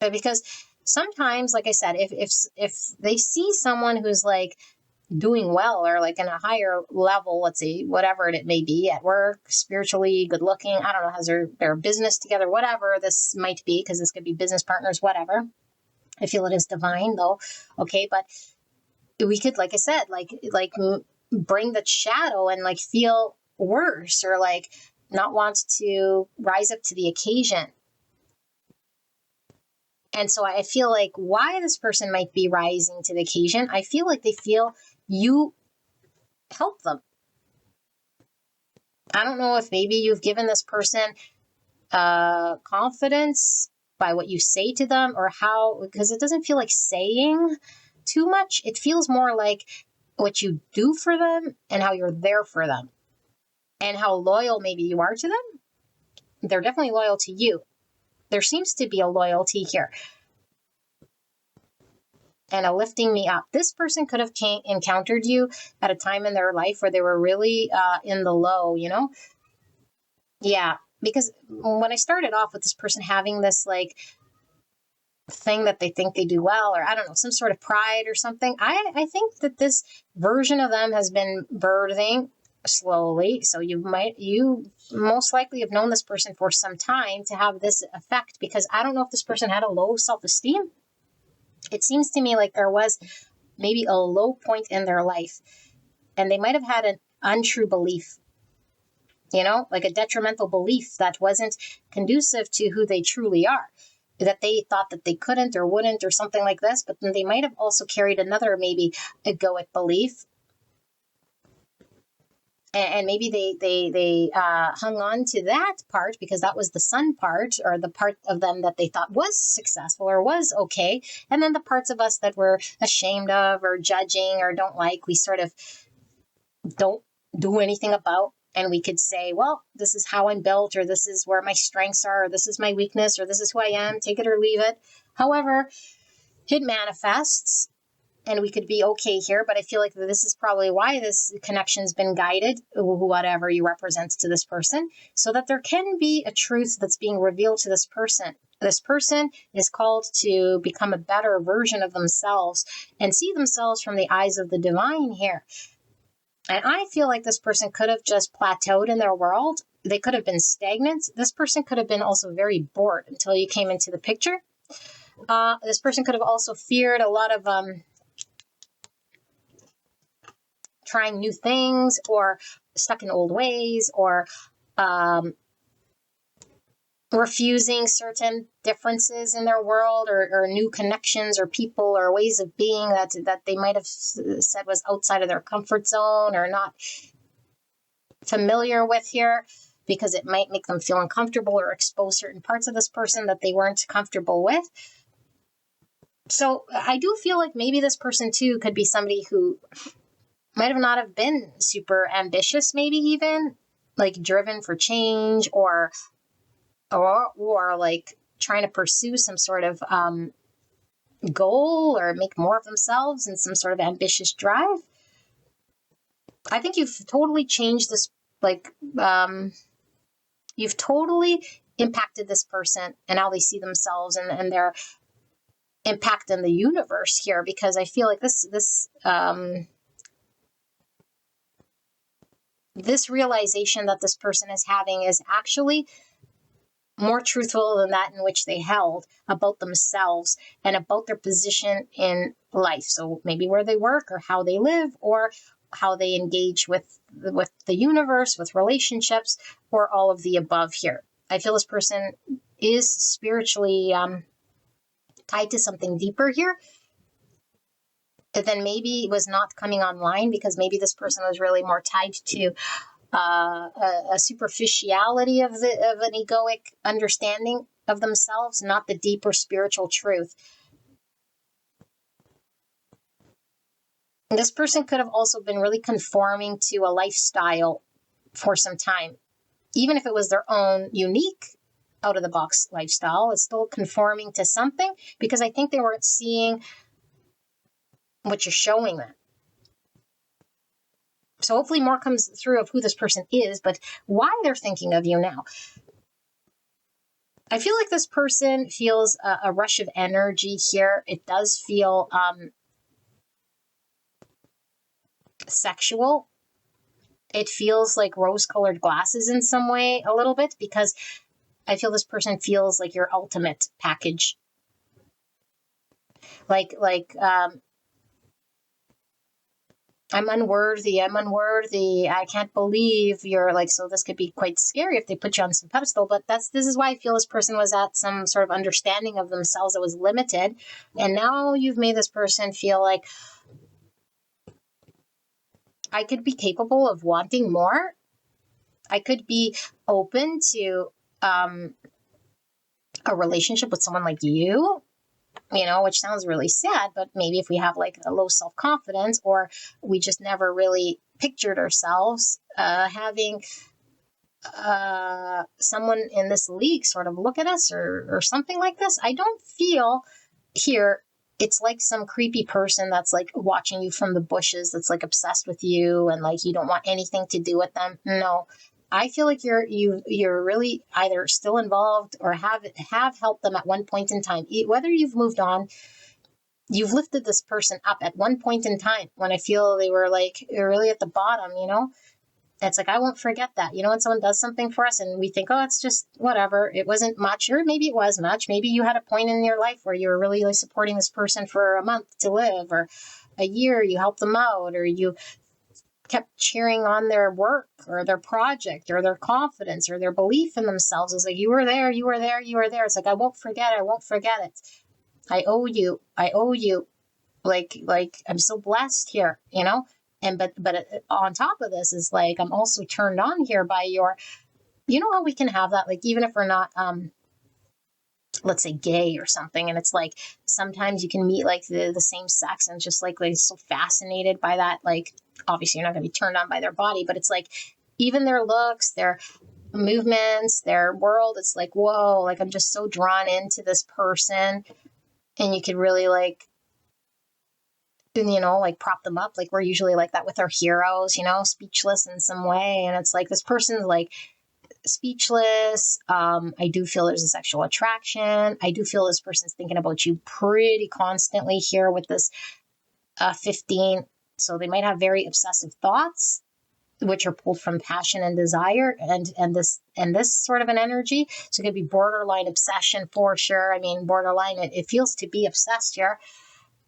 S2: But because sometimes, like I said, if they see someone who's like doing well or like in a higher level, let's say whatever it may be, at work, spiritually, good looking, I don't know, has their business together, whatever this might be, because this could be business partners, whatever. I feel it is divine though. Okay. But we could, like I said, like bring the shadow and like feel worse or like not want to rise up to the occasion. And so I feel like why this person might be rising to the occasion, I feel like they feel you help them. I don't know if maybe you've given this person confidence by what you say to them or how, because it doesn't feel like saying too much. It feels more like what you do for them and how you're there for them and how loyal maybe you are to them. They're definitely loyal to you. There seems to be a loyalty here and a lifting me up. This person could have encountered you at a time in their life where they were really in the low, Yeah, because when I started off with this person having this like thing that they think they do well, or I don't know, some sort of pride or something, I think that this version of them has been birthing slowly. So you most likely have known this person for some time to have this effect, because I don't know if this person had a low self-esteem. It seems to me like there was maybe a low point in their life and they might have had an untrue belief, like a detrimental belief that wasn't conducive to who they truly are, that they thought that they couldn't or wouldn't or something like this. But then they might have also carried another maybe egoic belief. And maybe they hung on to that part because that was the sun part, or the part of them that they thought was successful or was okay. And then the parts of us that we're ashamed of or judging or don't like, we sort of don't do anything about. And we could say, well, this is how I'm built, or this is where my strengths are, or this is my weakness, or this is who I am, take it or leave it. However, it manifests, and we could be okay here, but I feel like this is probably why this connection's been guided, whatever you represent to this person, so that there can be a truth that's being revealed to this person. This person is called to become a better version of themselves and see themselves from the eyes of the divine here. And I feel like this person could have just plateaued in their world. They could have been stagnant. This person could have been also very bored until you came into the picture. This person could have also feared a lot of trying new things, or stuck in old ways, or refusing certain differences in their world, or new connections or people or ways of being that they might have said was outside of their comfort zone or not familiar with here, because it might make them feel uncomfortable or expose certain parts of this person that they weren't comfortable with. So I do feel like maybe this person too could be somebody who might have not have been super ambitious, maybe even like driven for change, or like trying to pursue some sort of goal or make more of themselves in some sort of ambitious drive. I think you've totally changed this, like you've totally impacted this person and how they see themselves and their impact in the universe here, because I feel like this realization that this person is having is actually more truthful than that in which they held about themselves and about their position in life. So maybe where they work, or how they live, or how they engage with the universe, with relationships, or all of the above here. I feel this person is spiritually tied to something deeper here that then maybe was not coming online, because maybe this person was really more tied to a superficiality of an egoic understanding of themselves, not the deeper spiritual truth. And this person could have also been really conforming to a lifestyle for some time. Even if it was their own unique out-of-the-box lifestyle, it's still conforming to something, because I think they weren't seeing what you're showing them. So hopefully more comes through of who this person is, but why they're thinking of you now. I feel like this person feels a rush of energy here. It does feel sexual. It feels like rose-colored glasses in some way, a little bit, because I feel this person feels like your ultimate package. Like I'm unworthy, I can't believe you're like, so this could be quite scary if they put you on some pedestal, but this is why I feel this person was at some sort of understanding of themselves that was limited. And now you've made this person feel like, I could be capable of wanting more. I could be open to a relationship with someone like you, which sounds really sad, but maybe if we have like a low self-confidence, or we just never really pictured ourselves having someone in this league sort of look at us or something like this. I don't feel here it's like some creepy person that's like watching you from the bushes, that's like obsessed with you and like you don't want anything to do with them. No, I feel like you're really either still involved or have helped them at one point in time. Whether you've moved on, you've lifted this person up at one point in time when I feel they were like really at the bottom, It's like, I won't forget that. When someone does something for us and we think, oh, it's just whatever, it wasn't much, or maybe it was much. Maybe you had a point in your life where you were really supporting this person for a month to live, or a year, you helped them out, or you kept cheering on their work or their project or their confidence or their belief in themselves. It's like, you were there. It's like, I won't forget it. I owe you. Like I'm so blessed here, And but on top of this is like, I'm also turned on here by your, how we can have that, like, even if we're not, let's say gay or something. And it's like, sometimes you can meet like the same sex and just like so fascinated by that. Like, obviously you're not going to be turned on by their body, but it's like, even their looks, their movements, their world, it's like, whoa, like I'm just so drawn into this person. And you could really like, like prop them up. Like we're usually like that with our heroes, speechless in some way. And it's like this person's like speechless. I do feel there's a sexual attraction. I do feel this person's thinking about you pretty constantly here with this 15. So they might have very obsessive thoughts, which are pulled from passion and desire, and this sort of an energy. So it could be borderline obsession for sure. I mean, borderline, it feels to be obsessed here.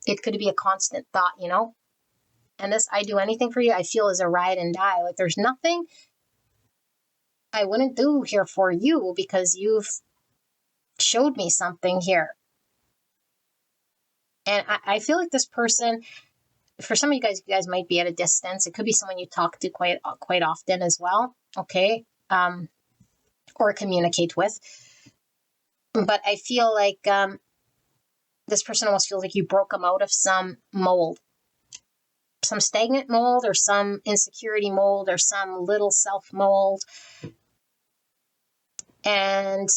S2: It could be a constant thought, and this I do anything for you, I feel is a ride and die. Like there's nothing I wouldn't do here for you because you've showed me something here. And I feel like this person, for some of you guys might be at a distance. It could be someone you talk to quite often as well. Okay. Or communicate with. But I feel like this person almost feels like you broke them out of some mold, some stagnant mold or some insecurity mold or some little self mold. And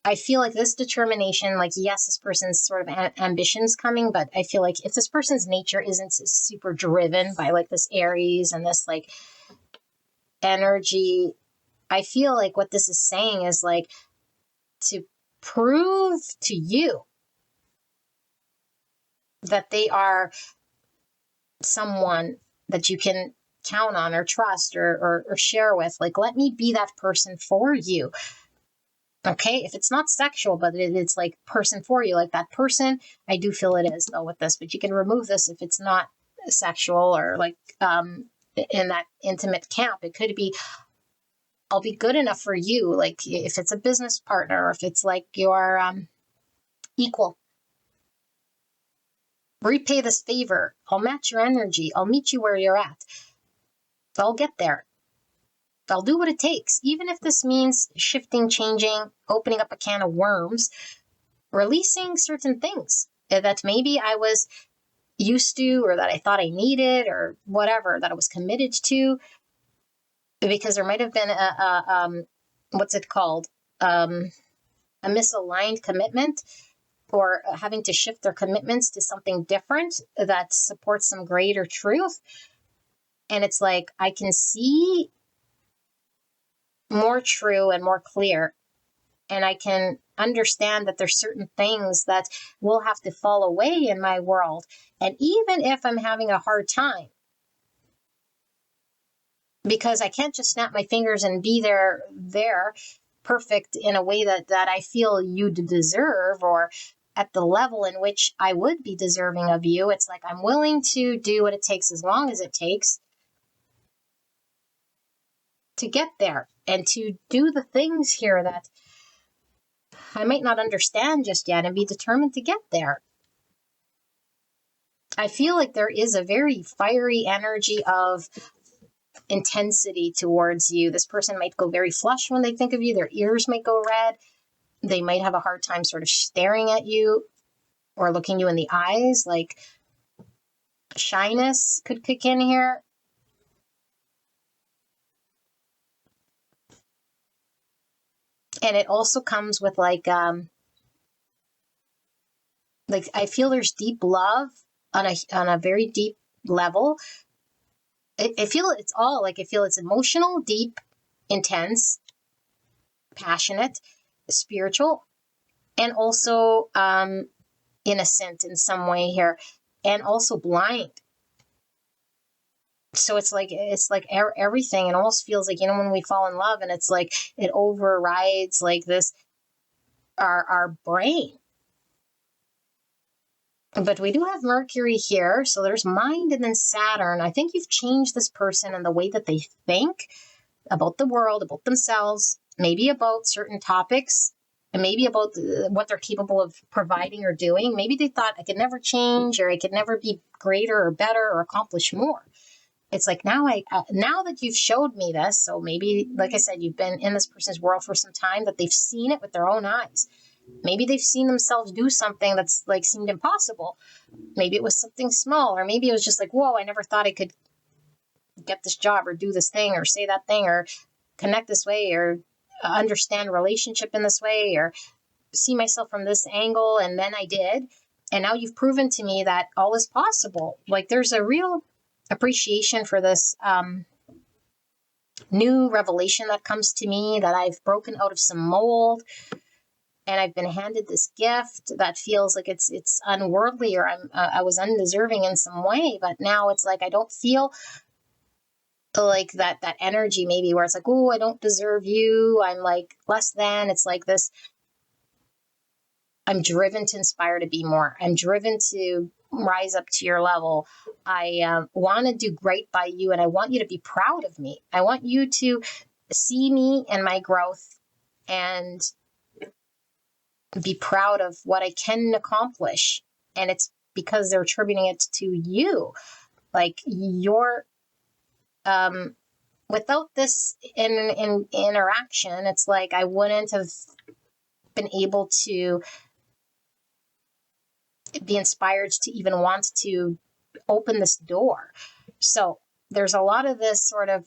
S2: I feel like this determination, like, yes, this person's sort of ambition's coming, but I feel like if this person's nature isn't super driven by like this Aries and this like energy, I feel like what this is saying is like to prove to you that they are someone that you can count on or trust or share with. Like, let me be that person for you. Okay, if it's not sexual, but it's like person for you, like that person, I do feel it is though with this, but you can remove this if it's not sexual or like in that intimate camp. It could be, I'll be good enough for you. Like if it's a business partner or if it's like your equal. Repay this favor. I'll match your energy. I'll meet you where you're at. I'll get there. I'll do what it takes, even if this means shifting, changing, opening up a can of worms, releasing certain things that maybe I was used to or that I thought I needed or whatever, that I was committed to, because there might have been what's it called? A misaligned commitment, or having to shift their commitments to something different that supports some greater truth. And it's like, I can see more true and more clear. And I can understand that there's certain things that will have to fall away in my world. And even if I'm having a hard time, because I can't just snap my fingers and be there perfect in a way that I feel you deserve, or at the level in which I would be deserving of you. It's like I'm willing to do what it takes as long as it takes to get there and to do the things here that I might not understand just yet and be determined to get there. I feel like there is a very fiery energy of intensity towards you. This person might go very flush when they think of you. Their ears might go red. They might have a hard time sort of staring at you or looking you in the eyes. Like shyness could kick in here. And it also comes with like I feel there's deep love on a very deep level. I feel it's emotional, deep, intense, passionate, spiritual, and also innocent in some way here, and also blind. So it's like everything. It almost feels like, when we fall in love and it's like it overrides like this our brain. But we do have Mercury here, so there's mind and then Saturn. I think you've changed this person and the way that they think about the world, about themselves, maybe about certain topics, and maybe about what they're capable of providing or doing. Maybe they thought I could never change, or I could never be greater or better or accomplish more. It's like now that you've showed me this, so maybe, like I said, you've been in this person's world for some time, that they've seen it with their own eyes. Maybe they've seen themselves do something that's like seemed impossible. Maybe it was something small, or maybe it was just like, whoa, I never thought I could get this job or do this thing or say that thing or connect this way or understand relationship in this way or see myself from this angle. And then I did. And now you've proven to me that all is possible. Like there's a real appreciation for this new revelation that comes to me, that I've broken out of some mold and I've been handed this gift that feels like it's unworldly, or I was undeserving in some way. But now it's like I don't feel like that energy maybe where it's like, oh, I don't deserve you, I'm like less than. It's like this, I'm driven to inspire to be more. I'm driven to rise up to your level. I want to do great by you, and I want you to be proud of me. I want you to see me and my growth and be proud of what I can accomplish. And it's because they're attributing it to you. Like you're, without this in interaction, it's like I wouldn't have been able to be inspired to even want to open this door. So there's a lot of this sort of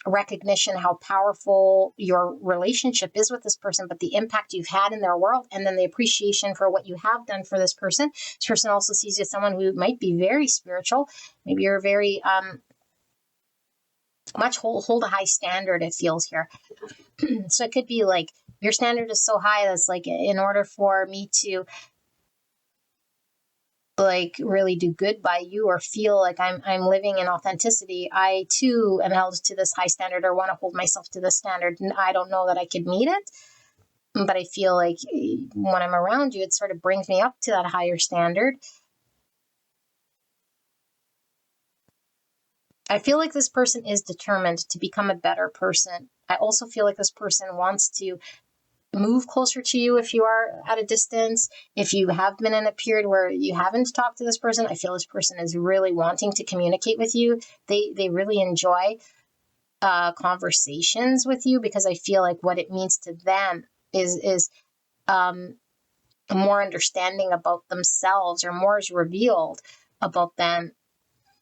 S2: recognition how powerful your relationship is with this person, but the impact you've had in their world, and then the appreciation for what you have done for this person. This person also sees you as someone who might be very spiritual. Maybe you're very much hold a high standard, it feels here. So it could be like your standard is so high that's like, in order for me to like really do good by you or feel like I'm living in authenticity, I too am held to this high standard or want to hold myself to this standard. And I don't know that I could meet it, but I feel like when I'm around you, it sort of brings me up to that higher standard. I feel like this person is determined to become a better person. I also feel like this person wants to move closer to you if you are at a distance. If you have been in a period where you haven't talked to this person, I feel this person is really wanting to communicate with you. They really enjoy conversations with you, because I feel like what it means to them is more understanding about themselves, or more is revealed about them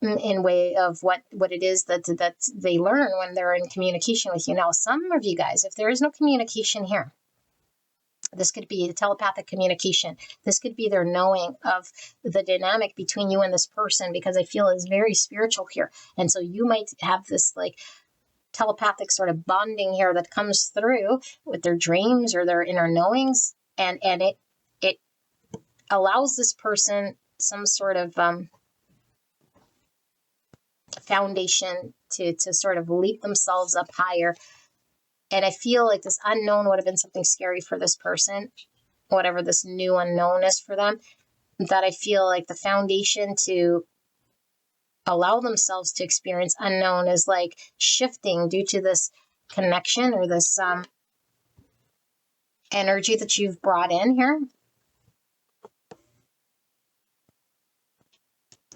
S2: in way of what it is that they learn when they're in communication with you. Now, some of you guys, if there is no communication here, this could be telepathic communication. This could be their knowing of the dynamic between you and this person, because I feel it's very spiritual here. And so you might have this like telepathic sort of bonding here that comes through with their dreams or their inner knowings. And it allows this person some sort of foundation to sort of leap themselves up higher. And I feel like this unknown would have been something scary for this person, whatever this new unknown is for them, that I feel like the foundation to allow themselves to experience unknown is like shifting due to this connection or this energy that you've brought in here.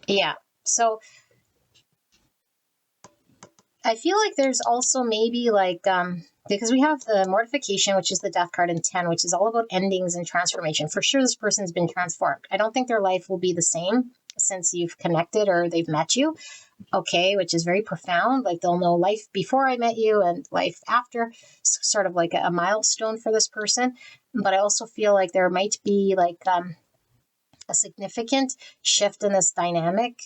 S2: Yeah. So I feel like there's also maybe like, because we have the mortification, which is the death card in 10, which is all about endings and transformation. For sure, this person's been transformed. I don't think their life will be the same since you've connected or they've met you. Okay, which is very profound. Like they'll know life before I met you and life after, sort of like a milestone for this person. But I also feel like there might be like a significant shift in this dynamic.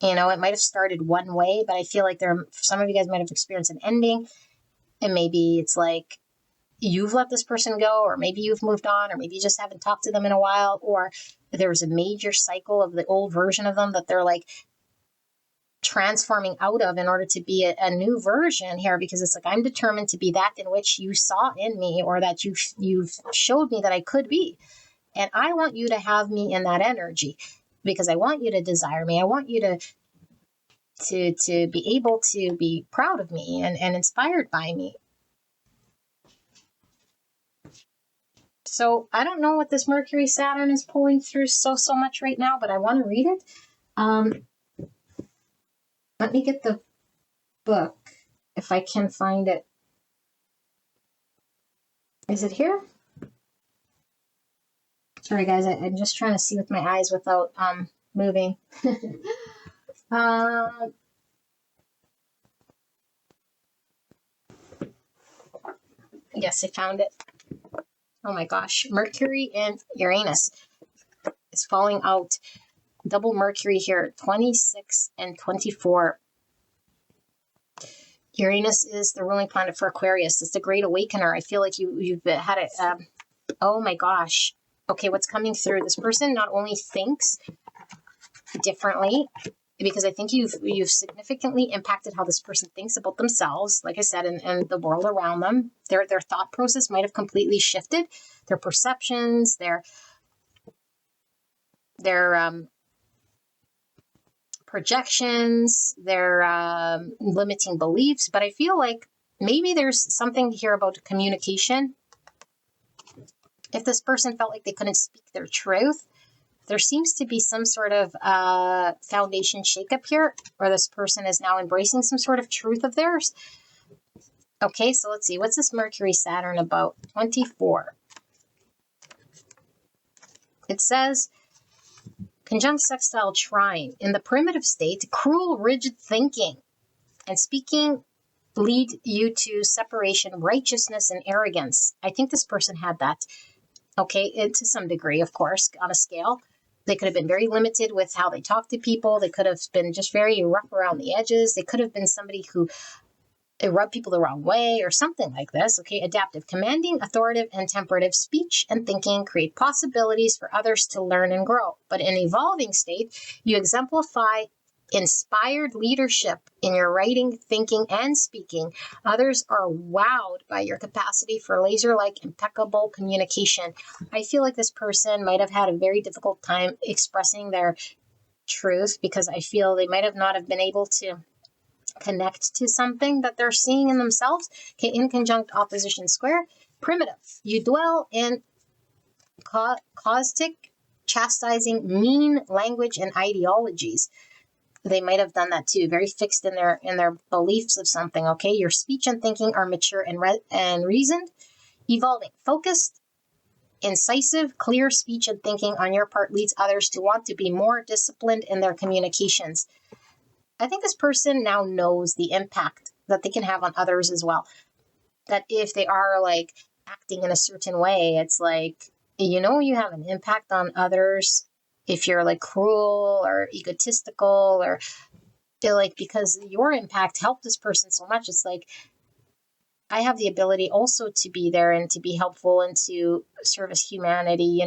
S2: You know, it might have started one way, but I feel like some of you guys might have experienced an ending, and maybe it's like you've let this person go, or maybe you've moved on, or maybe you just haven't talked to them in a while, or there was a major cycle of the old version of them that they're like transforming out of in order to be a new version here, because it's like I'm determined to be that in which you saw in me, or that you've showed me that I could be, and I want you to have me in that energy, because I want you to desire me. I want you to be able to be proud of me and inspired by me. So I don't know what this Mercury Saturn is pulling through so much right now, but I want to read it. Let me get the book if I can find it. Is it here? Sorry guys, I'm just trying to see with my eyes without moving. Yes, I found it. Oh my gosh. Mercury and Uranus. It's falling out. Double Mercury here, 26 and 24. Uranus is the ruling planet for Aquarius. It's the great awakener. I feel like you've had it. Oh my gosh. Okay, what's coming through? This person not only thinks differently, because I think you've significantly impacted how this person thinks about themselves, like I said, and the world around them. Their thought process might have completely shifted. Their perceptions, their projections, their limiting beliefs. But I feel like maybe there's something here about communication. If this person felt like they couldn't speak their truth, there seems to be some sort of foundation shakeup here, where this person is now embracing some sort of truth of theirs. Okay, so let's see. What's this Mercury Saturn about? 24. It says, conjunct sextile trine. In the primitive state, cruel, rigid thinking and speaking lead you to separation, righteousness, and arrogance. I think this person had that. Okay, to some degree, of course, on a scale. They could have been very limited with how they talk to people. They could have been just very rough around the edges. They could have been somebody who rubbed people the wrong way or something like this. Okay, adaptive, commanding, authoritative, and temperative speech and thinking create possibilities for others to learn and grow. But in evolving state, you exemplify inspired leadership in your writing, thinking, and speaking. Others are wowed by your capacity for laser-like, impeccable communication. I feel like this person might have had a very difficult time expressing their truth, because I feel they might have not have been able to connect to something that they're seeing in themselves. Okay, in conjunct opposition square. Primitive. You dwell in caustic, chastising, mean language and ideologies. They might have done that too, very fixed in their beliefs of something. Okay, your speech and thinking are mature and reasoned. Evolving, focused, incisive, clear speech and thinking on your part leads others to want to be more disciplined in their communications. I think this person now knows the impact that they can have on others as well. That if they are like acting in a certain way, it's like, you have an impact on others if you're like cruel or egotistical, or like, because your impact helped this person so much. It's like, I have the ability also to be there and to be helpful and to service humanity,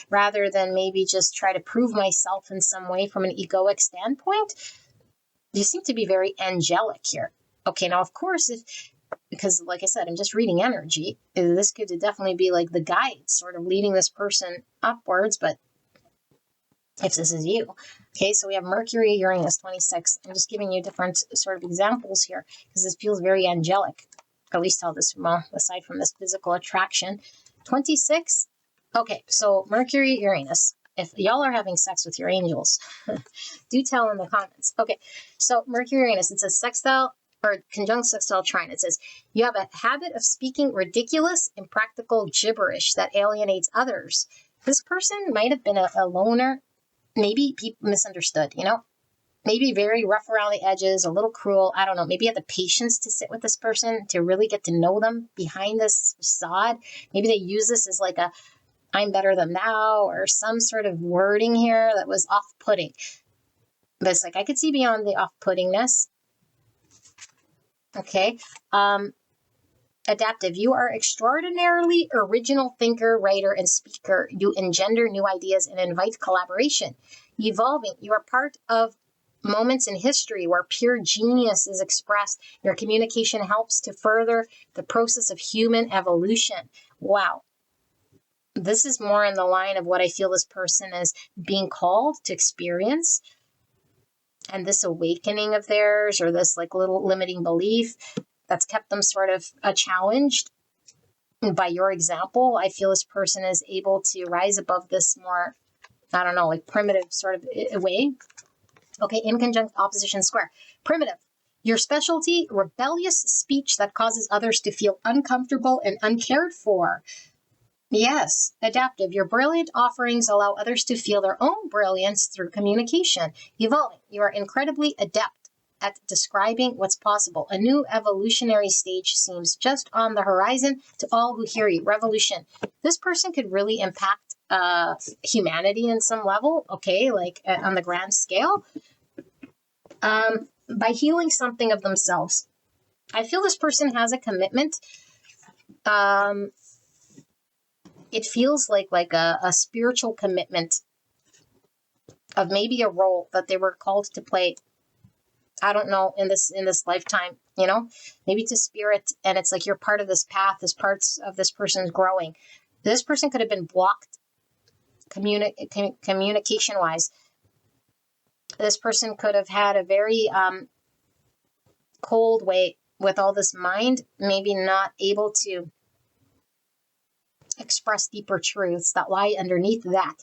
S2: rather than maybe just try to prove myself in some way from an egoic standpoint. You seem to be very angelic here. Okay, now, of course, because like I said, I'm just reading energy. This could definitely be like the guide sort of leading this person upwards, but if this is you. Okay, so we have Mercury, Uranus, 26. I'm just giving you different sort of examples here because this feels very angelic. At least how this, aside from this physical attraction. 26. Okay, so Mercury, Uranus. If y'all are having sex with your angels, do tell in the comments. Okay, so Mercury, Uranus, it's a sextile or conjunct sextile trine. It says, you have a habit of speaking ridiculous, impractical gibberish that alienates others. This person might have been a loner. Maybe people misunderstood, maybe very rough around the edges, a little cruel. I don't know. Maybe you had the patience to sit with this person to really get to know them behind this facade. Maybe they use this as like a I'm better than thou or some sort of wording here that was off-putting. But it's like, I could see beyond the off-puttingness. Okay. Adaptive. You are extraordinarily original thinker, writer, and speaker. You engender new ideas and invite collaboration. Evolving. You are part of moments in history where pure genius is expressed. Your communication helps to further the process of human evolution. Wow. This is more in the line of what I feel this person is being called to experience. And this awakening of theirs, or this like little limiting belief that's kept them sort of challenged. And by your example, I feel this person is able to rise above this more, I don't know, like primitive sort of way. Okay, in conjunct opposition square. Primitive. Your specialty, rebellious speech that causes others to feel uncomfortable and uncared for. Yes, adaptive. Your brilliant offerings allow others to feel their own brilliance through communication. Evolving. You are incredibly adept at describing what's possible. A new evolutionary stage seems just on the horizon to all who hear you. Revolution. This person could really impact humanity in some level, okay, like on the grand scale, by healing something of themselves. I feel this person has a commitment. It feels like a spiritual commitment of maybe a role that they were called to play. I don't know, in this lifetime, you know, maybe to spirit, and it's like you're part of this path, this parts of this person's growing. This person could have been blocked communication wise. This person could have had a very cold way with all this mind, maybe not able to express deeper truths that lie underneath that.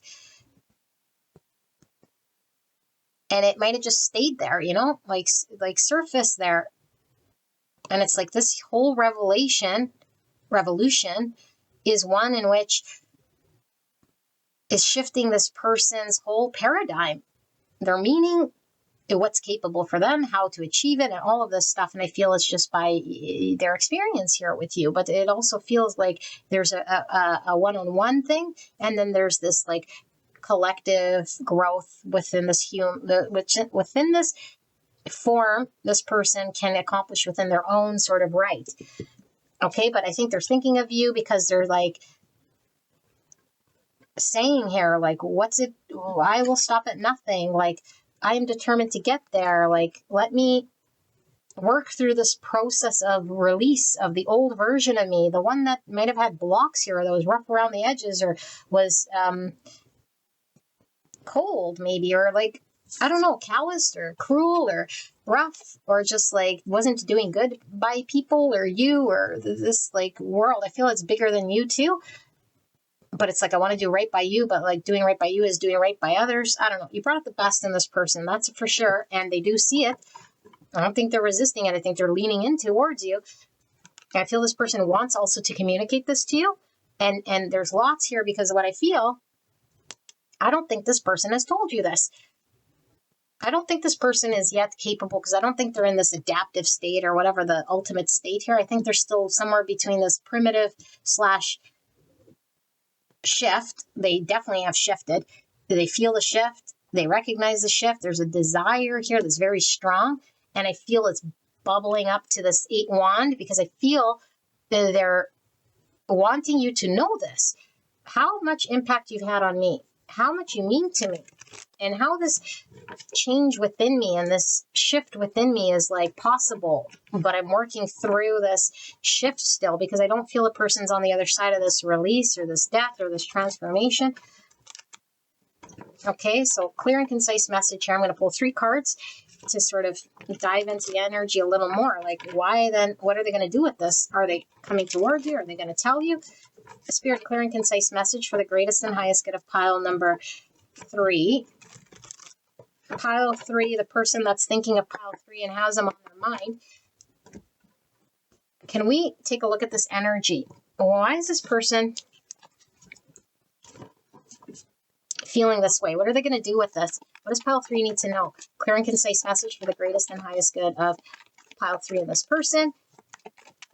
S2: And it might have just stayed there, you know, like surface there. And it's like this whole revolution is one in which is shifting this person's whole paradigm, their meaning, what's capable for them, how to achieve it, and all of this stuff. And I feel it's just by their experience here with you. But it also feels like there's a one-on-one thing, and then there's this like collective growth within this within this form this person can accomplish within their own sort of right. Okay, but I think they're thinking of you because they're like saying here, like, what's it? I will stop at nothing. Like, I am determined to get there. Like, let me work through this process of release of the old version of me, the one that might have had blocks here, that was rough around the edges, or was cold maybe, or like, I don't know, calloused or cruel or rough, or just like wasn't doing good by people or you or this like world. I feel it's bigger than you too, but it's like, I want to do right by you, but like doing right by you is doing right by others. I don't know. You brought out the best in this person, that's for sure, and they do see it. I don't think they're resisting it. I think they're leaning in towards you. I feel this person wants also to communicate this to you, and there's lots here because of what I feel. I don't think this person has told you this. I don't think this person is yet capable, because I don't think they're in this adaptive state or whatever the ultimate state here. I think they're still somewhere between this primitive / shift. They definitely have shifted. Do they feel the shift? They recognize the shift. There's a desire here that's very strong, and I feel it's bubbling up to this 8 wand, because I feel that they're wanting you to know this. How much impact you've had on me, how much you mean to me, and how this change within me and this shift within me is like possible. But I'm working through this shift still, because I don't feel a person's on the other side of this release or this death or this transformation. Okay, so clear and concise message here. I'm going to pull 3 cards to sort of dive into the energy a little more. Like, why then? What are they going to do with this? Are they coming towards you? Are they going to tell you? A spirit, clear and concise message for the greatest and highest good of pile number 3. Pile 3, the person that's thinking of pile 3 and has them on their mind. Can we take a look at this energy? Why is this person feeling this way? What are they going to do with this? What does pile 3 need to know? Clear and concise message for the greatest and highest good of pile 3 of this person.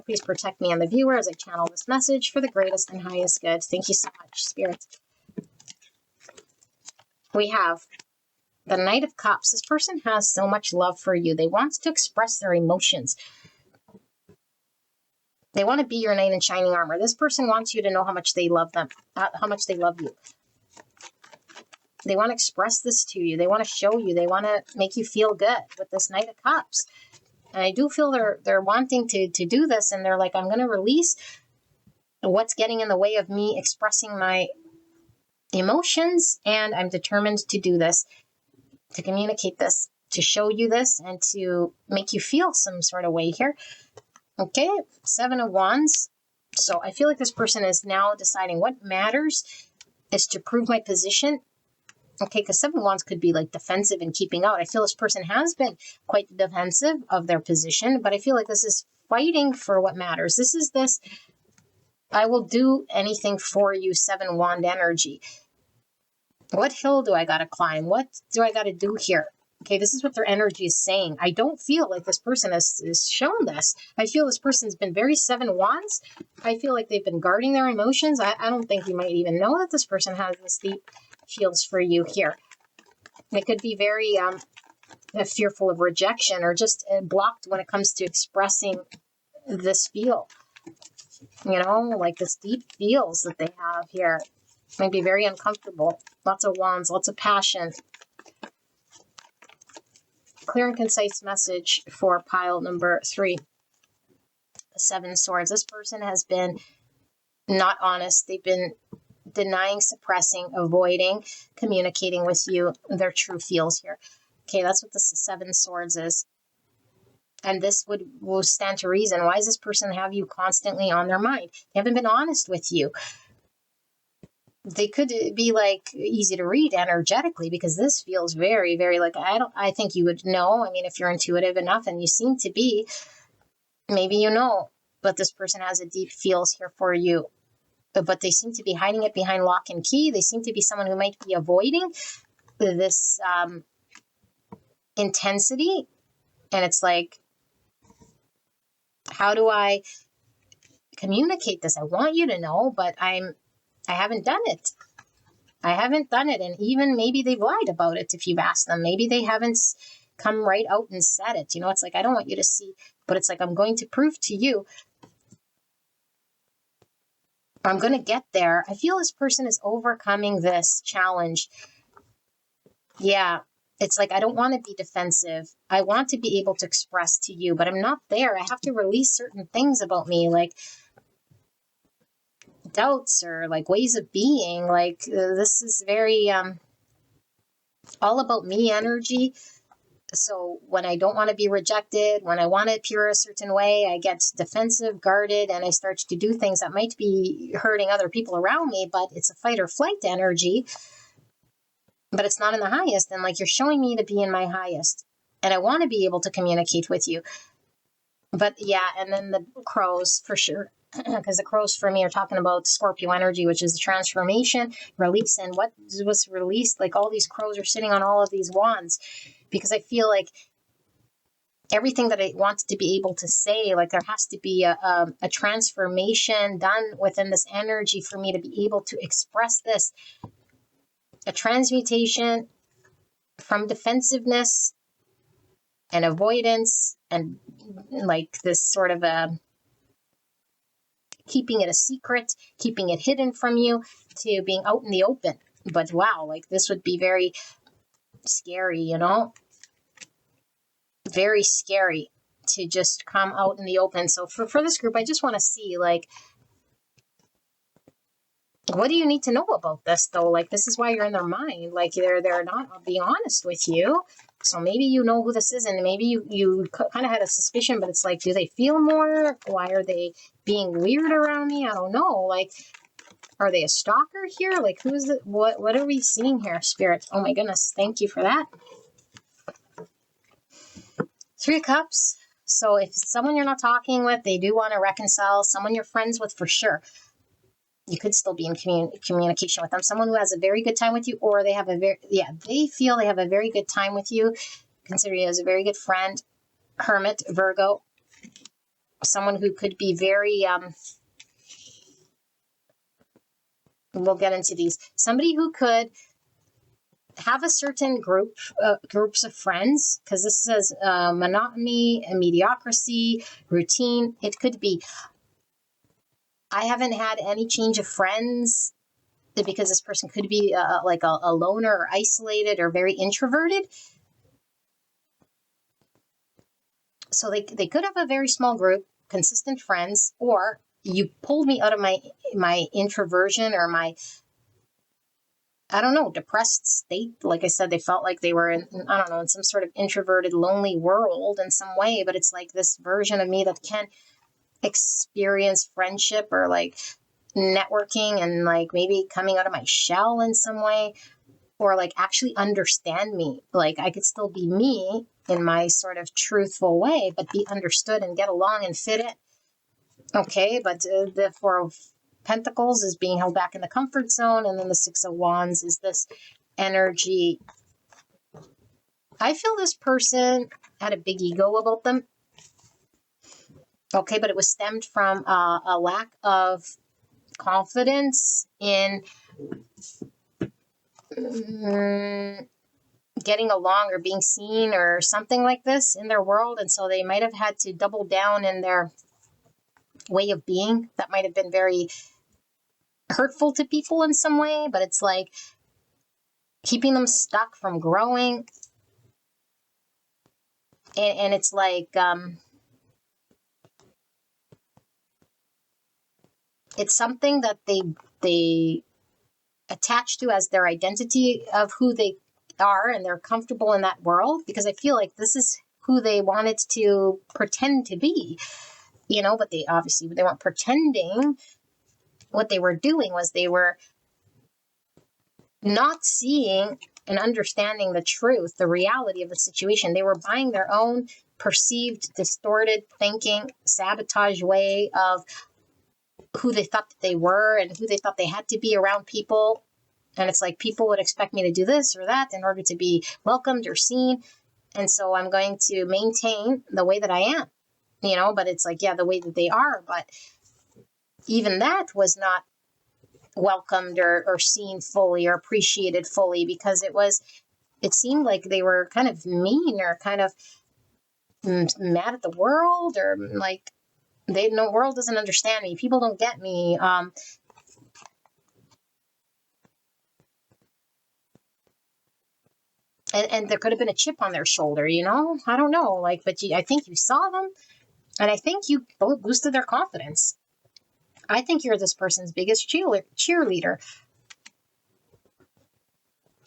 S2: Please protect me and the viewer as I channel this message for the greatest and highest good. Thank you so much, Spirit. We have the Knight of Cups. This person has so much love for you. They want to express their emotions. They want to be your knight in shining armor. This person wants you to know how much they love them, how much they love you. They want to express this to you. They want to show you. They want to make you feel good with this Knight of Cups. And I do feel they're wanting to do this, and they're like, I'm going to release what's getting in the way of me expressing my emotions, and I'm determined to do this, to communicate this, to show you this, and to make you feel some sort of way here. Okay, 7 of Wands. So I feel like this person is now deciding what matters is to prove my position. Okay, because 7 of Wands could be like defensive and keeping out. I feel this person has been quite defensive of their position, but I feel like this is fighting for what matters. This is this, I will do anything for you, 7 Wand energy. What hill do I got to climb? What do I got to do here? Okay, this is what their energy is saying. I don't feel like this person has shown this. I feel this person's been very 7 wands. I feel like they've been guarding their emotions. I don't think you might even know that this person has this deep feels for you here. They could be very fearful of rejection or just blocked when it comes to expressing this feel. You know, like this deep feels that they have here. Might be very uncomfortable. Lots of wands, lots of passion. Clear and concise message for pile number 3. The 7 swords. This person has been not honest. They've been denying, suppressing, avoiding, communicating with you their true feels here. Okay, that's what the 7 swords is. And this will stand to reason. Why does this person have you constantly on their mind? They haven't been honest with you. They could be like easy to read energetically, because this feels very, very like, I think you would know. I mean, if you're intuitive enough, and you seem to be, maybe you know, but this person has a deep feels here for you, but they seem to be hiding it behind lock and key. They seem to be someone who might be avoiding this intensity. And it's like, how do I communicate this? I want you to know, but I haven't done it. And even maybe they've lied about it if you've asked them. Maybe they haven't come right out and said it. You know, it's like, I don't want you to see, but it's like, I'm going to prove to you. I'm going to get there. I feel this person is overcoming this challenge. Yeah. It's like, I don't want to be defensive. I want to be able to express to you, but I'm not there. I have to release certain things about me, like doubts or like ways of being. Like this is very all about me energy. So when I don't want to be rejected, when I want to appear a certain way, I get defensive, guarded, and I start to do things that might be hurting other people around me, but it's a fight or flight energy, but it's not in the highest. And like, you're showing me to be in my highest, and I want to be able to communicate with you. But yeah, and then the crows for sure, because the crows for me are talking about Scorpio energy, which is the transformation, release, and what was released. Like, all these crows are sitting on all of these wands, because I feel like everything that I wanted to be able to say, like there has to be a transformation done within this energy for me to be able to express this, a transmutation from defensiveness and avoidance and like this sort of keeping it a secret, keeping it hidden from you, to being out in the open. But wow, like this would be very scary, you know? Very scary to just come out in the open. So for this group, I just want to see, like, what do you need to know about this, though? Like, this is why you're in their mind. Like, they're not being honest with you. So maybe you know who this is, and maybe you kind of had a suspicion, but it's like, do they feel more? Why are they being weird around me? I don't know. Like, are they a stalker here? Like, who is it? What are we seeing here, Spirit? Oh my goodness. Thank you for that. 3 of Cups. So if it's someone you're not talking with, they do want to reconcile. Someone you're friends with for sure, you could still be in communication with them. Someone who has a very good time with you, or they have they feel they have a very good time with you, consider you as a very good friend. Hermit, Virgo. Someone who could be very, we'll get into these. Somebody who could have a certain groups of friends, because this says monotony and mediocrity, routine. It could be, I haven't had any change of friends, because this person could be like a loner or isolated or very introverted. So they could have a very small group, consistent friends, or you pulled me out of my introversion or my, I don't know, depressed state. Like I said, they felt like they were in, I don't know, in some sort of introverted, lonely world in some way. But it's like this version of me that can experience friendship or like networking and like maybe coming out of my shell in some way, or like actually understand me. Like I could still be me in my sort of truthful way, but be understood and get along and fit in. Okay, but the 4 of Pentacles is being held back in the comfort zone, and then the 6 of Wands is this energy. I feel this person had a big ego about them. Okay, but it was stemmed from a lack of confidence in getting along or being seen or something like this in their world. And so they might have had to double down in their way of being. That might have been very hurtful to people in some way, but it's like keeping them stuck from growing. And it's like, it's something that they attach to as their identity of who they are, and they're comfortable in that world because I feel like this is who they wanted to pretend to be, but they weren't pretending. What they were doing was they were not seeing and understanding the truth, the reality of the situation. They were buying their own perceived, distorted thinking, sabotage way of who they thought that they were and who they thought they had to be around people. And it's like people would expect me to do this or that in order to be welcomed or seen. And so I'm going to maintain the way that I am, but it's like, the way that they are. But even that was not welcomed or seen fully or appreciated fully because it seemed like they were kind of mean or kind of mad at the world or like, the world doesn't understand me. People don't get me. And there could have been a chip on their shoulder, I don't know. But I think you saw them, and I think you boosted their confidence. I think you're this person's biggest cheerleader.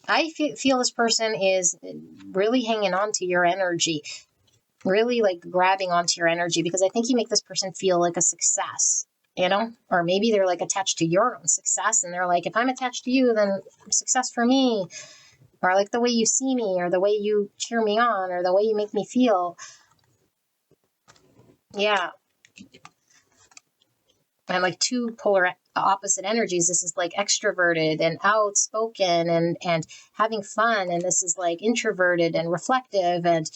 S2: I feel this person is really hanging on to your energy, really like grabbing onto your energy, because I think you make this person feel like a success, or maybe they're like attached to your own success and they're like, if I'm attached to you, then success for me, or I like the way you see me, or the way you cheer me on, or the way you make me feel. Yeah. And like two polar opposite energies. This is like extroverted and outspoken and having fun, and this is like introverted and reflective and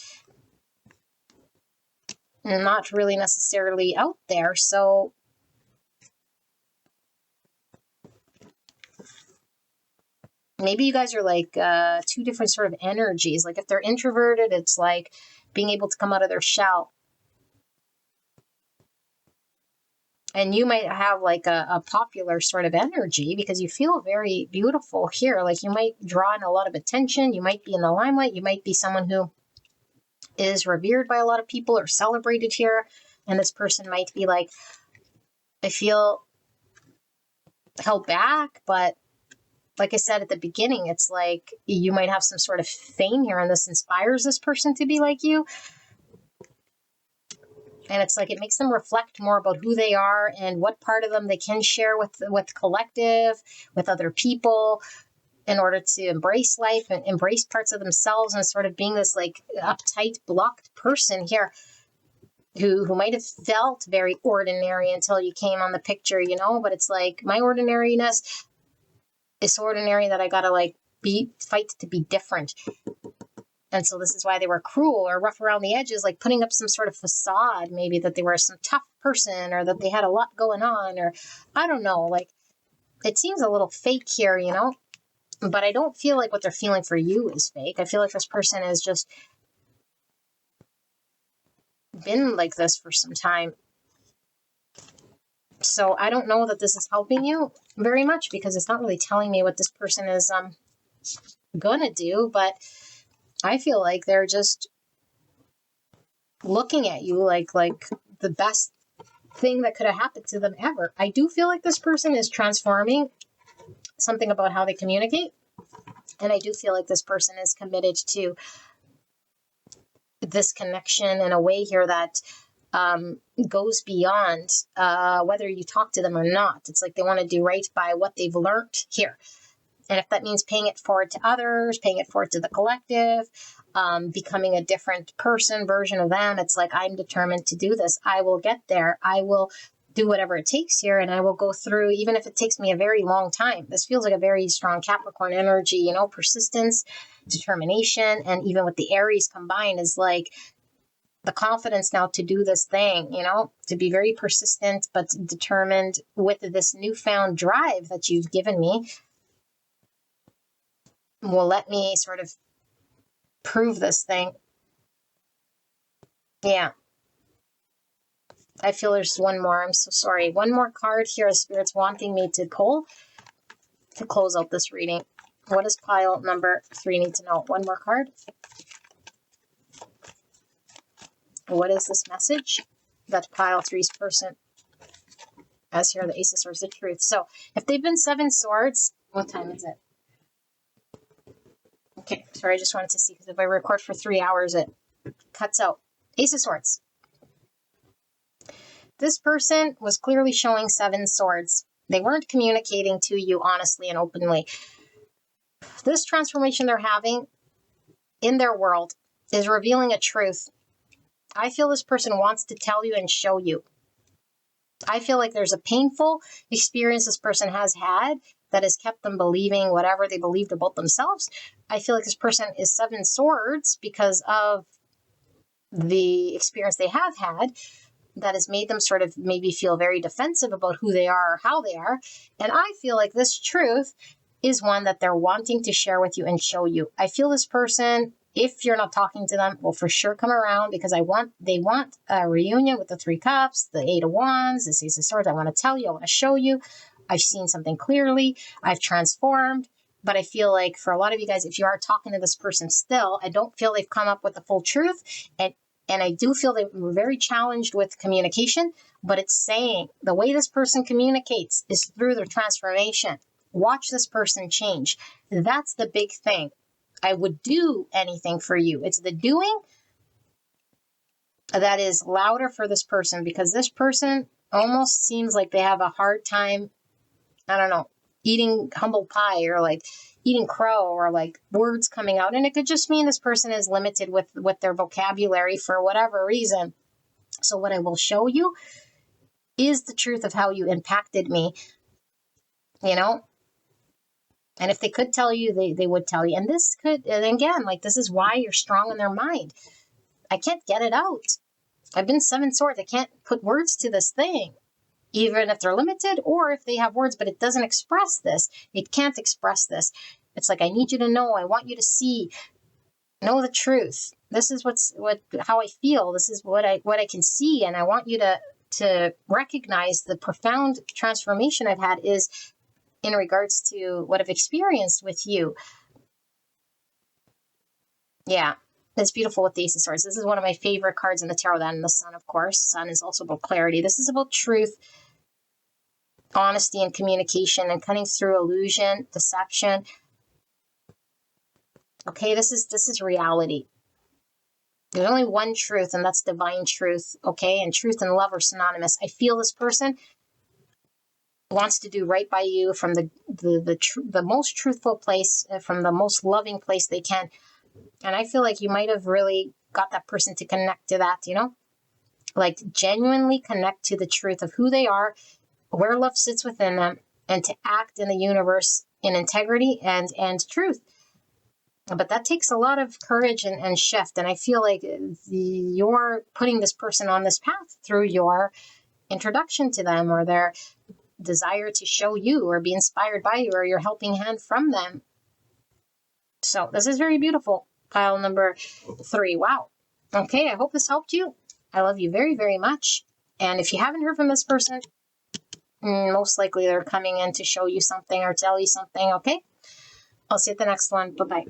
S2: not really necessarily out there. So maybe you guys are like two different sort of energies. Like if they're introverted, it's like being able to come out of their shell. And you might have like a popular sort of energy because you feel very beautiful here. Like you might draw in a lot of attention. You might be in the limelight. You might be someone who is revered by a lot of people or celebrated here. And this person might be like, I feel held back. But like I said at the beginning, it's like you might have some sort of fame here, and this inspires this person to be like you. And it's like it makes them reflect more about who they are and what part of them they can share with collective, with other people, in order to embrace life and embrace parts of themselves, and sort of being this like uptight, blocked person here who might have felt very ordinary until you came on the picture, but it's like my ordinariness is so ordinary that I gotta like fight to be different. And so this is why they were cruel or rough around the edges, like putting up some sort of facade, maybe that they were some tough person or that they had a lot going on, or I don't know, like it seems a little fake here, but I don't feel like what they're feeling for you is fake. I feel like this person has just been like this for some time. So I don't know that this is helping you very much because it's not really telling me what this person is gonna do, but I feel like they're just looking at you like the best thing that could have happened to them ever. I do feel like this person is transforming something about how they communicate. And I do feel like this person is committed to this connection in a way here that goes beyond whether you talk to them or not. It's like they want to do right by what they've learned here. And if that means paying it forward to others, paying it forward to the collective, becoming a different person, version of them, it's like, I'm determined to do this. I will get there. I will do whatever it takes here, and I will go through, even if it takes me a very long time. This feels like a very strong Capricorn energy, you know, persistence, determination, and even with the Aries combined is like the confidence now to do this thing, you know, to be very persistent but determined with this newfound drive that you've given me will let me sort of prove this thing. Yeah. I feel there's one more. I'm so sorry. One more card here. Spirit's wanting me to pull to close out this reading. What does pile number 3 need to know? One more card. What is this message that pile 3's person has here? The Ace of Swords, the truth. So if they've been 7 swords, what time is it? Okay, sorry, I just wanted to see, because if I record for 3 hours, it cuts out. Ace of Swords. This person was clearly showing 7 swords. They weren't communicating to you honestly and openly. This transformation they're having in their world is revealing a truth. I feel this person wants to tell you and show you. I feel like there's a painful experience this person has had that has kept them believing whatever they believed about themselves. I feel like this person is 7 swords because of the experience they have had that has made them sort of maybe feel very defensive about who they are or how they are. And I feel like this truth is one that they're wanting to share with you and show you. I feel this person, if you're not talking to them, will for sure come around, because they want a reunion with the 3 cups, the 8 of wands, the Ace of Swords. I want to tell you, I want to show you. I've seen something clearly. I've transformed. But I feel like for a lot of you guys, if you are talking to this person still, I don't feel they've come up with the full truth. And I do feel they were very challenged with communication, but it's saying the way this person communicates is through their transformation. Watch this person change. That's the big thing. I would do anything for you. It's the doing that is louder for this person, because this person almost seems like they have a hard time, I don't know, eating humble pie, or like eating crow, or like words coming out. And it could just mean this person is limited with their vocabulary for whatever reason. So what I will show you is the truth of how you impacted me, you know? And if they could tell you, they would tell you. And this could, and again, like, this is why you're strong in their mind. I can't get it out. I've been 7 swords. I can't put words to this thing, even if they're limited, or if they have words, but it doesn't express this. It can't express this. It's like, I need you to know. I want you to see, know the truth. This is how I feel. This is what I can see. And I want you to recognize the profound transformation I've had is in regards to what I've experienced with you. Yeah, it's beautiful with the Ace of Swords. This is one of my favorite cards in the tarot, that and the Sun, of course. Sun is also about clarity. This is about truth, honesty, and communication, and cutting through illusion, deception. Okay, this is reality. There's only one truth, and that's divine truth, okay? And truth and love are synonymous. I feel this person wants to do right by you from the most truthful place, from the most loving place they can. And I feel like you might have really got that person to connect to that, you know? Like, genuinely connect to the truth of who they are, where love sits within them, and to act in the universe in integrity and truth. But that takes a lot of courage and shift. And I feel like you're putting this person on this path through your introduction to them, or their desire to show you or be inspired by you, or your helping hand from them. So this is very beautiful. Pile number 3. Wow. Okay, I hope this helped you. I love you very, very much. And if you haven't heard from this person, most likely they're coming in to show you something or tell you something, okay? I'll see you at the next one. Bye-bye.